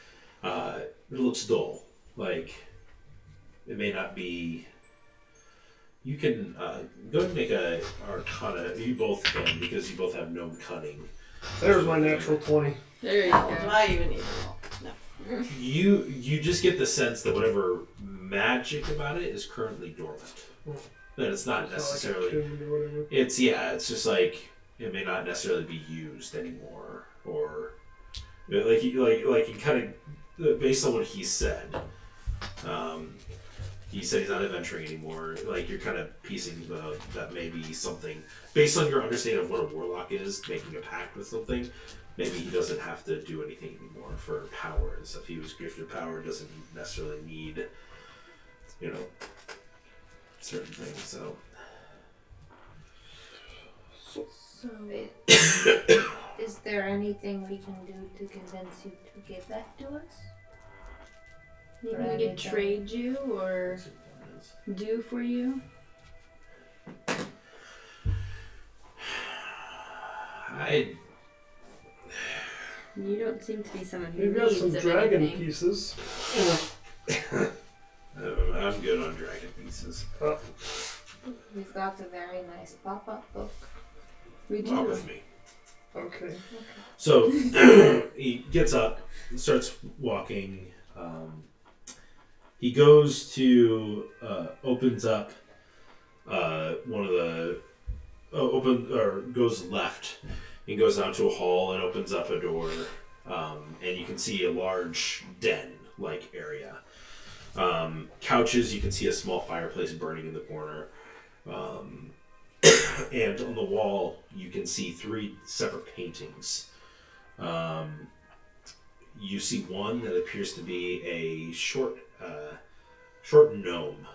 it looks dull. Like it may not be. You can go ahead and make a Arcana. You both can because you both have gnome cunning. There's my natural 20. There you Oh, do go. I even need to roll? No. You just get the sense that whatever magic about it is currently dormant. That it's not necessarily. Like or whatever. It's just like it may not necessarily be used anymore, or like he kind of based on what he said. He said he's not adventuring anymore. Like you're kind of piecing that maybe something based on your understanding of what a warlock is, making a pact with something. Maybe he doesn't have to do anything anymore for power and stuff. He was gifted power, doesn't necessarily need, certain things. So. So, is there anything we can do to convince you to give that to us? Maybe we could trade you or do for you. You don't seem to be someone who We've got needs some of dragon anything. pieces. I'm good on dragon pieces. We've got a very nice pop-up book. We Walk do. with me. Okay. So he gets up and starts walking. He goes to opens up one of the goes left and goes down to a hall and opens up a door, and you can see a large den like area. Couches, you can see a small fireplace burning in the corner. And on the wall, you can see 3 separate paintings. You see one that appears to be a short gnome,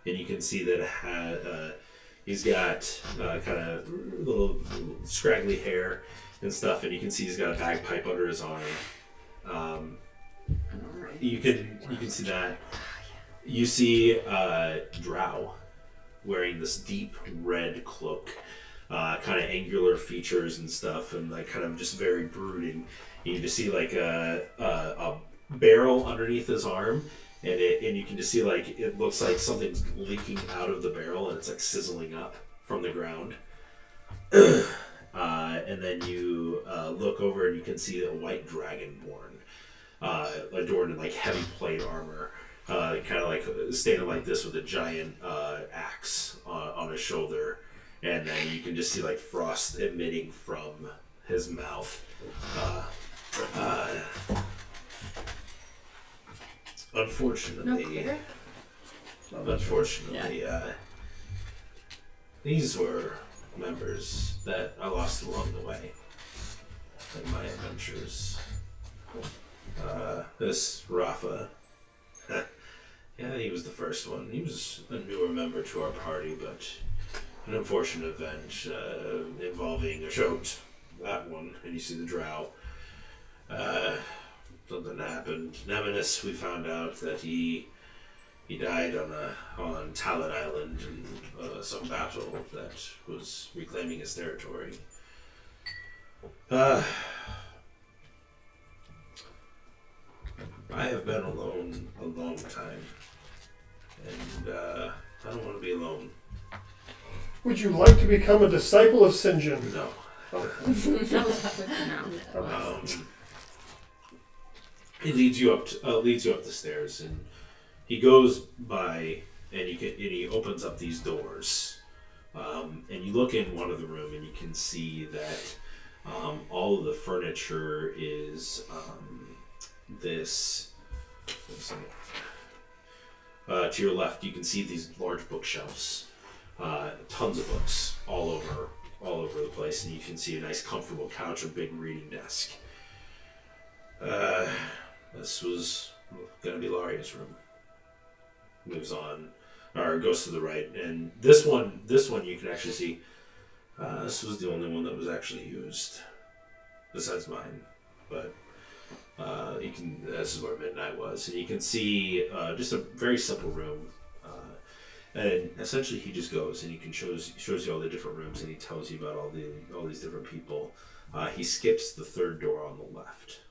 and you can see that he's got kind of little scraggly hair and stuff, and you can see he's got a bagpipe under his arm. You can see that. You see Drow wearing this deep red cloak, kind of angular features and stuff, and like kind of just very brooding. You just see like a barrel underneath his arm, and you can just see like it looks like something's leaking out of the barrel, and it's like sizzling up from the ground. And then you look over and you can see a white dragonborn, adorned in like heavy plate armor. Kind of like standing like this with a giant axe on his shoulder, and then you can just see like frost emitting from his mouth. Unfortunately, these were members that I lost along the way in my adventures. This Rafa. Yeah, he was the first one. He was a newer member to our party, but an unfortunate event involving a shoat. That one, and you see the drow. Something happened. Nemesis, we found out that he died on Talon Island in some battle that was reclaiming his territory. I have been alone a long time, and I don't want to be alone. Would you like to become a disciple of St. John? No. He leads you up the stairs, and he goes by, and he opens up these doors, and you look in one of the room, and you can see that all of the furniture is this. To your left, you can see these large bookshelves, tons of books all over the place, and you can see a nice, comfortable couch, a big reading desk. This was gonna be Laria's room. Moves on, or goes to the right, and this one you can actually see. This was the only one that was actually used, besides mine, but. you can. This is where midnight was, and you can see just a very simple room. And essentially, he just goes and shows you all the different rooms, and he tells you about all these different people. He skips the third door on the left.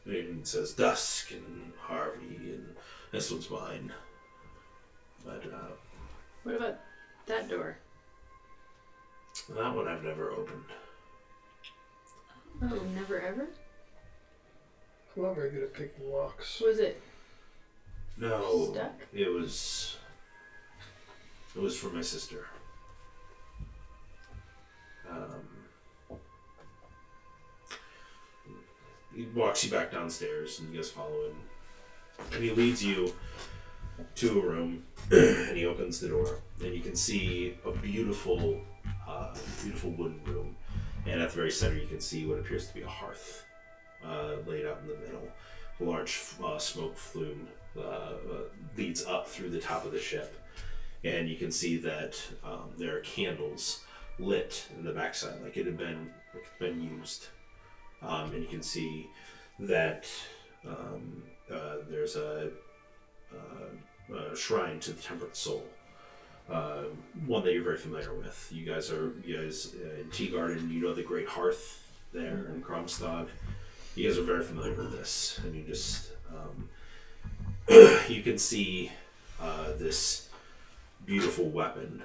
And says Dusk and Harvey, and this one's mine. But What about that door? that one I've never opened. Oh, never ever? I'm not very good at picking locks. Was it No, stuck? it was for my sister. He walks you back downstairs, and you guys follow him. And he leads you to a room, and he opens the door, and you can see a beautiful wooden room. And at the very center, you can see what appears to be a hearth laid out in the middle. A large smoke flume leads up through the top of the ship, and you can see that there are candles lit in the backside, like it had been used. And you can see that there's a shrine to the temperate soul, one that you're very familiar with. You guys in Tea Garden, you know the Great Hearth there in Kromstad. You guys are very familiar with this, and you just you can see this beautiful weapon,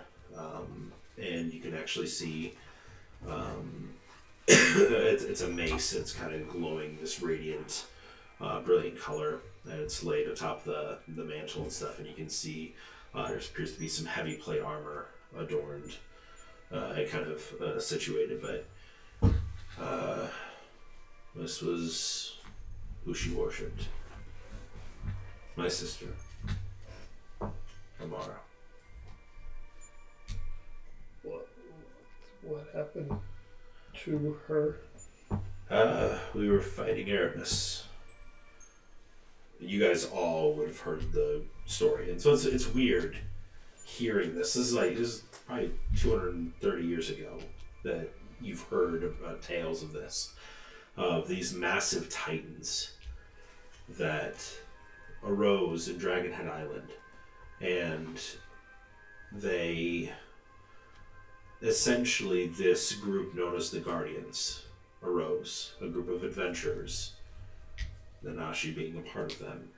and you can actually see it's a mace. It's kind of glowing this radiant, brilliant color, and it's laid atop the mantle and stuff. And you can see there appears to be some heavy plate armor adorned and kind of situated. But this was who she worshipped. My sister, Amara. What happened to her? We were fighting Erebus. You guys all would have heard the story, and so it's weird hearing this. This is probably 230 years ago that you've heard about tales of this, of these massive titans that arose in Dragonhead Island, and they essentially, this group known as the Guardians arose, a group of adventurers, the Nashi being a part of them.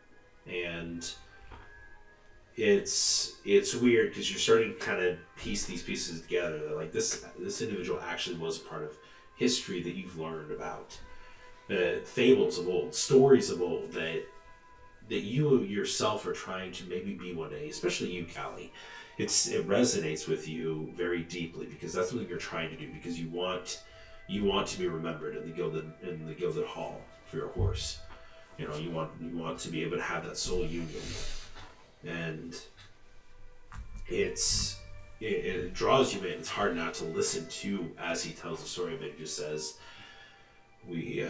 And it's weird because you're starting to kind of piece these pieces together. That like this individual actually was part of history that you've learned about, fables of old, stories of old that you yourself are trying to maybe be one day, especially you, Callie. It resonates with you very deeply because that's what you're trying to do, because you want to be remembered in the gilded hall for your horse. You know, you want to be able to have that soul union, and it draws you in. It's hard not to listen to as he tells the story, but he just says, we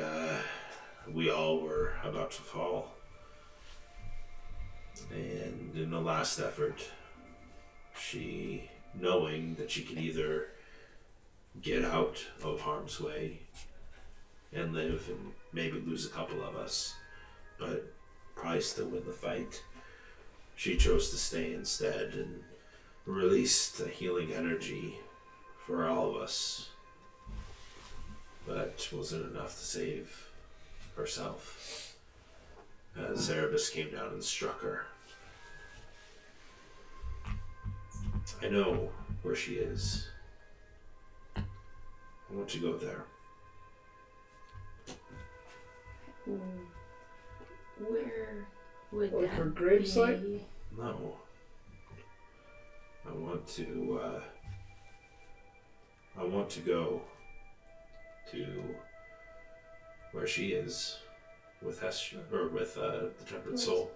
all were about to fall, and in the last effort, she, knowing that she could either get out of harm's way and live and maybe lose a couple of us, but probably still win the fight, she chose to stay instead and released the healing energy for all of us, but wasn't enough to save herself as Erebus came down and struck her. I know where she is. I want to go there. Where would Like that her gravesite? be? No. I want to go to where she is with Hestia, or with the Temperate Soul.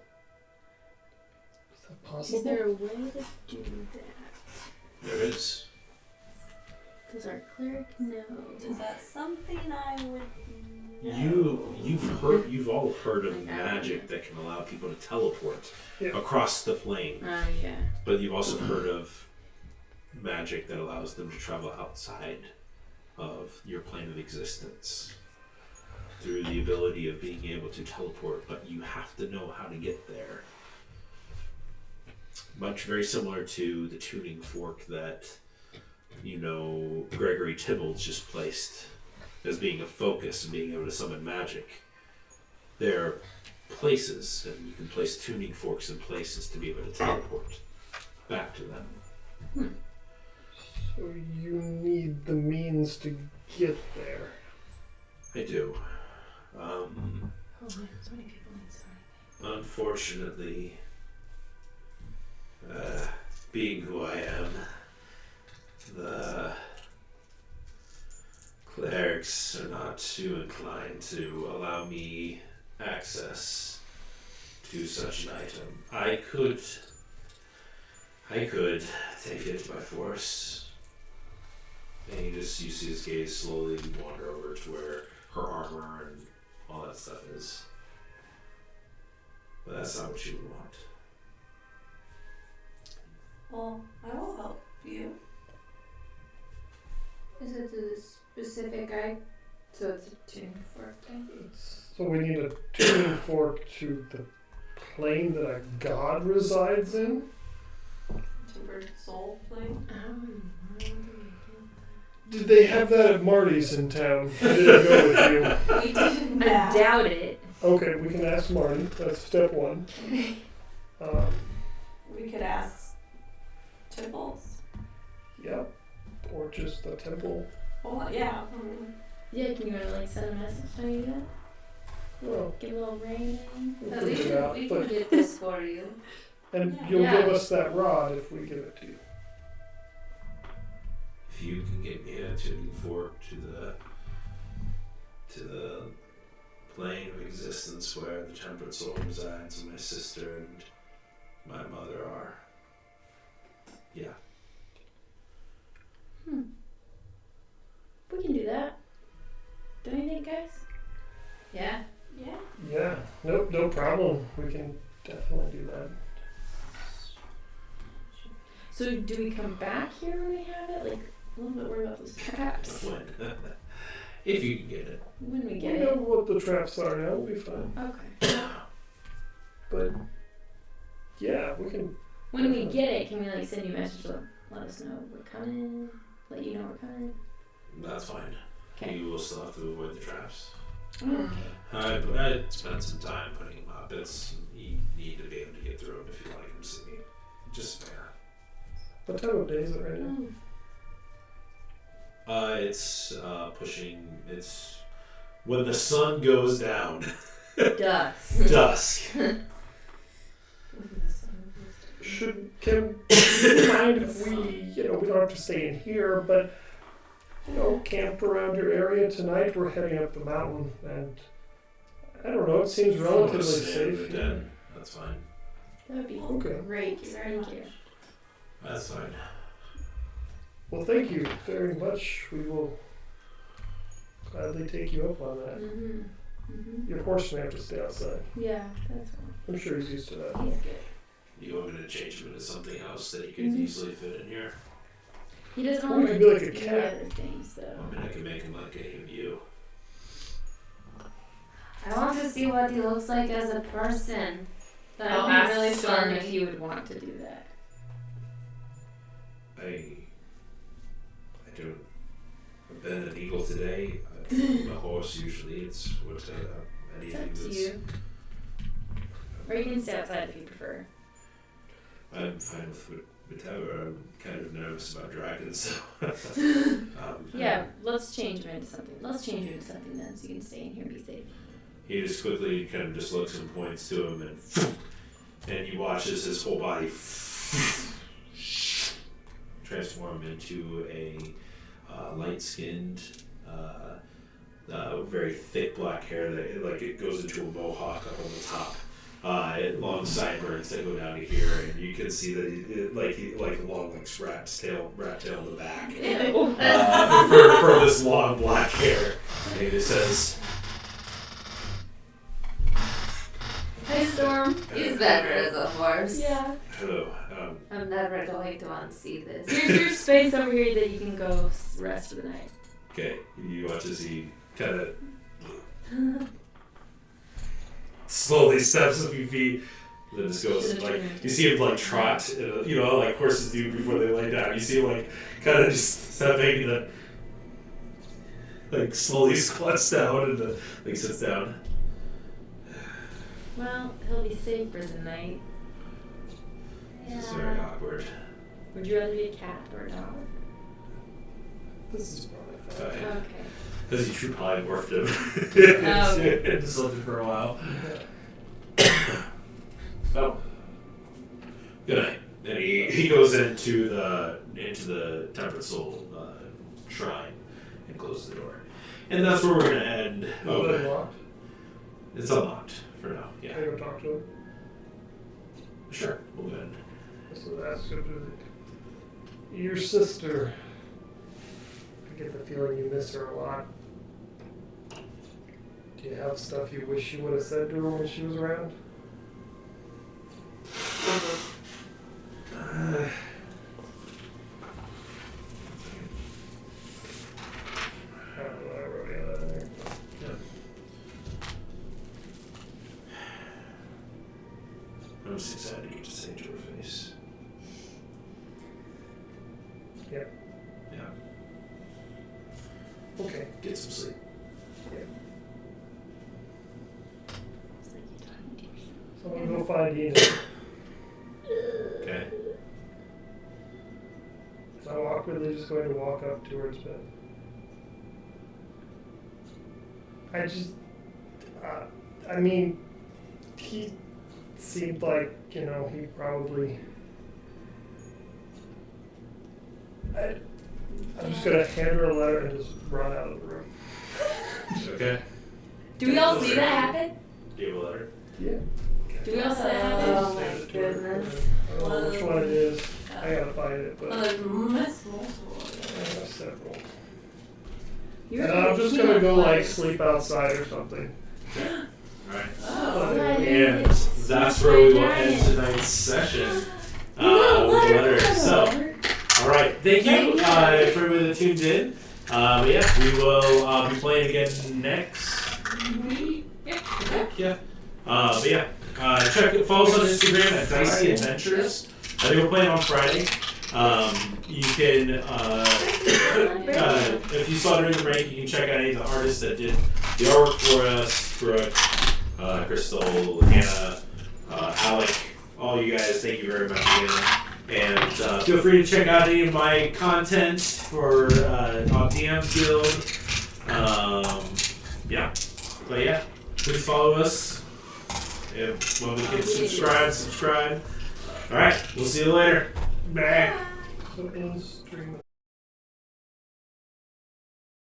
Is that possible? Is there a way to do that? There is. Does our cleric know? Is that something I would know? You've all heard of magic that can allow people to teleport across the plane. Oh, yeah. But you've also heard of magic that allows them to travel outside of your plane of existence. through the ability of being able to teleport, but you have to know how to get there. Very similar to the tuning fork that, Gregory Tybalt just placed as being a focus and being able to summon magic. There are places, and you can place tuning forks in places to be able to teleport back to them. So you need the means to get there. I do. Oh man, so many people need so many things. Unfortunately, being who I am, the clerics are not too inclined to allow me access to such an item. I could take it by force. And you see his gaze slowly wander over to where her armor and all that stuff is. But that's not what you would want. Well, I will help you. Is it the specific guy? So it's a tuning fork thing? So we need a tuning fork to the plane that a god resides in? Tempered soul thing. Did they have that at Marty's in town? I didn't go with you. We didn't I ask. doubt it. Okay, we can ask Marty. That's step one. We could ask Tibble's. Yep. Or just the temple. Well, yeah. Yeah, can you send a message when you do that? Well, Give a little ring. we'll At least figure it out. we But, can get this for you. and Yeah. you'll Yeah. give us that rod if we give it to you. If you can get me a tuning fork to the plane of existence where the temperate soul resides and my sister and my mother are. Yeah. We can do that. Don't you think, guys? Yeah. Yeah. Yeah. Nope, no problem. We can definitely do that. So do we come back here when we have it? A little bit worried about those traps. When? If you can get it. When we We get know it. what the traps are now. We'll be fine. Okay. But yeah, we can. When we get it, can we send you a message to let us know we're coming? Let you know we're coming? That's fine. Okay. You will still have to avoid the traps. Okay. I spent some time putting them up. You need to be able to get through them if you like them to see me. Just fair. What time of day is it right now? It's pushing. It's when the sun goes down. Dusk. Dusk. Can you mind if we, we don't have to stay in here, but, camp around your area tonight? We're heading up the mountain, and I don't know, it seems relatively safe. Then that's fine. That would be Okay. great. Thank you. That's fine. Well, thank you very much. We will gladly take you up on that. Your horse may have to stay outside. Yeah, that's fine. I'm sure he's used to that. He's good. You want me to change him into something else that he could easily fit in here? He doesn't Or want he to could be like a do cat. other things, though. I mean, I can make him like a you. I want to see what he looks like as a person. That I'll would be ask really Storm fun if he would want to do that. I don't. I've been an eagle today. I'm a horse usually. It's what It's up to you. Or you can stay outside if you prefer. I'm fine with whatever. I'm kind of nervous about dragons, so. Yeah, let's change him into something. Let's change him into something then, so you can stay in here and be safe. He just quickly kind of just looks and points to him, and you watch as his whole body transform into a light-skinned, very thick black hair that it goes into a mohawk up on the top. Long sideburns that go down to here, and you can see that he long rat tail in the back for this long black hair. And he just says, Hey Storm, he's better as a horse. Yeah. "Hello. I'm never going to unsee this. Here's your space over here that you can go rest for the night. Okay." You watch as he kind of Slowly steps a few feet. Then just goes like you see him like trot, like horses do before they lay down. You see him like kind of just stepping and then like slowly squats down and like sits down. Well, he'll be safe for the night. It's very awkward. Would you rather be a cat or a dog? This is probably fine. Okay. Because you true polymorphed him. Okay. And just left it for a while. Oh. Good night. And he goes into the Temperate Soul shrine and closes the door. And that's where we're gonna end. Is it unlocked? It's unlocked for now. Yeah. Can I go talk to him? Sure. We'll go ahead. So that's good. Your sister. I get the feeling you miss her a lot. Do you have stuff you wish you would have said to her when she was around? I don't know what I wrote down there. I'm just excited to get to say to her face. Yep. Yeah. Okay. Get some sleep. So I'm gonna go find Ian. Okay. So I'm awkwardly just going to walk up towards bed. I mean, he seemed like, he probably... I'm just going to hand her a letter and just run out of the room. Okay. Do we all see that happen? Do you have a letter? Yeah. Do we all see that happen? Oh my goodness. I don't know which one it is. I gotta find it, but Oh, there's multiple. I have several. You're And I'm just gonna go sleep outside or something. Alright. Oh. And that's where we will end tonight's session with the letter. So, alright, thank you for everybody that tuned in. We will be playing again next week. Yeah. Follow us on Instagram at Dicey Adventures. I think we're playing on Friday. You can, if you saw during the break, you can check out any of the artists that did the artwork for us, Brooke, Crystal, Hannah, Alec, all you guys. Thank you very much again. And feel free to check out any of my content for on DM's Guild. Please follow us. When we can subscribe. Alright, we'll see you later. Bye. So in stream.